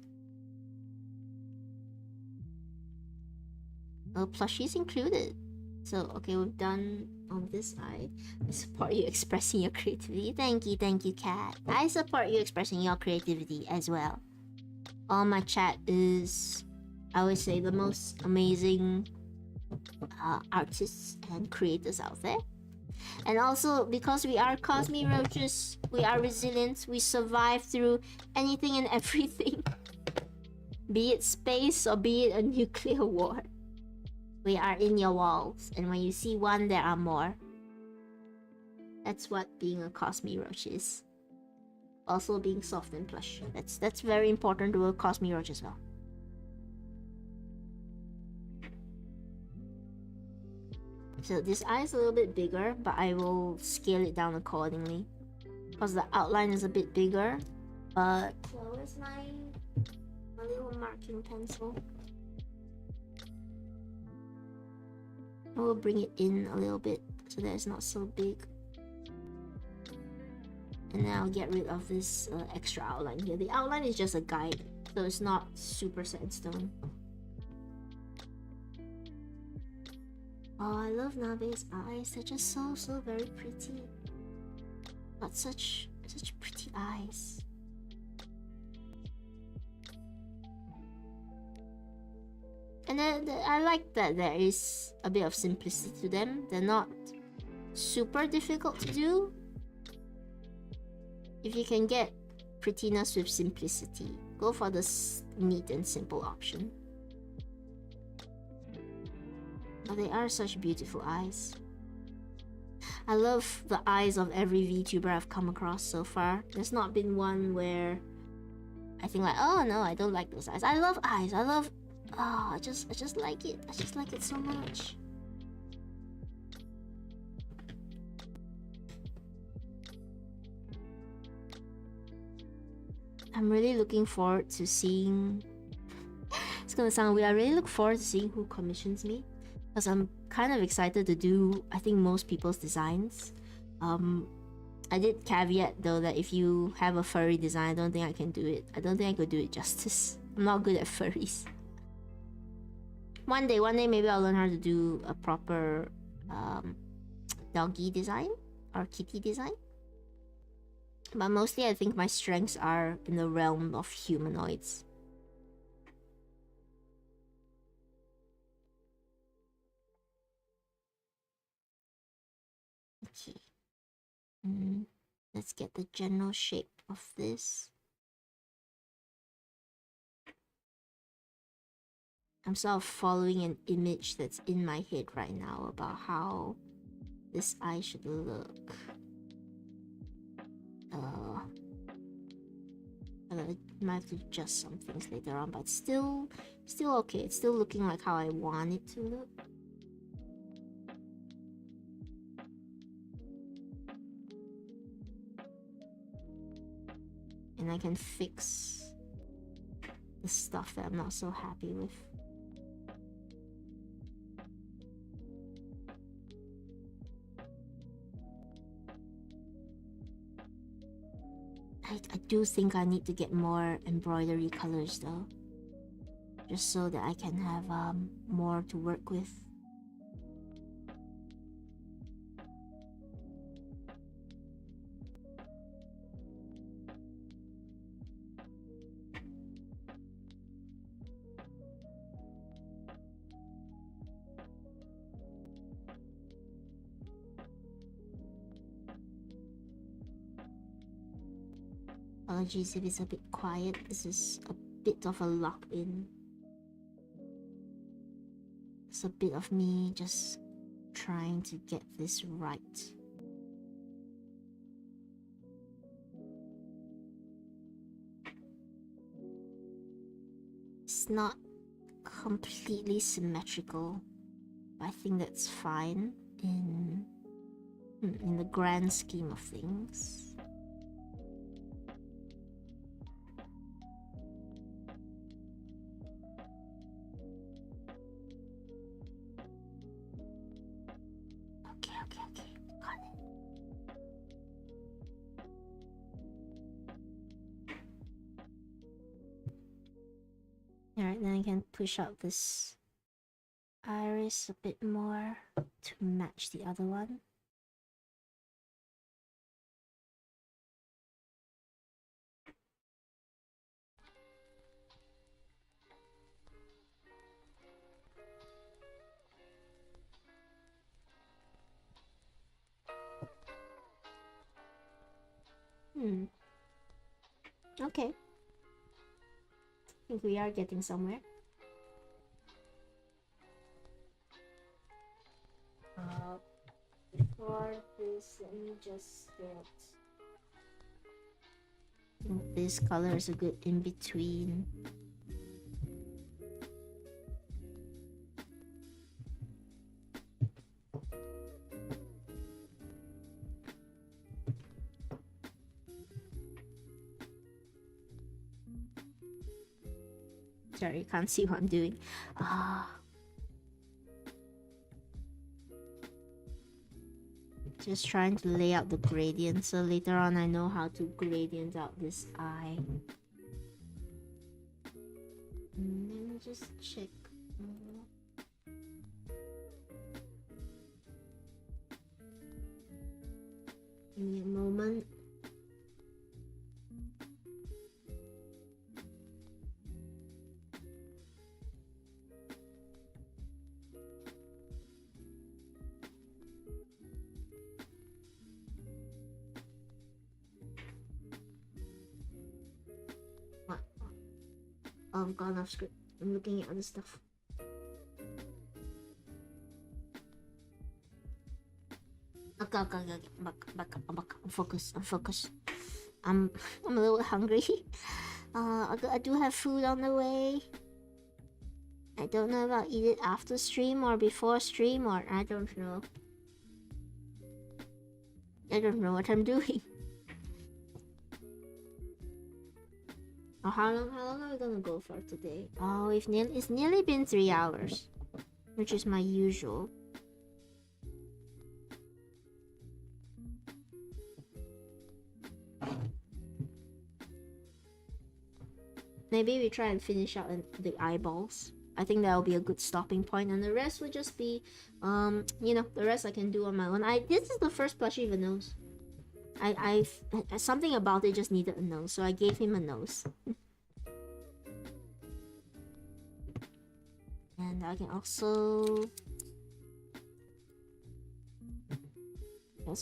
S1: Oh, plushies included. So, okay, we've done on this side. I support you expressing your creativity. Thank you, cat. I support you expressing your creativity as well. All my chat is, I would say, the most amazing artists and creators out there. And also, because we are cosmy roaches, we are resilient. We survive through anything and everything. Be it space or be it a nuclear war. We are in your walls, and when you see one, there are more. That's what being a cosmy roach is. Also being soft and plush. That's very important to a cosmy roach as well. So this eye is a little bit bigger, but I will scale it down accordingly. Because the outline is a bit bigger. But where's my little marking pencil? I will bring it in a little bit so that it's not so big. And then I'll get rid of this extra outline here. The outline is just a guide, so it's not super set in stone. Oh, I love Nabe's eyes. They're just so very pretty. But such pretty eyes. And then I like that there is a bit of simplicity to them. They're not super difficult to do. If you can get prettiness with simplicity, go for the neat and simple option. But they are such beautiful eyes. I love the eyes of every VTuber I've come across so far. There's not been one where I think like, oh no, I don't like those eyes. I love eyes. I love, oh, I just like it. I just like it so much. I'm really looking forward to seeing... It's gonna sound weird. I really look forward to seeing who commissions me, because I'm kind of excited to do, I think, most people's designs. I did caveat though that if you have a furry design, I don't think I can do it. I don't think I could do it justice. I'm not good at furries. One day maybe I'll learn how to do a proper doggy design or kitty design. But mostly I think my strengths are in the realm of humanoids. Okay. Let's get the general shape of this. I'm sort of following an image that's in my head right now about how this eye should look. I might have to adjust some things later on, but it's still okay. It's still looking like how I want it to look. And I can fix the stuff that I'm not so happy with. I do think I need to get more embroidery colors though, just so that I can have more to work with. Apologies if it's a bit quiet. This is a bit of a lock-in. It's a bit of me just trying to get this right. It's not completely symmetrical, but I think that's fine in the grand scheme of things. Alright, then I can push out this iris a bit more to match the other one. Okay. I think we are getting somewhere. Before this, let me just get... I think this color is a good in-between. Sorry, you can't see what I'm doing. Just trying to lay out the gradient so later on I know how to gradient out this eye. Let me just check. Give me a moment. What? Oh, I've gone off script. I'm looking at other stuff. Okay. Back up. I'm focused. I'm a little hungry. I do have food on the way. I don't know if I'll eat it after stream or before stream, or I don't know. I don't know what I'm doing. Oh, how long are we gonna go for today? Oh, it's nearly been 3 hours, which is my usual. Maybe we try and finish out the eyeballs. I think that'll be a good stopping point, and the rest will just be, you know, the rest I can do on my own. This is the first plushie with a nose. I something about it just needed a nose, so I gave him a nose. And I can also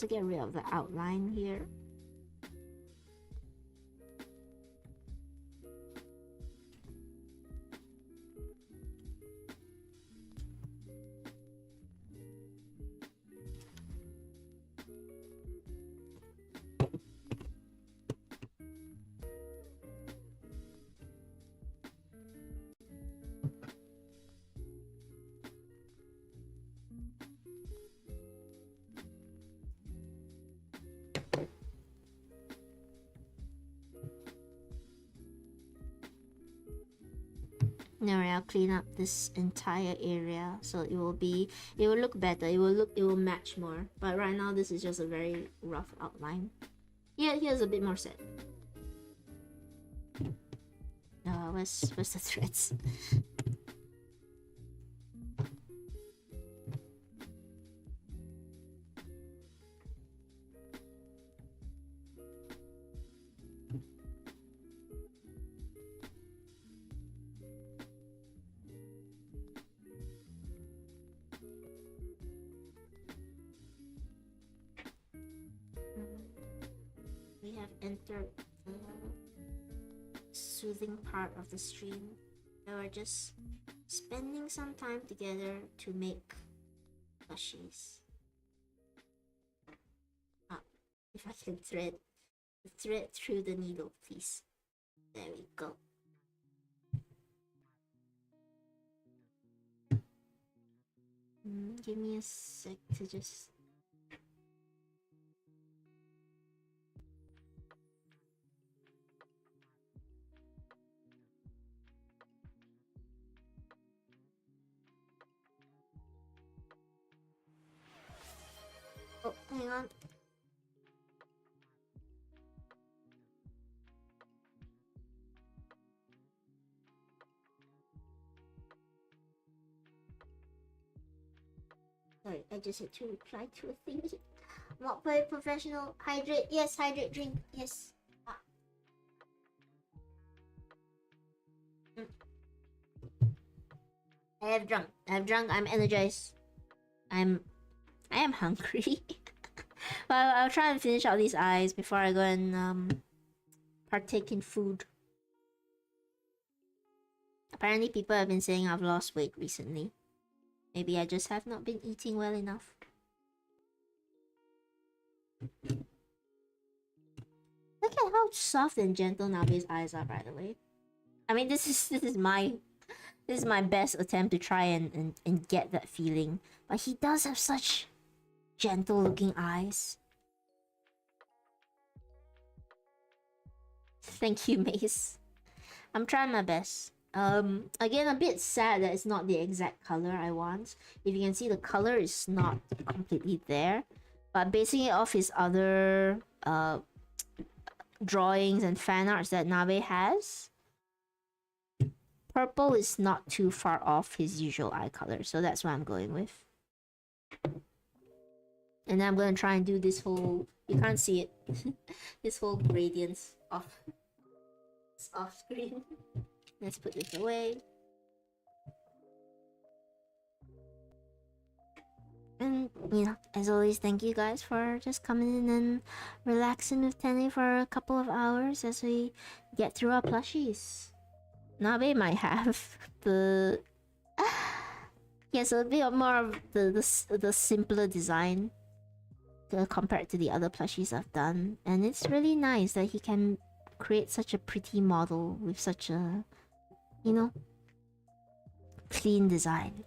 S1: get rid of the outline here. Now I'll clean up this entire area so it will look better. It will match more. But right now this is just a very rough outline. Yeah, here's a bit more set. Where's the threads? Entered the soothing part of the stream. We were just spending some time together to make plushies. If I can thread through the needle, please. There we go. Give me a sec to just... Oh, hang on. Sorry, I just had to reply to a thingy. Not very professional. Hydrate. Yes, hydrate. Drink. Yes. I have drunk. I'm energized. I am hungry. Well, I'll try and finish out these eyes before I go and partake in food. Apparently people have been saying I've lost weight recently. Maybe I just have not been eating well enough. Look at how soft and gentle Nabe's eyes are, by the way. I mean, this is my best attempt to try and get that feeling. But he does have such gentle looking eyes. Thank you, Mace. I'm trying my best. Again, a bit sad that it's not the exact color I want. If you can see, the color is not completely there. But basing it off his other drawings and fan arts that Nabe has, purple is not too far off his usual eye color, so that's what I'm going with. And then I'm gonna try and do this whole, you can't see it, this whole gradients off screen. Let's put this away. And, you know, as always, thank you guys for just coming in and relaxing with Tene for a couple of hours as we get through our plushies. Nabe might have the... yeah, so a bit more of the simpler design compared to the other plushies I've done. And it's really nice that he can create such a pretty model with such a, you know, clean design.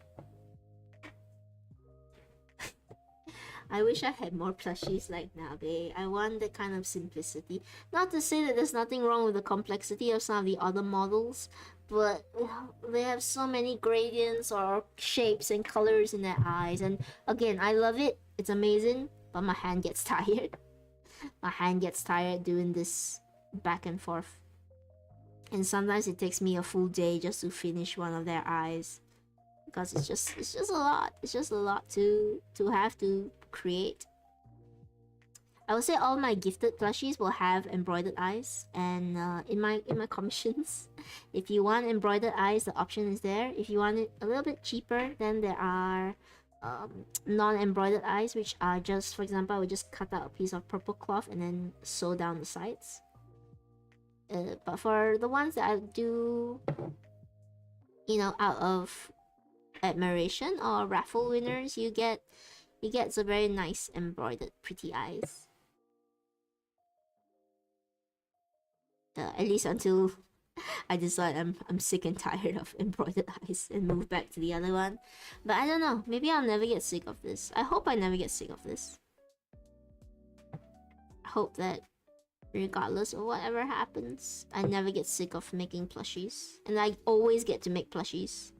S1: I wish I had more plushies like Nabe. I want that kind of simplicity. Not to say that there's nothing wrong with the complexity of some of the other models, but they have so many gradients or shapes and colors in their eyes. And again, I love it. It's amazing, but my hand gets tired. My hand gets tired doing this back and forth. And sometimes it takes me a full day just to finish one of their eyes. Because it's just a lot. It's just a lot to have to create. I would say all my gifted plushies will have embroidered eyes, and in my commissions, if you want embroidered eyes, the option is there. If you want it a little bit cheaper, then there are non-embroidered eyes, which are just, for example, I would just cut out a piece of purple cloth and then sew down the sides. But for the ones that I do, you know, out of admiration or raffle winners, you get some very nice embroidered pretty eyes. At least until I decide I'm sick and tired of embroidered eyes and move back to the other one. But I don't know, maybe I'll never get sick of this. I hope I never get sick of this. I hope that regardless of whatever happens, I never get sick of making plushies, and I always get to make plushies.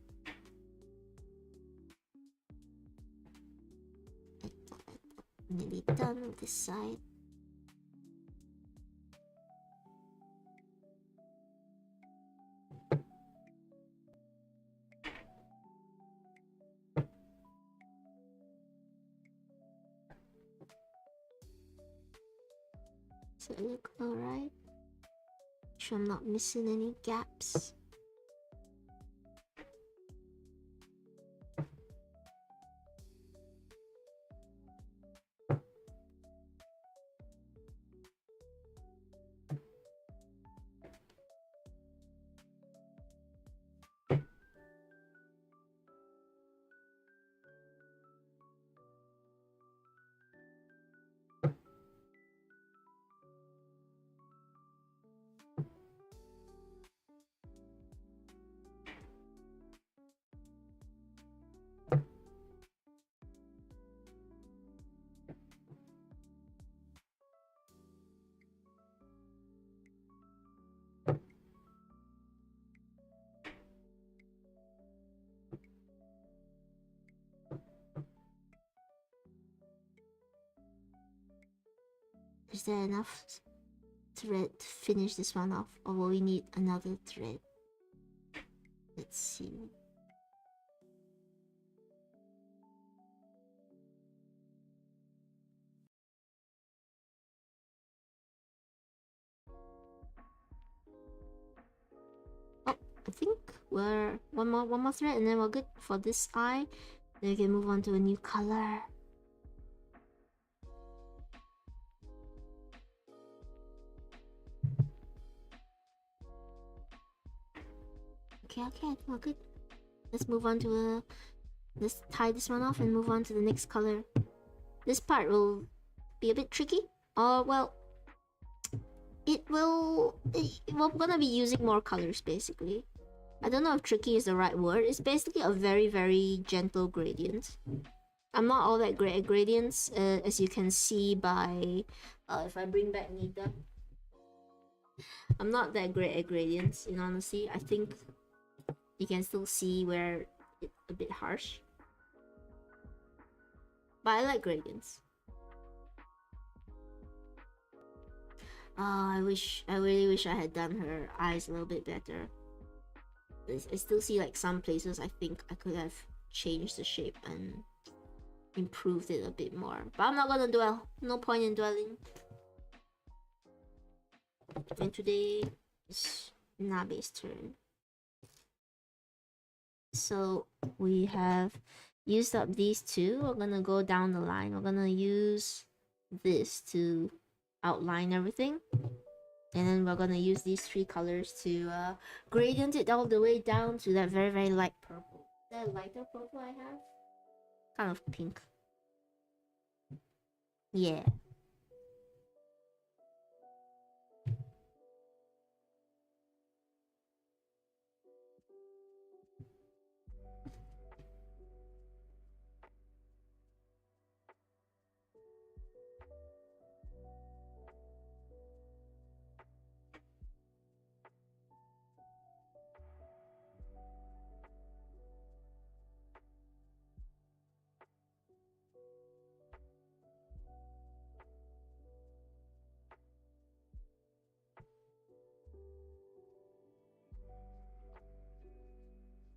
S1: Nearly done with this side. Does it look alright? Sure I'm not missing any gaps. Is there enough thread to finish this one off, or will we need another thread? Let's see. Oh, I think we're one more thread, and then we're good for this eye. Then we can move on to a new color. Okay, I think we're good. Let's move on to let's tie this one off and move on to the next color. This part will be a bit tricky. Well, we're gonna be using more colors basically. I don't know if tricky is the right word. It's basically a very, very gentle gradient. I'm not all that great at gradients, as you can see by if I bring back Nita. I'm not that great at gradients, in honesty. I think you can still see where it's a bit harsh. But I like gradients. Oh, I really wish I had done her eyes a little bit better. I still see like some places I think I could have changed the shape and improved it a bit more. But I'm not gonna dwell. No point in dwelling. And today is Nabe's turn. So we have used up these two. We're gonna go down the line. We're gonna use this to outline everything. And then we're gonna use these three colors to gradient it all the way down to that very, very light purple. Is that a lighter purple I have? Kind of pink. Yeah.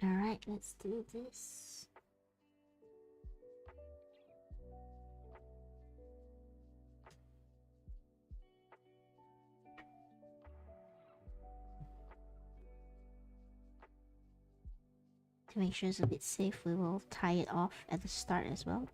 S1: Alright, let's do this. To make sure it's a bit safe, we will tie it off at the start as well.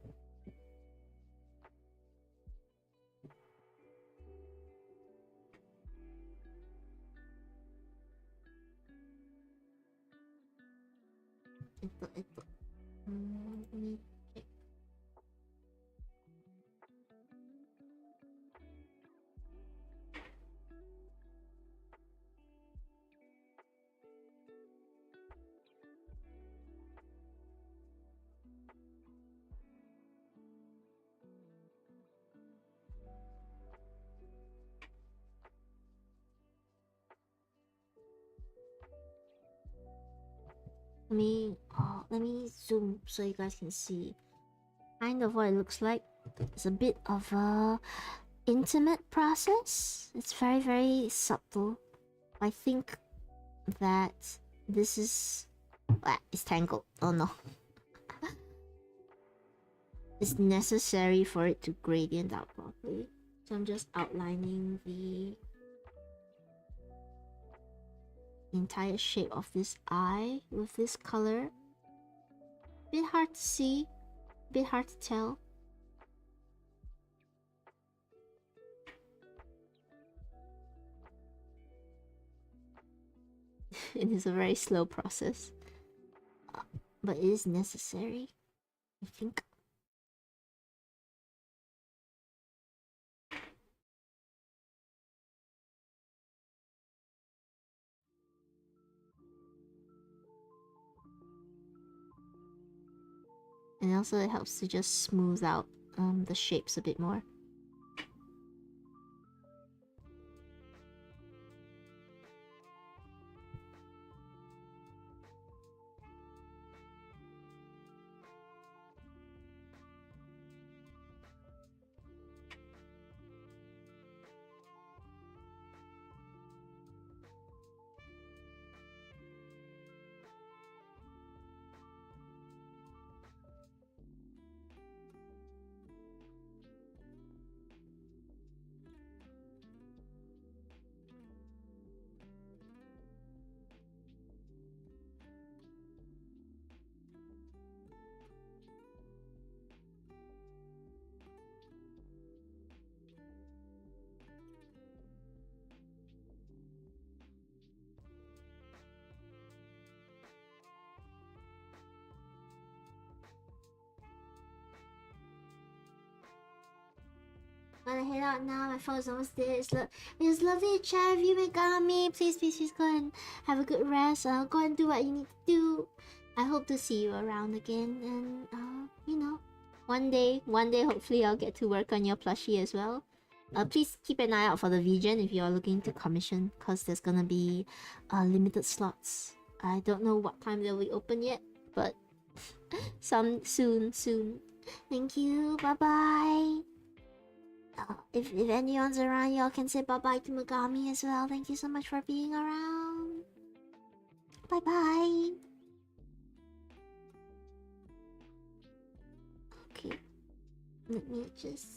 S1: Let me zoom so you guys can see kind of what it looks like. It's a bit of a intimate process. It's very, very subtle. I think that this is it's tangled. Oh no. It's necessary for it to gradient out properly. So I'm just outlining the entire shape of this eye with this color. Bit hard to see, bit hard to tell. It is a very slow process, but it is necessary, I think. And also it helps to just smooth out the shapes a bit more. Gotta head out now. My phone's almost dead. It was lovely to chat with you, Megami. Please go and have a good rest. Go and do what you need to do. I hope to see you around again. And you know, one day, hopefully I'll get to work on your plushie as well. Please keep an eye out for the VGen if you're looking to commission, cause there's gonna be limited slots. I don't know what time they'll be open yet, but some soon. Thank you. Bye bye. If anyone's around, y'all can say bye-bye to Megami as well. Thank you so much for being around. Bye-bye. Okay. Let me just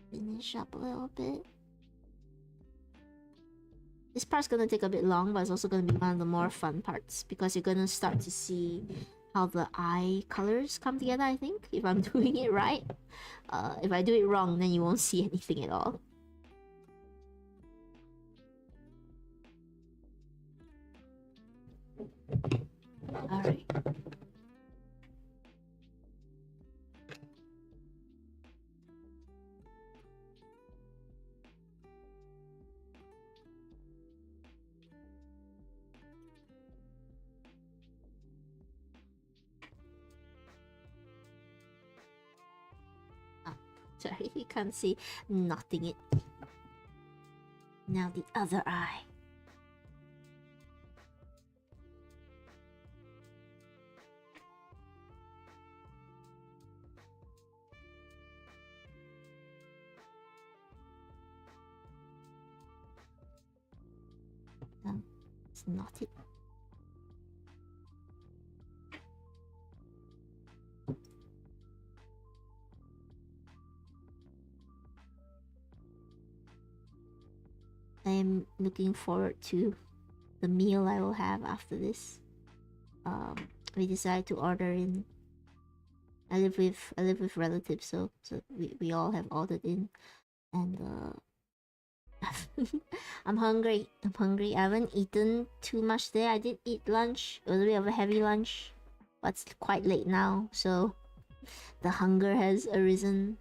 S1: finish up a little bit. This part's gonna take a bit long, but it's also gonna be one of the more fun parts because you're gonna start to see how the eye colors come together, I think, if I'm doing it right. If I do it wrong, then you won't see anything at all. Alright. Sorry, you can't see nothing it. Now the other eye. It's not it. I'm looking forward to the meal I will have after this. We decided to order in. I live with relatives, so we all have ordered in, and I'm hungry. I haven't eaten too much there. I did eat lunch. It was a bit of a heavy lunch, but it's quite late now, so the hunger has arisen.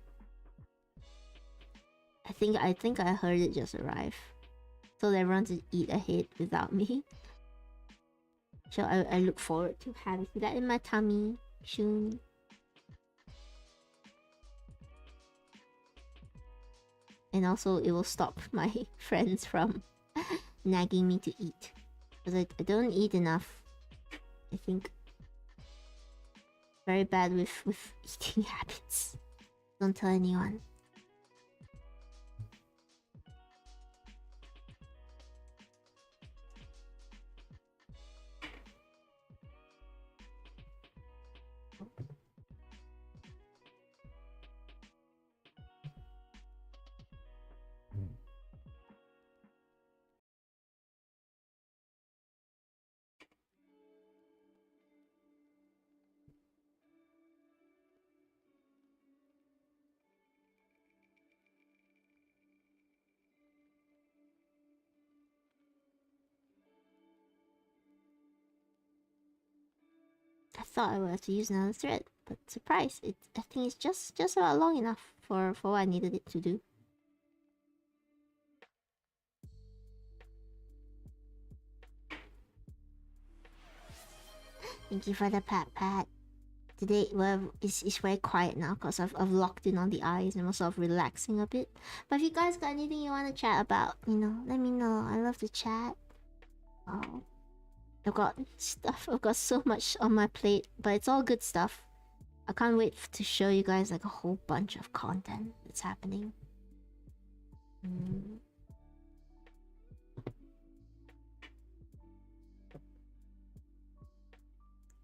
S1: I think I heard it just arrive. Told everyone to eat ahead without me. So I look forward to having that in my tummy soon. And also it will stop my friends from nagging me to eat. Because I don't eat enough. I think very bad with eating habits. Don't tell anyone. I thought I would have to use another thread, but surprise! I think it's just about long enough for what I needed it to do. Thank you for the pat. Today, well, it's very quiet now because I've locked in on the eyes and I'm sort of relaxing a bit. But if you guys got anything you want to chat about, you know, let me know. I love to chat. Oh. I've got stuff. I've got so much on my plate, but it's all good stuff. I can't wait to show you guys like a whole bunch of content that's happening.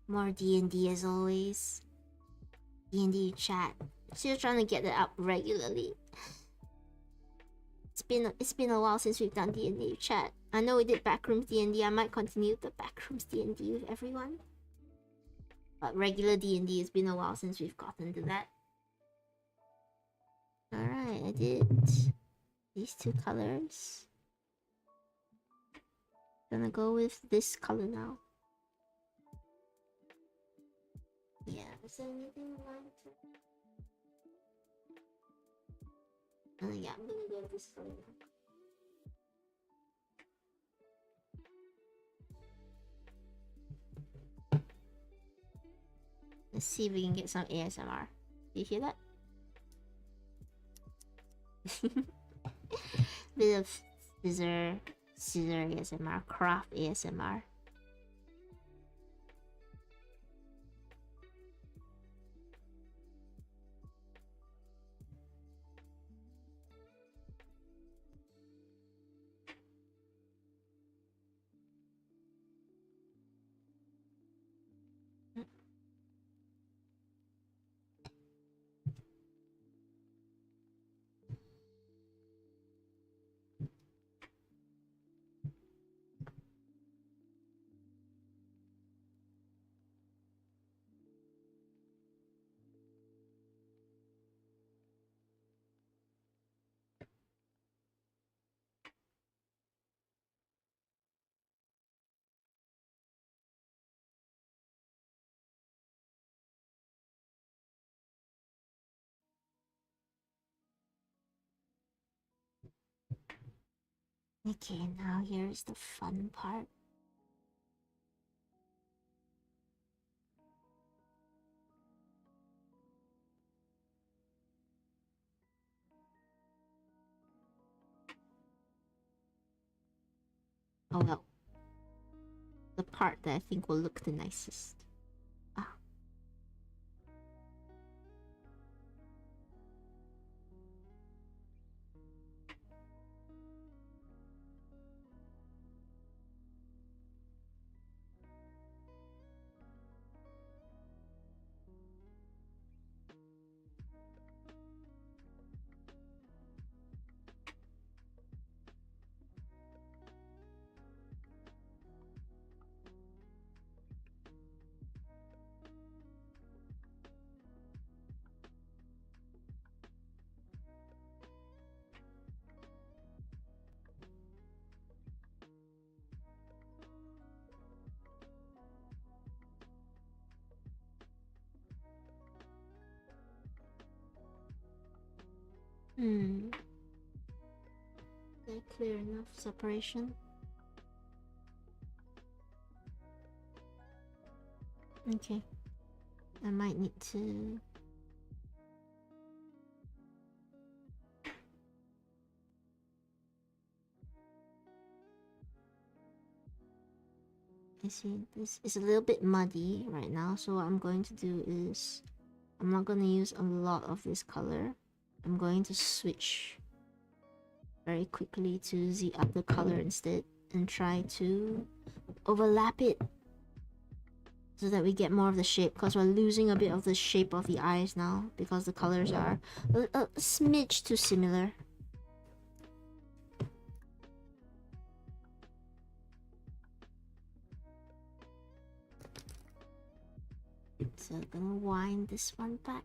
S1: More D&D as always. D&D chat. Still trying to get it up regularly. It's been a while since we've done D&D chat. I know we did Backrooms D&D. I might continue the Backrooms D&D with everyone. But regular D&D, it's been a while since we've gotten to that. Alright, I did these two colors. Gonna go with this color now. Yeah, is there anything I want to... yeah, I'm gonna go with this color now. Let's see if we can get some ASMR. Do you hear that? Bit of scissor ASMR, craft ASMR. Okay, now here's the fun part. Oh well. The part that I think will look the nicest. Ah. Hmm. Is that clear enough separation? Okay. I might need to... I see this is a little bit muddy right now, so what I'm going to do is I'm not going to use a lot of this color. I'm going to switch very quickly to the other color instead and try to overlap it so that we get more of the shape, because we're losing a bit of the shape of the eyes now because the colors are a smidge too similar. So I'm gonna wind this one back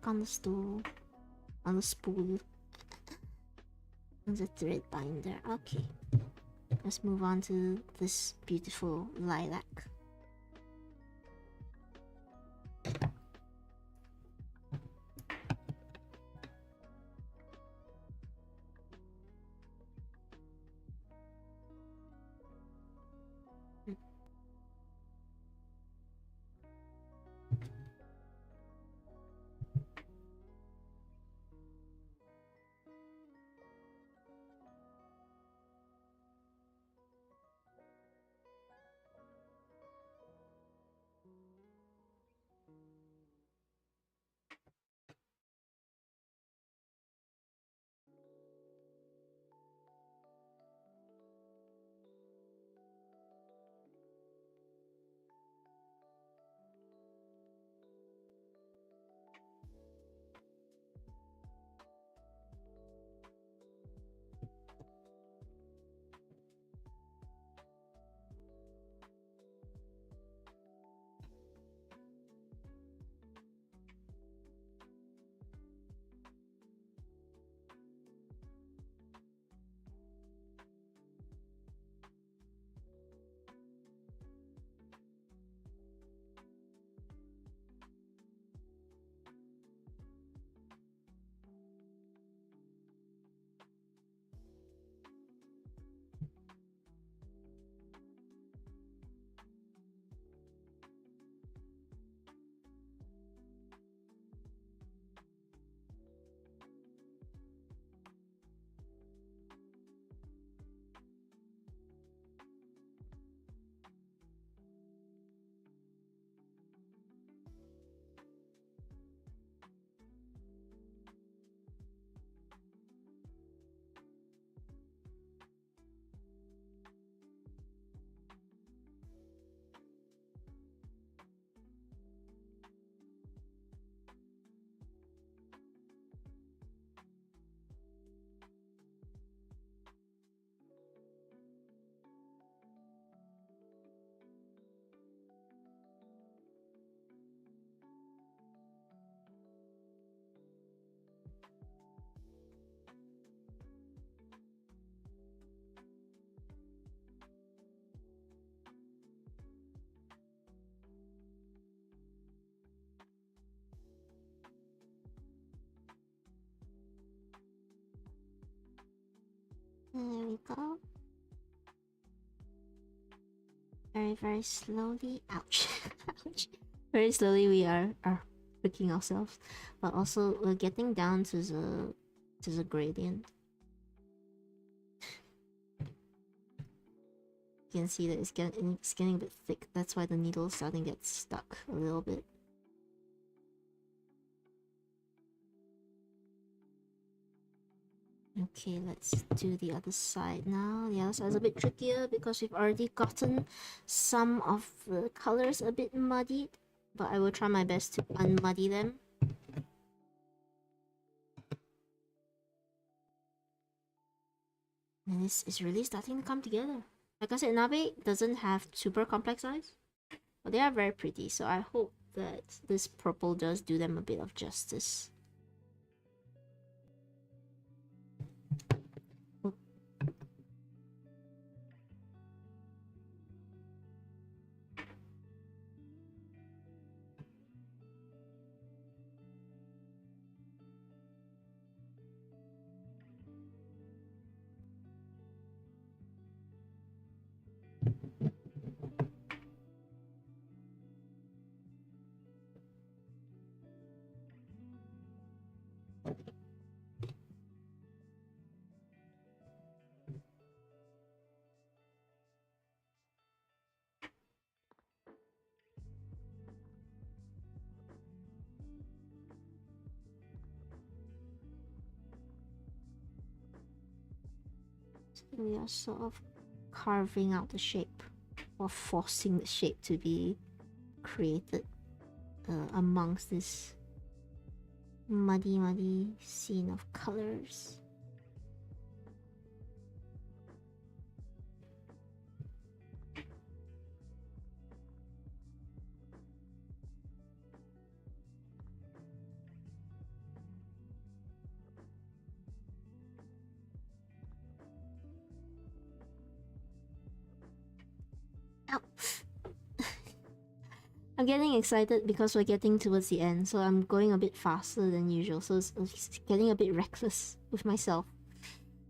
S1: on the stool, on the spool, on the thread binder. Okay, let's move on to this beautiful lilac. There we go. Very, very slowly. Ouch. Ouch. Very slowly we are freaking ourselves. But also we're getting down to the gradient. You can see that it's getting a bit thick. That's why the needle is starting to get stuck a little bit. Okay, let's do the other side now. The other side is a bit trickier because we've already gotten some of the colors a bit muddied, but I will try my best to unmuddy them. And this is really starting to come together. Like I said, Nabe doesn't have super complex eyes, but they are very pretty, so I hope that this purple does do them a bit of justice. We are sort of carving out the shape, or forcing the shape to be created amongst this muddy scene of colors. I'm getting excited because we're getting towards the end, so I'm going a bit faster than usual, so it's getting a bit reckless with myself.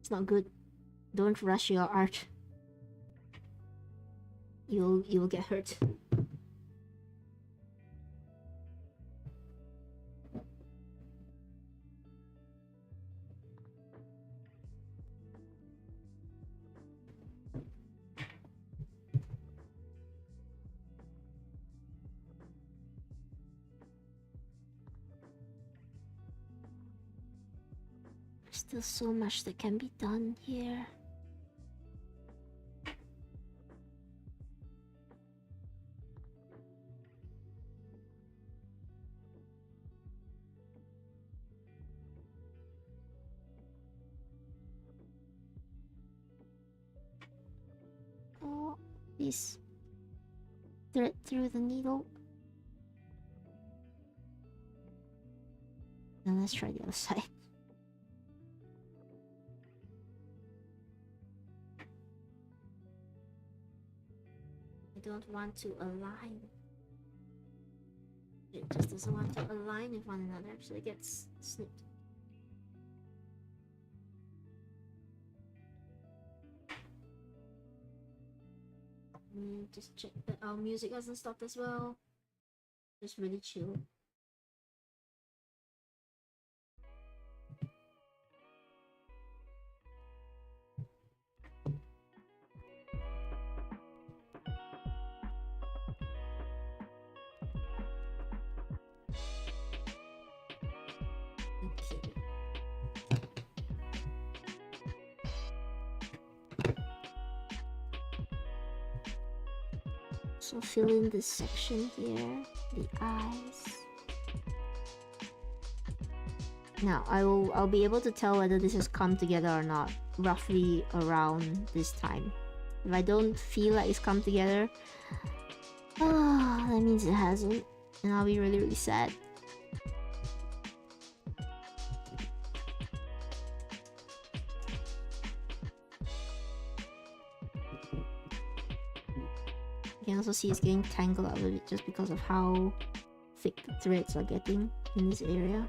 S1: It's not good. Don't rush your art. You'll get hurt. There's still so much that can be done here. Oh, this thread through the needle. Now let's try the other side. I don't want to align. It just doesn't want to align with one another, so it gets snipped. Just check that our music hasn't stopped as well. Just really chill. Okay. So fill in this section here, the eyes. Now I'll be able to tell whether this has come together or not roughly around this time. If I don't feel like it's come together, that means it hasn't, and I'll be really, really sad. You can also see it's getting tangled up a bit just because of how thick the threads are getting in this area.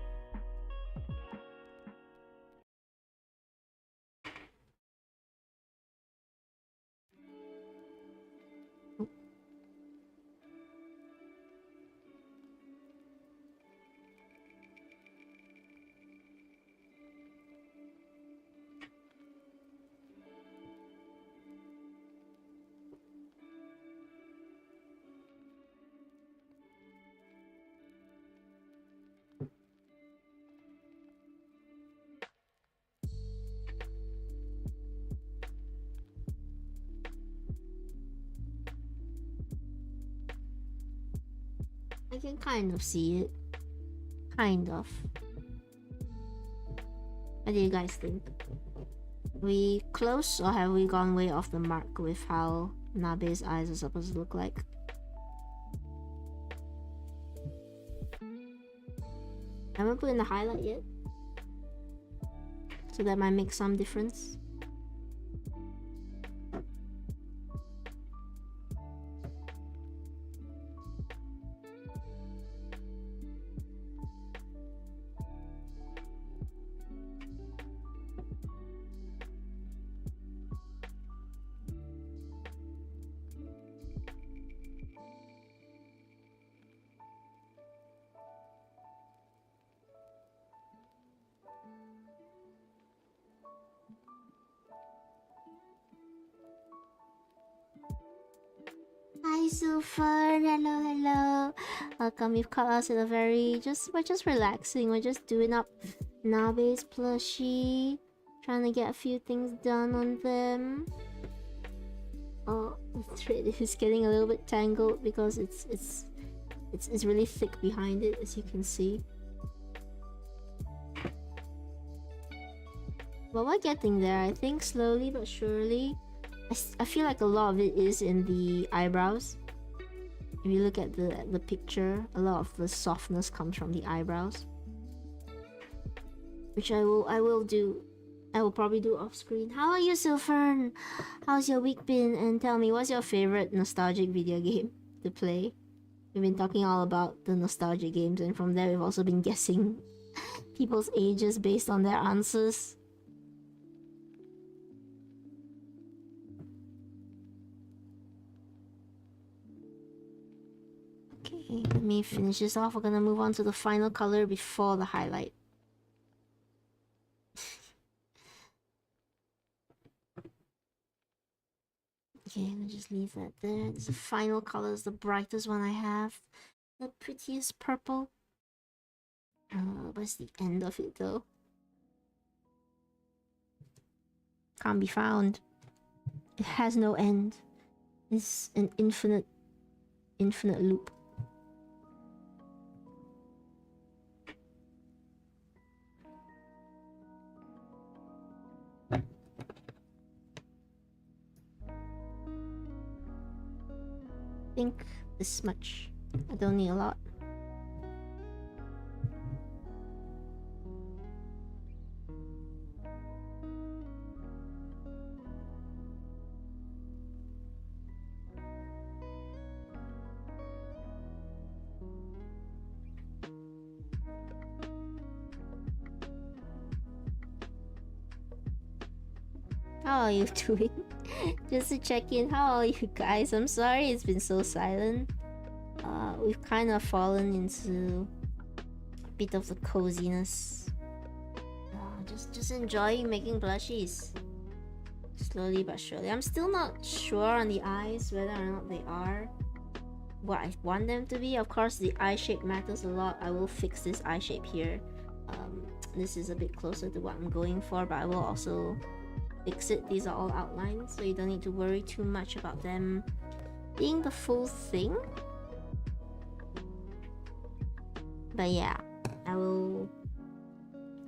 S1: I can kind of see it. Kind of. What do you guys think? We close, or have we gone way off the mark with how Nabe's eyes are supposed to look like? I haven't put in the highlight yet, so that might make some difference. Hi Sulfur, hello, hello. Welcome. You've caught us at a very we're just relaxing. We're just doing up Nabe's plushie, trying to get a few things done on them. Oh, the thread is getting a little bit tangled because it's really thick behind it, as you can see. But we're getting there, I think, slowly but surely. I feel like a lot of it is in the eyebrows. If you look at the picture, a lot of the softness comes from the eyebrows, which I will do. I will probably do off screen. How are you, Silfern? How's your week been? And tell me, what's your favorite nostalgic video game to play? We've been talking all about the nostalgic games, and from there we've also been guessing people's ages based on their answers. Okay, let me finish this off. We're gonna move on to the final color before the highlight. Okay, I'll just leave that there. This is the final color, is the brightest one I have. The prettiest purple. Where's the end of it though? Can't be found. It has no end. It's an infinite loop. I think this much. I don't need a lot. How are you doing? Just to check in, how are you guys? I'm sorry it's been so silent. We've kind of fallen into a bit of the coziness. Just enjoying making plushies. Slowly but surely. I'm still not sure on the eyes whether or not they are what I want them to be. Of course, the eye shape matters a lot. I will fix this eye shape here. This is a bit closer to what I'm going for, but I will also fix it. These are all outlines, so you don't need to worry too much about them being the full thing. But yeah, I will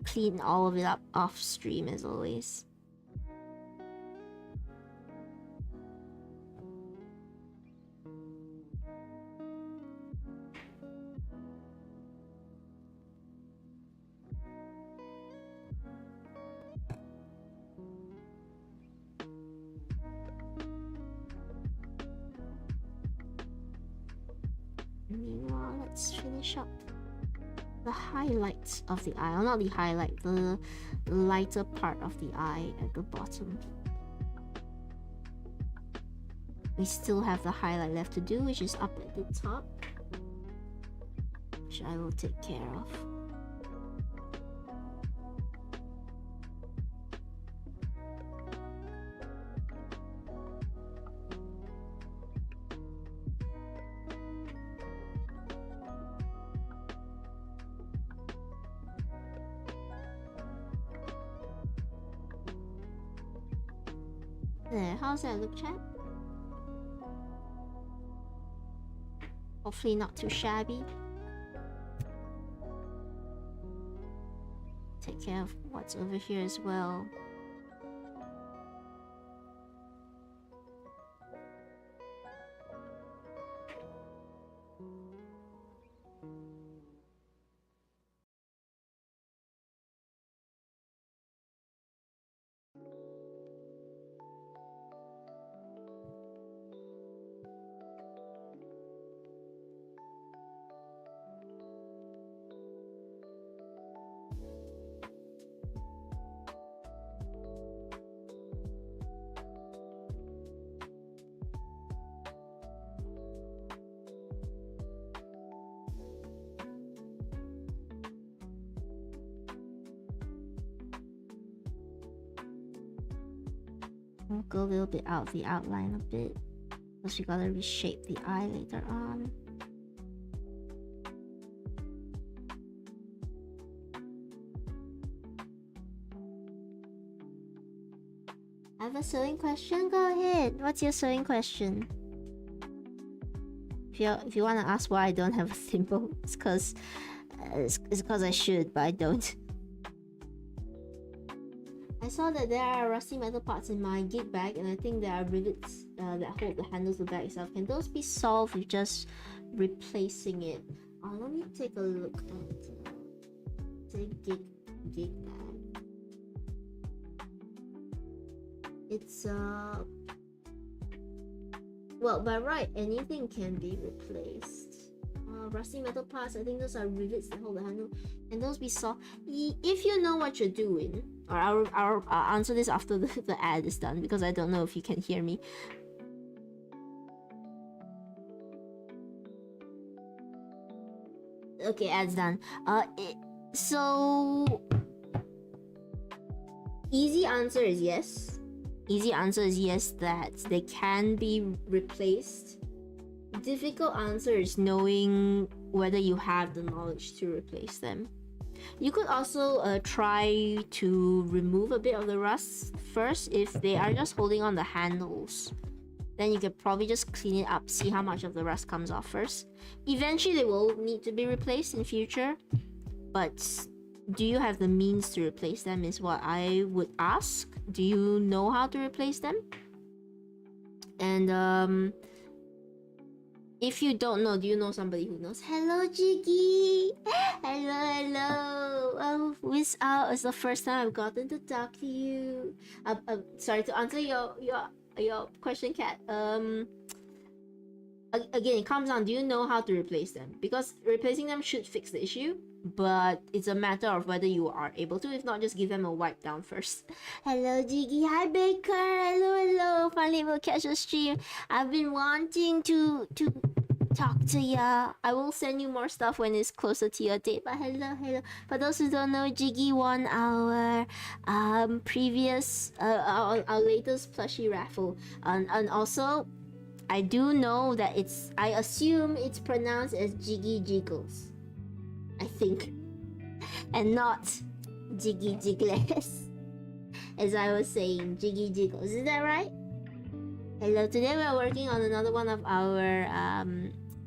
S1: clean all of it up off stream as always. Meanwhile, let's finish up the highlights of the eye. Well, not the highlight, the lighter part of the eye at the bottom. We still have the highlight left to do, which is up at the top, which I will take care of. There, how's that look, chat? Hopefully not too shabby. Take care of what's over here as well. We'll go a little bit out of the outline a bit, because we gotta reshape the eye later on. I have a sewing question? Go ahead. What's your sewing question? If you want to ask why I don't have a thimble, it's because I should, but I don't. I saw that there are rusty metal parts in my gig bag, and I think there are rivets that hold the handles of the bag itself. Can those be solved with just replacing it? Let me take a look at the gig bag. It's well, by right, anything can be replaced. Rusty metal parts, I think those are rivets that hold the handle. Can those be solved? If you know what you're doing, or I'll answer this after the ad is done, because I don't know if you can hear me. Okay, ad's done. So easy answer is yes. Easy answer is yes, that they can be replaced. Difficult answer is knowing whether you have the knowledge to replace them. You could also try to remove a bit of the rust first. If they are just holding on the handles, then you could probably just clean it up, see how much of the rust comes off first. Eventually they will need to be replaced in future, but do you have the means to replace them is what I would ask. Do you know how to replace them? And if you don't know, do you know somebody who knows? Hello, Jiggy! Hello! It's the first time I've gotten to talk to you. Sorry, to answer your question, Kat. Again, it comes down, do you know how to replace them? Because replacing them should fix the issue, but it's a matter of whether you are able to. If not, just give them a wipe down first. Hello, Jiggy. Hi, Baker. Hello. Finally, we'll catch a stream. I've been wanting to talk to ya. I will send you more stuff when it's closer to your date. But hello. For those who don't know, Jiggy won our previous our latest plushie raffle, and also I do know that I assume it's pronounced as Jiggy Jiggles, I think, and not Jiggy Jiggles. As I was saying, Jiggy Jiggles. Is that right? Hello, today we are working on another one of our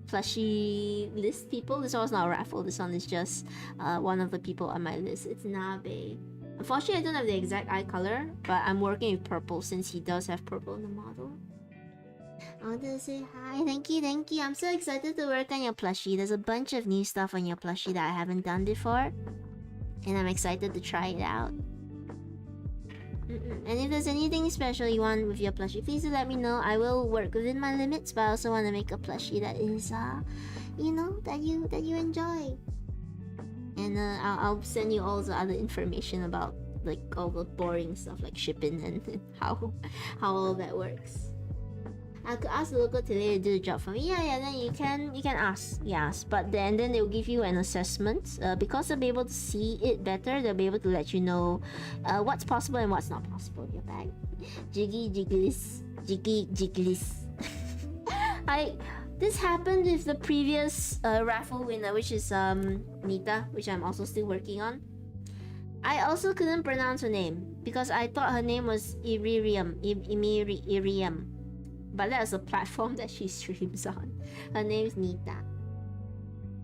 S1: plushie list people. This one's not a raffle, this one is just one of the people on my list. It's Nabe. Unfortunately, I don't have the exact eye color, but I'm working with purple since he does have purple in the model. I want to say hi. Thank you. I'm so excited to work on your plushie. There's a bunch of new stuff on your plushie that I haven't done before, and I'm excited to try it out. And if there's anything special you want with your plushie, please do let me know. I will work within my limits, but I also want to make a plushie that is, you know, that you enjoy. And I'll send you all the other information about like all the boring stuff like shipping and how all that works. I could ask the local Tene to do the job for me. Yeah, then you can ask. Yes, but then they'll give you an assessment. Because they'll be able to see it better, they'll be able to let you know what's possible and what's not possible in your bag. Jiggy Jiggles. This happened with the previous raffle winner, which is Nita, which I'm also still working on. I also couldn't pronounce her name because I thought her name was Iriam. but that's a platform that she streams on. Her name's Nita.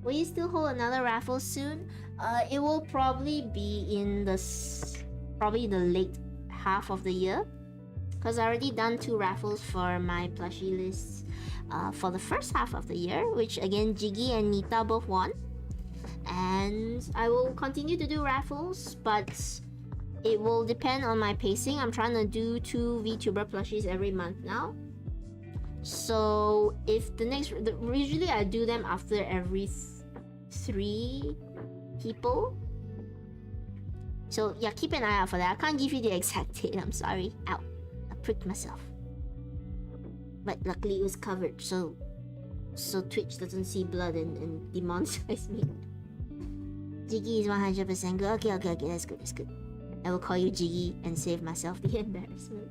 S1: Will you still hold another raffle soon? It will probably be in the late half of the year, because I already done 2 raffles for my plushie lists for the first half of the year, which again Jiggy and Nita both won. And I will continue to do raffles, but it will depend on my pacing. I'm trying to do 2 VTuber plushies every month now. So if usually I do them after every 3 people. So yeah, keep an eye out for that. I can't give you the exact date, I'm sorry. Ow, I pricked myself. But luckily it was covered, so Twitch doesn't see blood and demonetize me. Jiggy is 100% good. Okay, that's good. I will call you Jiggy and save myself the embarrassment.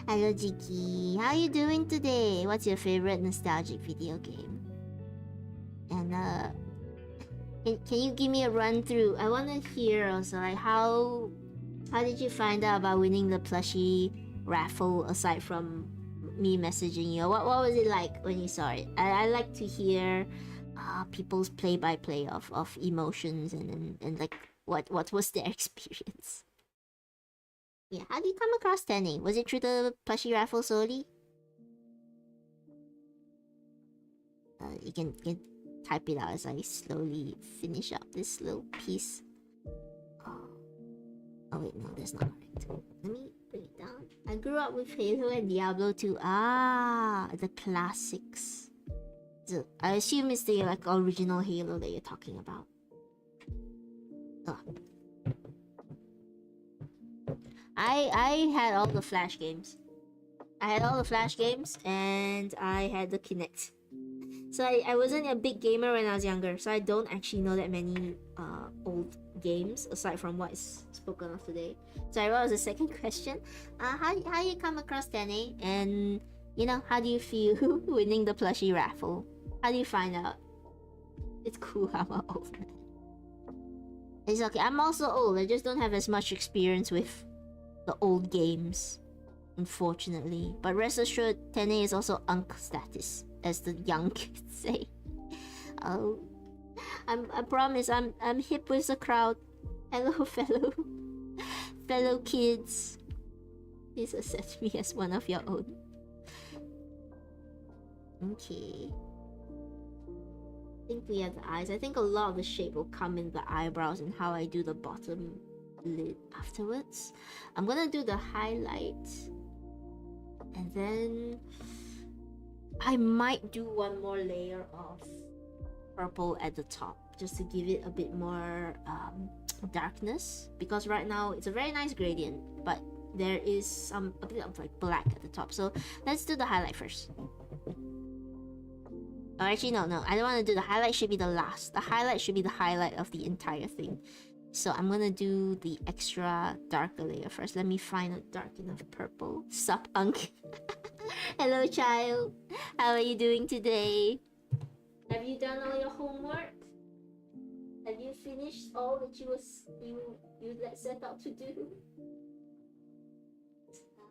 S1: Hello Jiggy, how are you doing today? What's your favorite nostalgic video game? And can you give me a run through? I want to hear also, like, how did you find out about winning the plushie raffle aside from me messaging you? What was it like when you saw it? I like to hear people's play-by-play of emotions and like what was their experience. Yeah, how did you come across Tene? Was it through the plushie raffle solely? You can type it out as I slowly finish up this little piece. Oh wait, no, that's not right. Let me bring it down. I grew up with Halo and Diablo 2. Ah, the classics. So I assume it's the like original Halo that you're talking about. I had all the Flash games. And I had the Kinect. So I wasn't a big gamer when I was younger, so I don't actually know that many old games aside from what is spoken of today. Sorry, what was the second question? How you come across Tene, and you know, how do you feel winning the plushie raffle? How do you find out? It's cool, I'm old. It's okay, I'm also old. I just don't have as much experience with the old games, unfortunately. But rest assured, Tene is also unk status, as the young kids say. Oh, I promise I'm hip with the crowd. Hello, fellow kids. Please accept me as one of your own. Okay. I think we have the eyes. I think a lot of the shape will come in the eyebrows and how I do the bottom lid afterwards. I'm gonna do the highlight, and then I might do one more layer of purple at the top just to give it a bit more darkness, because right now it's a very nice gradient, but there is a bit of like black at the top. So let's do the highlight first. Oh, actually no, I don't want to do the highlight. Should be the last. The highlight should be the highlight of the entire thing. So I'm gonna do the extra darker layer first. Let me find a dark enough purple. Sup, Unk? Hello, child. How are you doing today? Have you done all your homework? Have you finished all that you set out to do?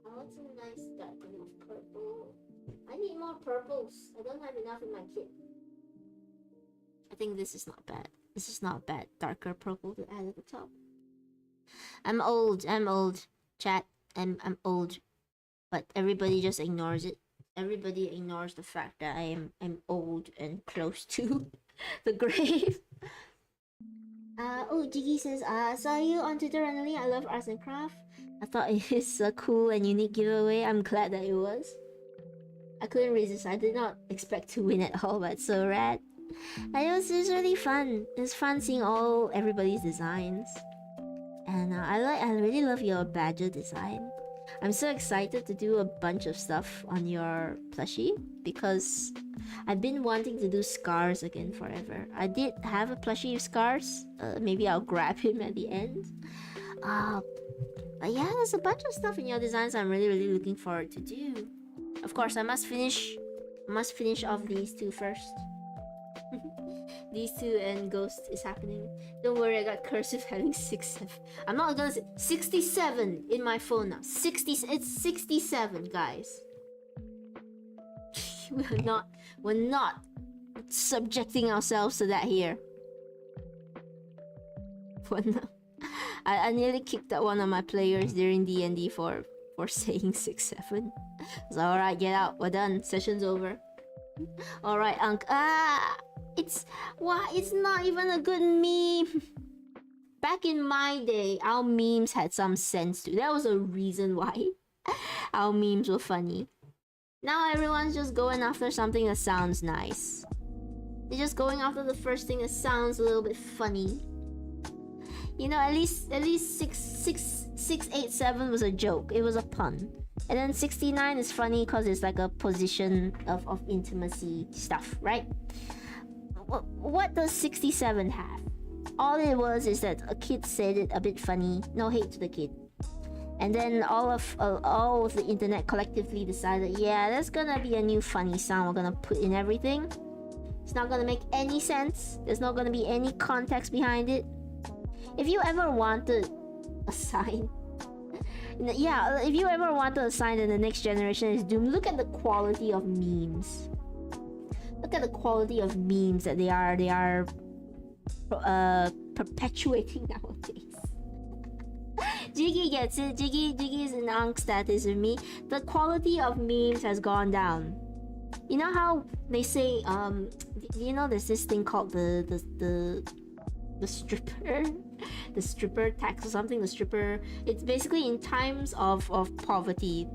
S1: What's a nice dark enough purple? I need more purples. I don't have enough in my kit. I think this is not bad. This is not bad. Darker purple to add at the top. I'm old, chat. I'm old. But everybody just ignores it. Everybody ignores the fact that I'm old and close to the grave. Oh, Jiggy says, I saw you on Twitter randomly. I love arts and craft. I thought it was a cool and unique giveaway. I'm glad that it was. I couldn't resist. I did not expect to win at all, but it's so rad. And it was really fun. It was fun seeing everybody's designs. And I really love your badger design. I'm so excited to do a bunch of stuff on your plushie because I've been wanting to do Scars again forever. I did have a plushie of Scars. Maybe I'll grab him at the end. But yeah, there's a bunch of stuff in your designs I'm really looking forward to do. Of course, I must finish off these two first. These two and Ghost is happening. Don't worry, I got cursed with having 67. I'm not gonna say 67 in my phone now. It's 67, guys. we're not subjecting ourselves to that here. I nearly kicked out one of my players during D&D for saying 6-7. So alright, get out. We're done. Session's over. Alright, Unc. It's not even a good meme. Back in my day, our memes had some sense too. That was a reason why our memes were funny. Now everyone's just going after something that sounds nice. They're just going after the first thing that sounds a little bit funny. You know, at least 687 was a joke. It was a pun. And then 69 is funny because it's like a position of intimacy stuff, right? What does 67 have? All it was is that a kid said it a bit funny. No hate to the kid. And then all of the internet collectively decided, yeah, there's gonna be a new funny sound we're gonna put in everything. It's not gonna make any sense. There's not gonna be any context behind it. If you ever wanted a sign, yeah, if you ever wanted a sign that the next generation is doomed, look at the quality of memes. Look at the quality of memes that they are perpetuating nowadays. Jiggy gets it. Jiggy is in Ankh status with me. The quality of memes has gone down. You know how they say you know there's this thing called the stripper tax or something. The stripper, it's basically in times of poverty,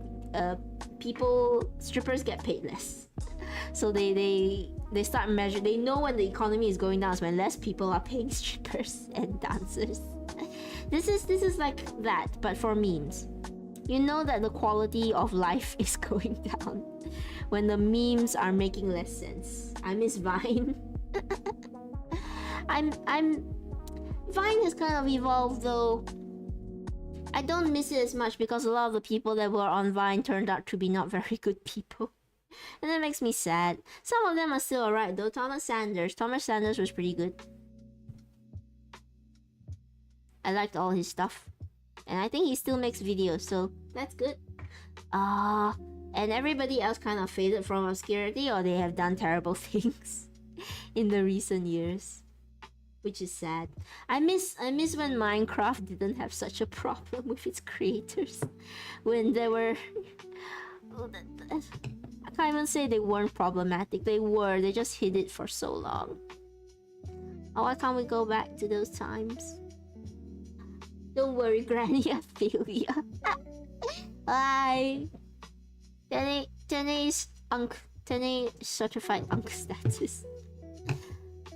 S1: strippers get paid less. So they start measuring. They know when the economy is going down is when less people are paying strippers and dancers. This is like that, but for memes. You know that the quality of life is going down when the memes are making less sense. I miss Vine. Vine has kind of evolved though. I don't miss it as much because a lot of the people that were on Vine turned out to be not very good people. And that makes me sad. Some of them are still alright though. Thomas Sanders was pretty good. I liked all his stuff. And I think he still makes videos, so that's good. And everybody else kind of faded from obscurity, or they have done terrible things in the recent years. Which is sad. I miss when Minecraft didn't have such a problem with its creators. When they were... I can't even say they weren't problematic. They were. They just hid it for so long. Oh, why can't we go back to those times? Don't worry, Granny, I feel ya. Bye. Tene is certified Unk status.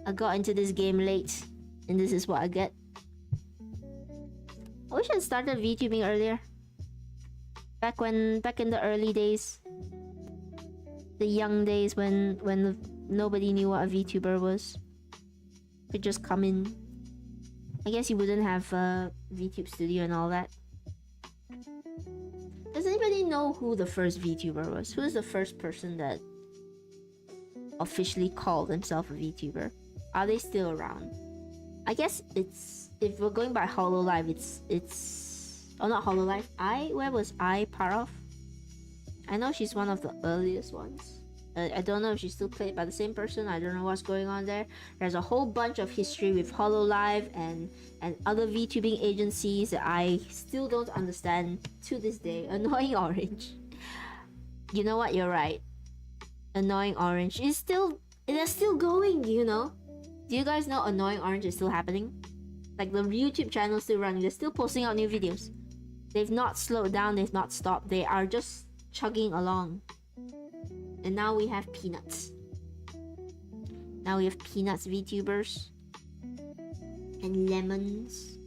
S1: I got into this game late, and this is what I get. I wish I started VTubing earlier. Back in the early days. The young days when nobody knew what a VTuber was. Could just come in. I guess you wouldn't have VTube Studio and all that. Does anybody know who the first VTuber was? Who is the first person that officially called himself a VTuber? Are they still around? I guess it's... If we're going by HoloLive, it's... Oh, not HoloLive. Where was I part of? I know she's one of the earliest ones. I don't know if she's still played by the same person. I don't know what's going on there. There's a whole bunch of history with HoloLive and other VTubing agencies that I still don't understand to this day. Annoying Orange. You know what? You're right. Annoying Orange is still... They're still going, you know? Do you guys know Annoying Orange is still happening? Like, the YouTube channel is still running. They're still posting out new videos. They've not slowed down. They've not stopped. They are just chugging along. And now we have Peanuts. Now we have Peanuts VTubers. And Lemons.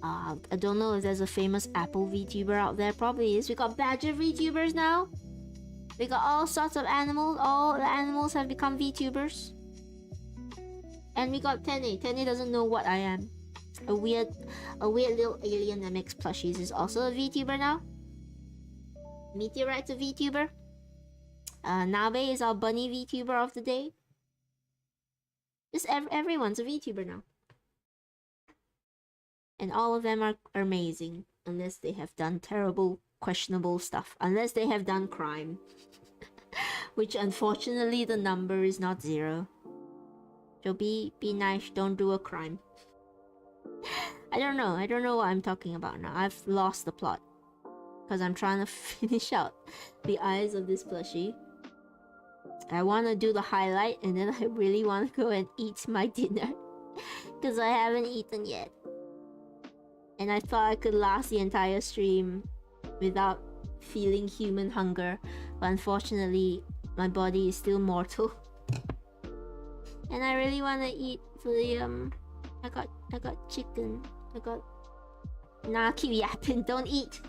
S1: I don't know if there's a famous Apple VTuber out there. Probably is. We got Badger VTubers now. We got all sorts of animals. All the animals have become VTubers. And we got Tene. Tene doesn't know what I am. A weird little alien that makes plushies is also a VTuber now. Meteorite's a VTuber. Nabe is our bunny VTuber of the day. Just everyone's a VTuber now. And all of them are amazing. Unless they have done terrible questionable stuff, unless they have done crime. Which unfortunately the number is not 0. So be nice, don't do a crime. I don't know what I'm talking about now. I've lost the plot. Because I'm trying to finish out the eyes of this plushie. I want to do the highlight, and then I really want to go and eat my dinner. Because I haven't eaten yet. And I thought I could last the entire stream without feeling human hunger. But unfortunately, my body is still mortal. And I really want to eat the I got chicken. Nah, keep yapping, don't eat.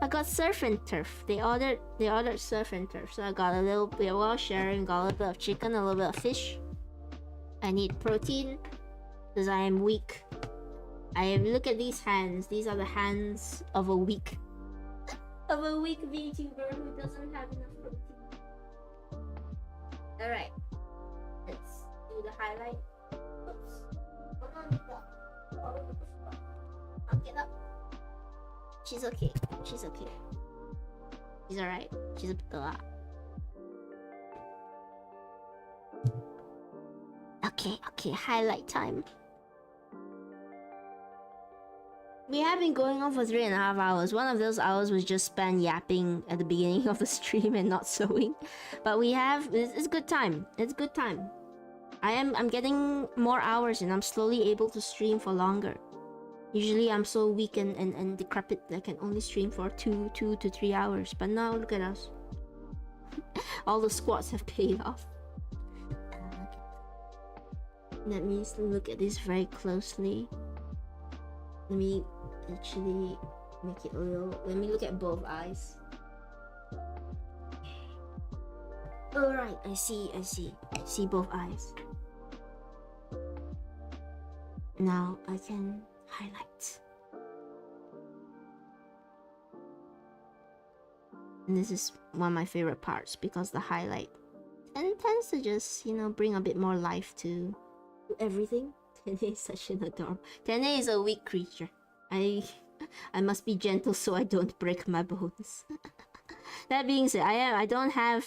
S1: I got surf and turf. They ordered surf and turf, so I got a little bit while sharing. Got a little bit of chicken, a little bit of fish. I need protein because I am weak. Look at these hands. These are the hands of a weak VTuber who doesn't have enough protein. All right, let's do the highlight. Oops. Come on, I'll get up. She's okay. She's alright. She's a Okay, highlight time. We have been going on for 3.5 hours. One of those hours was just spent yapping at the beginning of the stream and not sewing. But it's good time. It's good time. I'm getting more hours and I'm slowly able to stream for longer. Usually I'm so weak and decrepit that I can only stream for 2 to 3 hours. But now look at us. All the squats have paid off. Let me look at this very closely. Let me actually make it a little... Let me look at both eyes. Alright, I see both eyes. Now I can highlight. And this is one of my favorite parts because the highlight tends to just, bring a bit more life to everything. Tene is such an adorable... Tene is a weak creature. I must be gentle so I don't break my bones. That being said, I don't have...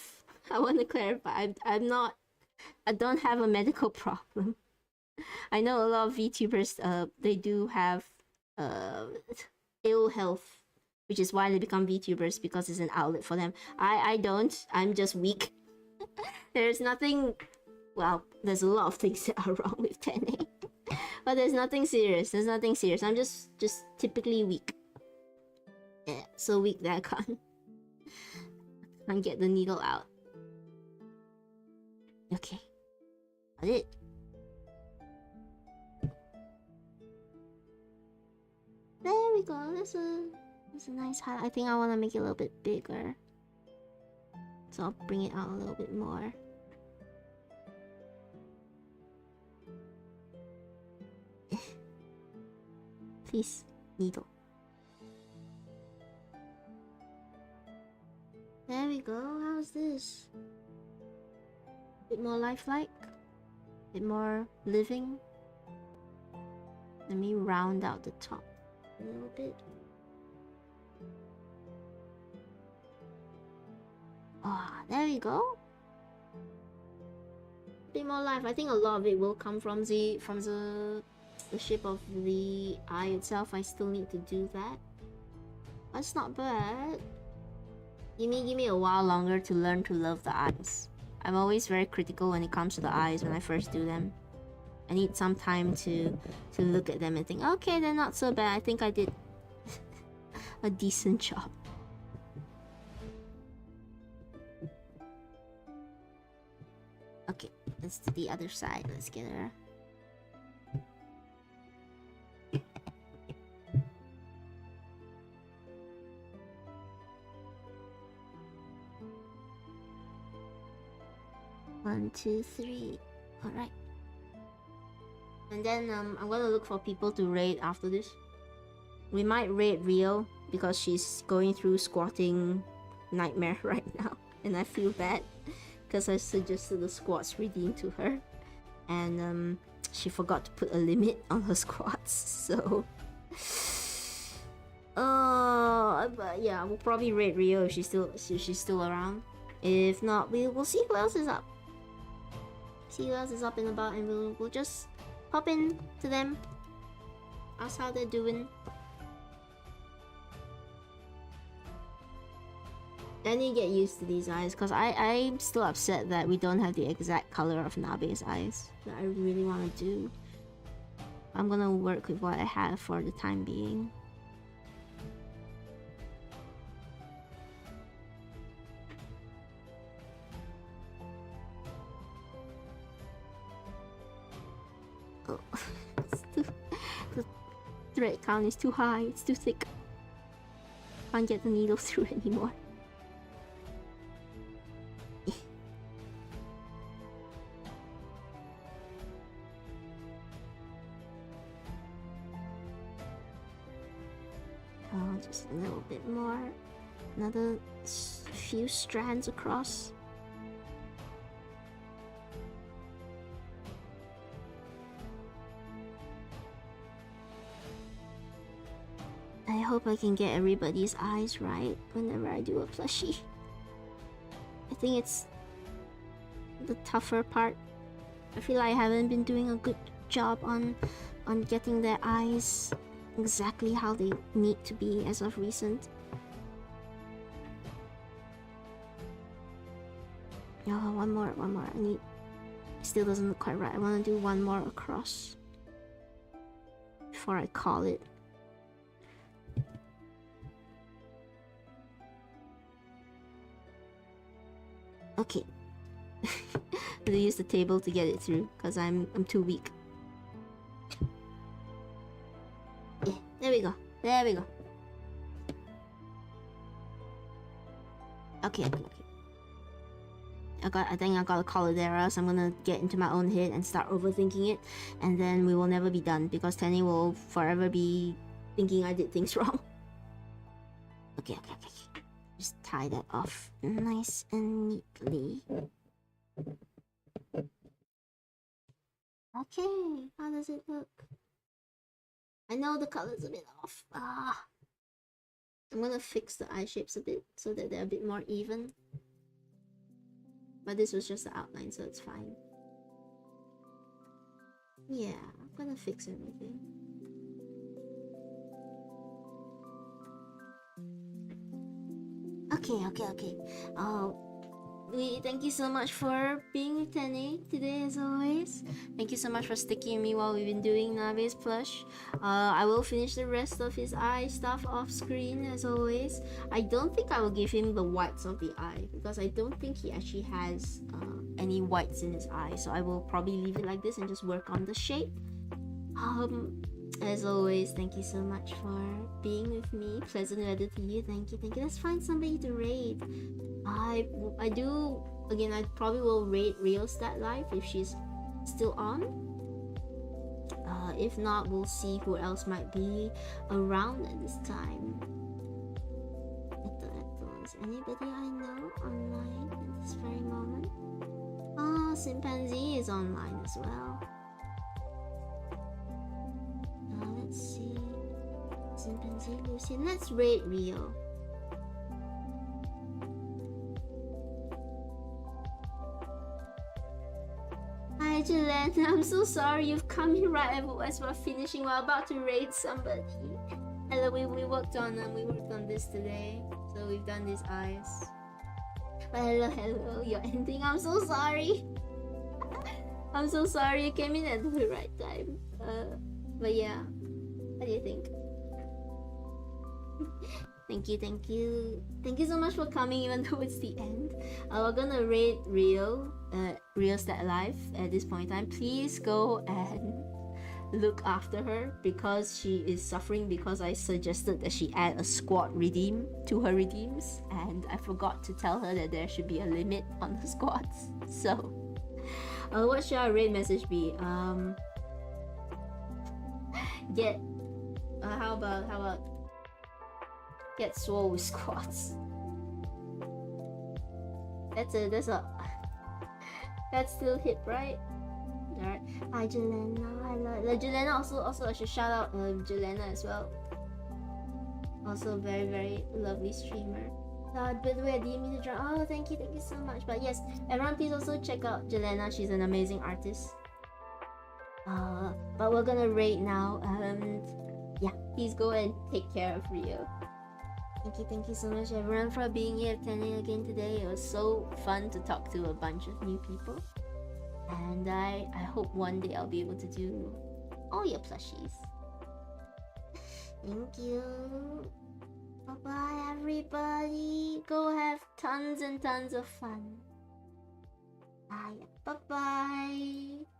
S1: I want to clarify, I don't have a medical problem. I know a lot of VTubers, they do have ill health, which is why they become VTubers, because it's an outlet for them. I don't. I'm just weak. There's nothing... Well, there's a lot of things that are wrong with Tene. But there's nothing serious. I'm just typically weak. Yeah, so weak that I can't get the needle out. Okay. Got it. There we go. That's a nice highlight. I think I want to make it a little bit bigger. So I'll bring it out a little bit more. Please, needle. There we go. How's this? Bit more lifelike? Bit more living? Let me round out the top a little bit. Ah, there we go. Bit more life. I think a lot of it will come from the shape of the eye itself. I still need to do that. That's not bad. Give me a while longer to learn to love the eyes. I'm always very critical when it comes to the eyes when I first do them. I need some time to look at them and think, okay, they're not so bad. I think I did a decent job. Okay, let's do the other side. Let's get her. One, two, three. Alright. And then I'm gonna look for people to raid after this. We might raid Rio because she's going through squatting nightmare right now. And I feel bad because I suggested the squats redeem to her. And she forgot to put a limit on her squats. So... Oh, but yeah, we'll probably raid Rio if she's still around. If not, we'll see who else is up. See who else is up and about, and we'll just pop in to them, ask how they're doing. I need to get used to these eyes because I'm still upset that we don't have the exact color of Nabe's eyes that I really want to do. I'm gonna work with what I have for the time being. Oh, the thread count is too high, it's too thick. Can't get the needle through anymore. Oh, just a little bit more. Another few strands across. I hope I can get everybody's eyes right whenever I do a plushie. I think it's the tougher part. I feel like I haven't been doing a good job on getting their eyes exactly how they need to be as of recent. Oh, one more. I need... Still doesn't look quite right. I want to do one more across before I call it. Okay. I'll use the table to get it through because I'm too weak. Yeah, there we go. There we go. Okay. I think I gotta call it there, or else I'm gonna get into my own head and start overthinking it, and then we will never be done because Tene will forever be thinking I did things wrong. Okay. Just tie that off nice and neatly. Okay, how does it look? I know the color's a bit off. I'm gonna fix the eye shapes a bit so that they're a bit more even. But this was just the outline, so it's fine. Yeah, I'm gonna fix everything. Okay. Thank you so much for being with Tene today, as always. Thank you so much for sticking with me while we've been doing Nabe's plush. I will finish the rest of his eye stuff off screen, as always. I don't think I will give him the whites of the eye because I don't think he actually has any whites in his eye. So I will probably leave it like this and just work on the shape. As always, thank you so much for being with me. Pleasant weather to you. Thank you. Let's find somebody to raid. I do, again, I probably will raid Real Stat Life if she's still on. If not, we'll see who else might be around at this time. Is anybody I know online at this very moment? Chimpanzee is online as well. Let's see. Chimpanzee, Lucy. Let's raid Rio. Hi, Jelena. I'm so sorry you've come in right as we're finishing. We're about to raid somebody. Hello, we worked on this today. So we've done these eyes. But hello, you're ending. I'm so sorry. I'm so sorry you came in at the right time. But yeah, what do you think? Thank you so much for coming, even though it's the end. We're gonna rate Real Stat Life at this point in time. Please go and look after her because she is suffering because I suggested that she add a squad redeem to her redeems, and I forgot to tell her that there should be a limit on the squads. So what should our raid message be? How about get swole with squats. That's still hip, right? Alright. Hi Jelena. I love Jelena. Also I should shout out Jelena as well. Also very, very lovely streamer. By the way, I didn't mean to join. Oh, thank you so much. But yes, everyone please also check out Jelena. She's an amazing artist. But we're gonna rate now. Yeah, please go and take care of Rio. Thank you so much everyone for being here at Tene again today. It was so fun to talk to a bunch of new people. And I hope one day I'll be able to do all your plushies. Thank you. Bye-bye everybody. Go have tons and tons of fun. Bye. Bye-bye.